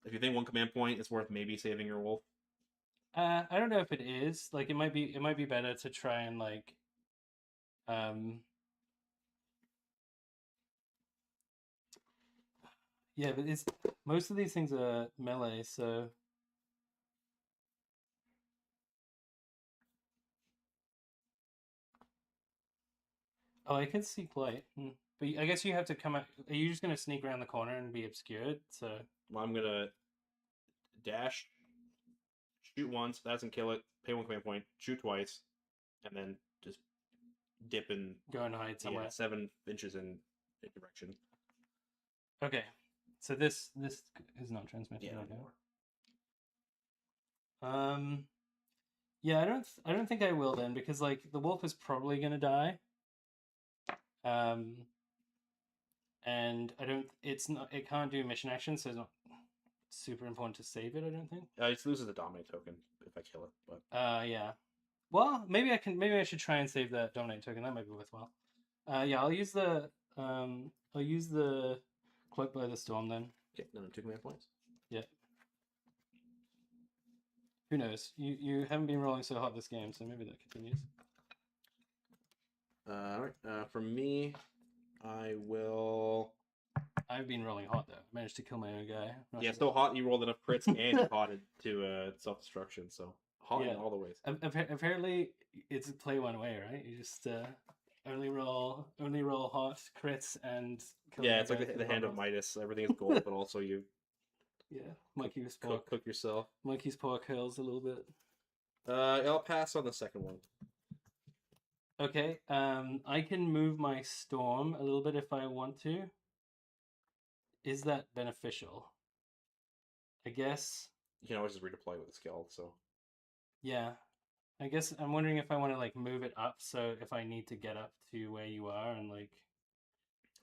If you think 1 command point is worth maybe saving your wolf. I don't know if it is. Like it might be better to try and like yeah, but it's most of these things are melee, so oh, I can see light. But I guess you have to come out. Are you just gonna sneak around the corner and be obscured? So Well, I'm going to dash, shoot once, that doesn't kill it, pay 1 command point, shoot twice, and then just dip and go and hide somewhere. 7 inches in a direction. Okay, so this is not transmitted. Yeah, Okay. more. Yeah, I don't think I will then because like the wolf is probably gonna die. And it can't do mission action, so it's not super important to save it. I don't think. It just loses a dominate token if I kill it, but Yeah. Well, maybe I should try and save that dominate token. That might be worthwhile. Yeah, I'll use the Cloak by the Storm then. okay, then 2 command points. Yeah. Who knows? You haven't been rolling so hot this game, so maybe that continues. Alright, for me, I will... I've been rolling hot though. I managed to kill my own guy. Not Yeah, sure. so hot you rolled enough crits and you potted to self-destruction, so hot in Yeah. all the ways. Apparently, it's play one way, right? You just only roll hot crits and kill Yeah, your it's like guy the through hand of rolls. Midas. Everything is gold, but also you Yeah, monkey's paw. cook yourself. Monkey's paw curls a little bit. I'll pass on the second one. Okay. I can move my storm a little bit if I want to. Is that beneficial? I guess. You can always just redeploy with the skill. So Yeah. I guess I'm wondering if I want to like move it up so if I need to get up to where you are and like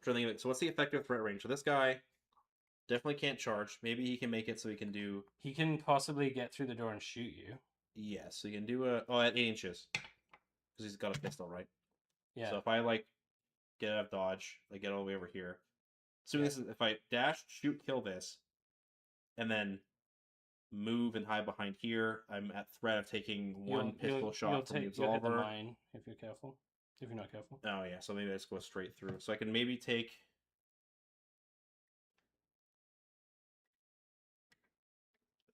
so what's the effective threat range? So this guy definitely can't charge. Maybe he can make it so he can do. he can possibly get through the door and shoot you. Yes, so he can do at 8 inches because he's got a pistol, right? Yeah. So if I like get out of dodge, like get all the way over here. Assuming Yeah. this is if I dash, shoot, kill this, and then move and hide behind here, I'm at threat of taking one pistol shot from the You'll hit the absolver. mine if you're careful. If you're not careful. Oh yeah, so maybe I just go straight through. So I can maybe take.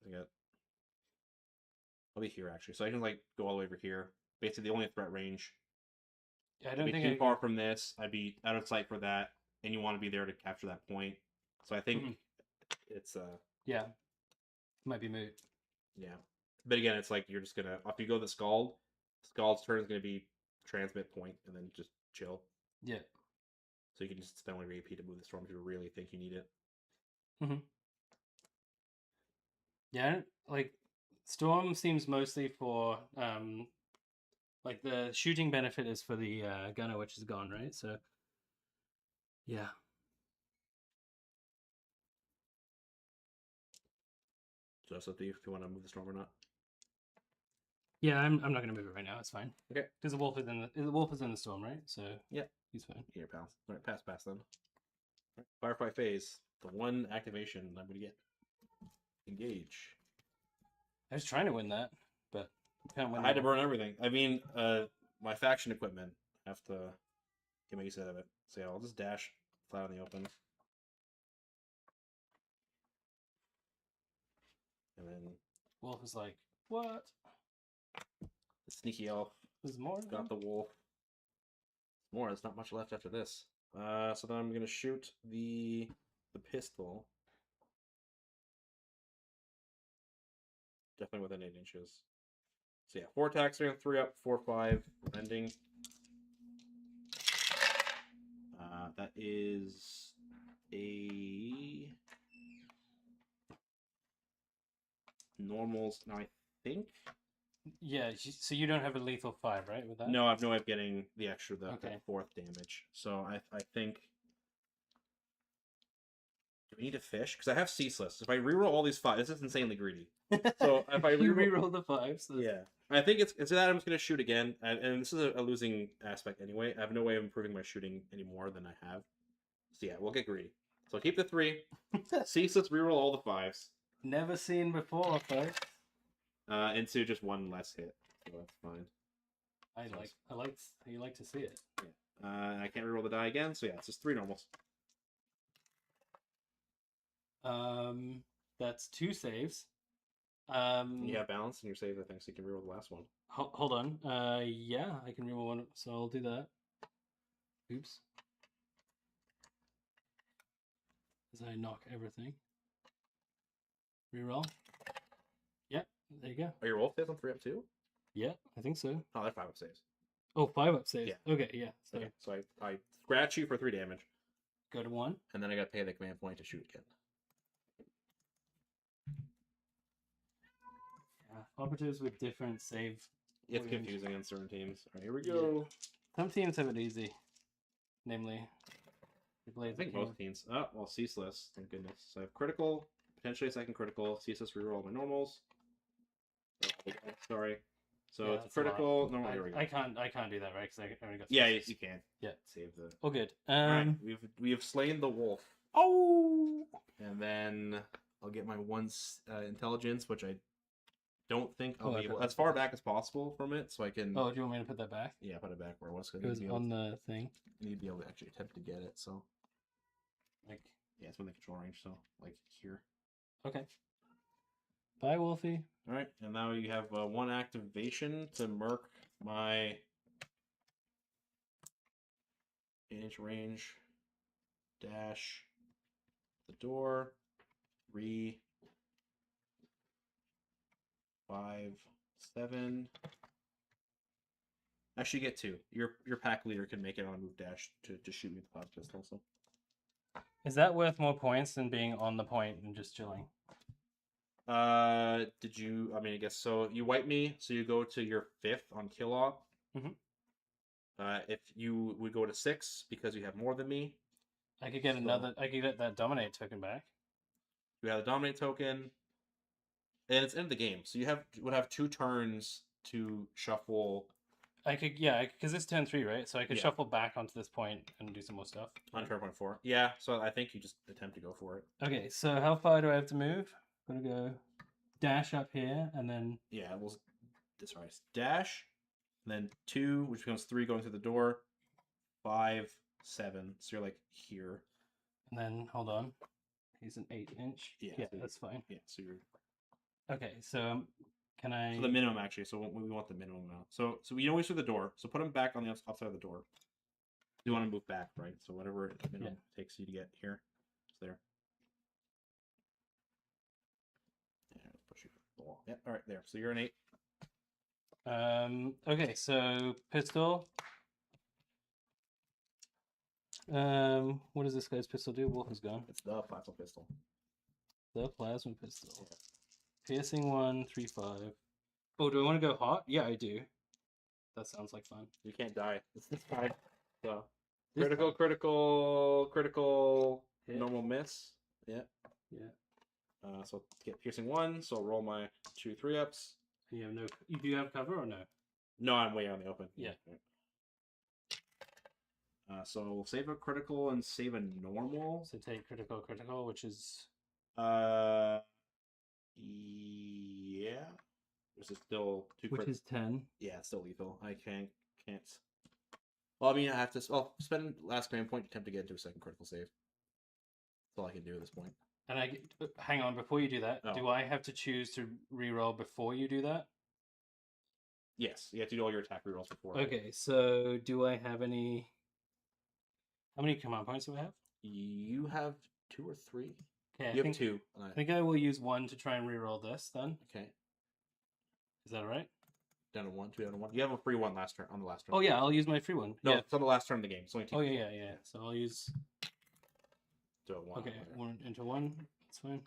I got. I'll be here actually, so I can like go all the way over here. Basically, the only threat range. Yeah, I I'd don't be think too far from this. I'd be out of sight for that, and you want to be there to capture that point. So I think it's yeah, might be moot. yeah. But again, it's like you're just gonna if you go the Scald, Scald's turn is gonna be transmit point and then just chill. Yeah. So you can just spend one of your AP to move the storm if you really think you need it. Yeah, like storm seems mostly for like the shooting benefit is for the gunner, which is gone, right? So yeah. So it's up to you if you want to move the storm or not. Yeah, I'm not gonna move it right now. It's fine. Okay. Because the wolf is in the storm, right? So yeah, he's fine. Here, pals. All right, pass then. Right. Firefly phase. The one activation I'm gonna get. Engage. I was trying to win that, but can't win. I had to burn everything. I mean, my faction equipment. I have to get my use out of it. So yeah, I'll just dash flat in the open. And then Wolf is like, what? the sneaky elf. There's more. Got the wolf. More. There's not much left after this. So then I'm gonna shoot the pistol. Definitely within 8 inches. So yeah, 4 attacks, 3 up, 4, 5, ending. That is a normals. Now I think. Yeah. So you don't have a lethal 5, right? With that. No, I have no way of getting the extra the Okay. 4th damage. So I think. Do we need to fish? Because I have ceaseless. If I reroll all these 5, this is insanely greedy. So if I you reroll the 5s. So yeah, I think it's that I'm just gonna shoot again, and this is a losing aspect anyway. I have no way of improving my shooting any more than I have. So yeah, we'll get greedy. So I'll keep the 3. Ceaseless, reroll all the 5s. Never seen before, folks. Into just 1 less hit. So that's fine. You like to see it. Yeah. I can't reroll the die again, so yeah, it's just 3 normals. That's 2 saves. You have balance in your saves, I think, so you can reroll the last one. Hold on. Yeah, I can reroll one, so I'll do that. Oops. As I knock everything. Reroll. Yep, there you go. Are your roll saves on 3 up too? Yeah, I think so. Oh, they're 5 up saves. Oh, 5 up saves. Yeah. Okay, yeah. So Okay, so I scratch you for 3 damage. go to 1. And then I gotta pay the command point to shoot again. Yeah, operatives with different save. It's range. confusing on certain teams. Alright, here we go. Some teams have it easy. Namely, I think most teams. Oh, well, ceaseless. Thank goodness. So I have critical, potentially a second critical. Ceaseless, reroll all my normals. Sorry. So Yeah, it's critical. No, here we go. I can't do that, right? Because I only got. Yeah, you can. Yeah. Save the. Oh, good. Alright, we have slain the wolf. Oh. And then I'll get my 1 intelligence, which I don't think I'll be able. As far back as possible from it, so I can. Oh, do you want me to put that back? Yeah, put it back where it was. It was on the thing. I need to be able to actually attempt to get it. So. Like. Yeah, it's within the control range. So like here. Okay. Bye, Wolfie. All right, and now you have 1 activation to mark my 8-inch range. Dash the door. 3, 5, 7. Actually, you get 2. Your pack leader can make it on a move dash to shoot me with the plasma pistol. So. Is that worth more points than being on the point and just chilling? Did you? I mean, I guess so. You wipe me, so you go to your 5th on kill off. Mhm. If you would go to 6 because you have more than me, I could get So- another. I could get that dominate token back. you have the dominate token, and it's end of the game. So you would have 2 turns to shuffle I could, yeah, because it's turn 3, right? So I could Yeah. shuffle back onto this point and do some more stuff. on turn point 4. Yeah, so I think you just attempt to go for it. Okay, so how far do I have to move? I'm gonna go dash up here and then Yeah, we'll sorry, dash, and then 2, which becomes 3 going through the door, 5, 7. So you're like here. hold on. He's an 8-inch. Yeah, Yeah, so that's fine. Yeah, so you're Okay, so can I? so the minimum actually. So we want the minimum now. So you always through the door. So put them back on the outside of the door. You want to move back, right? So whatever the minimum takes you to get here, it's there. Yeah, let's push you the wall. Yeah, all right, there. So you're an 8. Okay, so pistol. What does this guy's pistol do? Wolf is gone. It's the plasma pistol. The plasma pistol. Piercing 1, 3, 5. Oh, do I want to go hot? Yeah, I do. That sounds like fun. You can't die. It's fine. So This critical, Hit. normal miss. Yeah. Yeah. So get piercing 1. So I'll roll my 2 3-ups. You have no. You do have cover or no? No, I'm way out in the open. Yeah. So we'll save a critical and save a normal. So take critical, which is Yeah. This is still 2 which is 10. Yeah, it's still lethal. I can't. Well, I mean, I have to. Well, spend last command point to attempt to get into a second critical save. That's all I can do at this point. And hang on before you do that. Oh. Do I have to choose to reroll before you do that? Yes, you have to do all your attack rerolls before. Right? Okay, so do I have any? How many command points do I have? You have 2 or 3. Okay, You have 2. I think I will use 1 to try and reroll this. Then Okay. is that all right? Down to 1, 2 down to 1. You have a free one last turn on the last turn. Oh yeah, I'll use my free one. No, Yeah. it's on the last turn of the game. It's only 2. Oh yeah. So I'll use. Do it 1. Okay, 1 into 1. That's fine.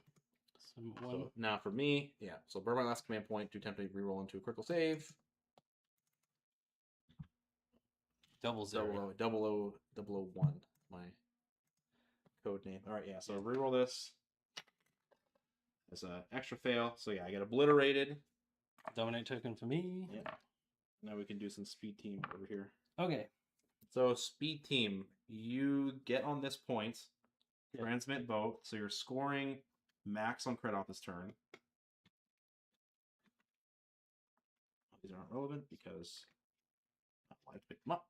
So 1. So now for me, yeah. So burn my last command point to attempt to reroll into a critical save. Double 0. 001, my code name. All right, yeah. So reroll this. It's an extra fail. So yeah, I get obliterated. Dominate token for me. Yeah. Now we can do some speed team over here. Okay. So speed team, you get on this point, Yeah. transmit both. So you're scoring max on crit off this turn. These aren't relevant because I like to pick them up.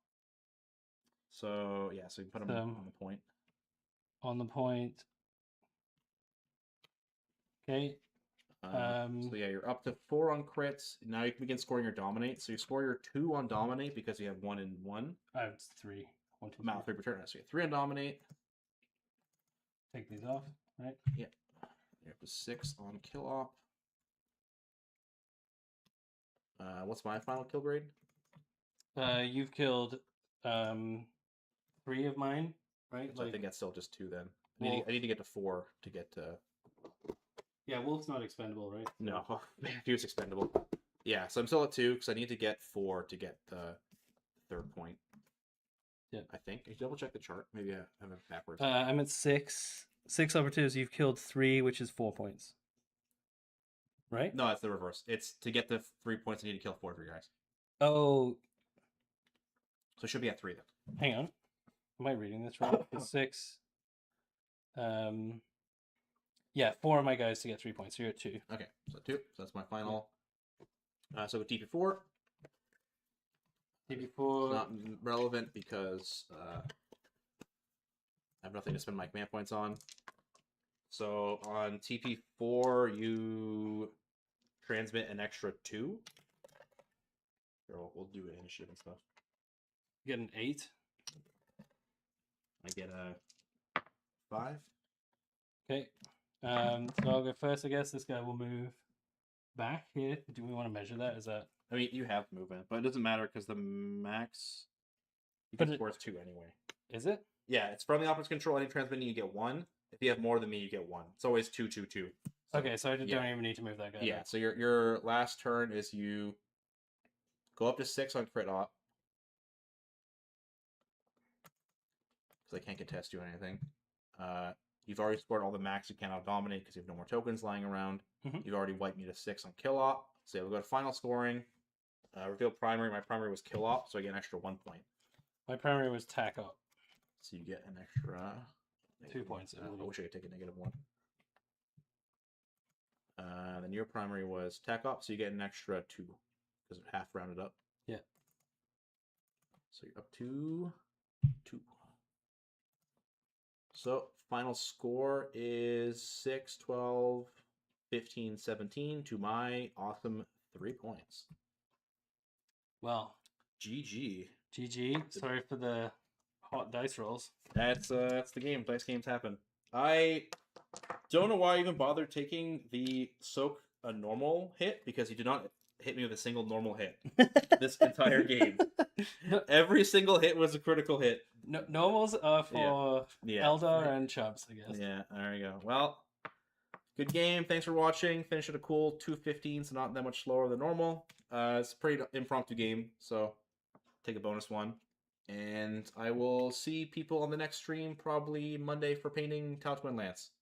So yeah, so you can put them on the point. On the point. Okay. So yeah, you're up to 4 on crits. Now you can begin scoring your dominate. So you score your 2 on dominate because you have 1 and 1. I have 3. 1, 2, 3. Amount 3 per turn. So you have 3 on dominate. Take these off, right? Yeah. You're up to 6 on kill op. What's my final kill grade? You've killed 3 of mine, right? So I think that's still just 2 then. Well- I need to get to 4 to get to. Yeah, Wolf's not expendable, right? No, Fuse expendable. Yeah, so I'm still at 2 because I need to get 4 to get the 3rd point. Yeah. I think. Can you double check the chart? Maybe I have it backwards. I'm at 6. 6 operatives. You've killed 3, which is 4 points. Right? No, it's the reverse. It's to get the 3 points, I need to kill 4 of your guys. Oh, So it should be at 3 then. hang on. Am I reading this right? It's 6. Yeah, 4 of my guys to get 3 points. So you're at 2. Okay, so 2. So that's my final. So with DP4, DP4. it's not relevant because I have nothing to spend my command points on. So on TP4, you transmit an extra 2. Here, we'll do initiative and stuff. Get an 8. I get a 5. Okay. So I'll go first, I guess. This guy will move back here. Do we want to measure that? Is that I mean, you have movement, but it doesn't matter because the max you But can it- score is 2 anyway. Is it? Yeah, it's from the opponent's control. Any transmitting, you get 1. If you have more than me, you get 1. It's always 2, 2, 2. So, Okay, so I don't yeah. even need to move that guy. Yeah. then. So your last turn is you go up to 6 on crit op because I can't contest you or anything. You've already scored all the max you can out dominate because you have no more tokens lying around. Mhm. You've already wiped me to 6 on kill op. So we'll go to final scoring. Reveal primary. My primary was kill op, so I get an extra 1 point. My primary was tack up. So you get an extra 2 points. I wish I could take a -1. Then your primary was tack op, so you get an extra 2 because it half rounded up. Yeah. So you're up to 2. So final score is 6, 12, 15, 17 to my awesome 3 points. Well, GG. GG. Sorry for the hot dice rolls. That's the game. Dice games happen. I don't know why I even bothered taking the soak a normal hit because he did not hit me with a single normal hit this entire game. No, Every single hit was a critical hit. normals are for Yeah. Eldar and Chubs, I guess. Yeah, there you go. Well, good game. Thanks for watching. Finished at a cool 2:15, so not that much slower than normal. It's a pretty impromptu game, so take a bonus one. And I will see people on the next stream probably Monday for painting Tau Twin Lance.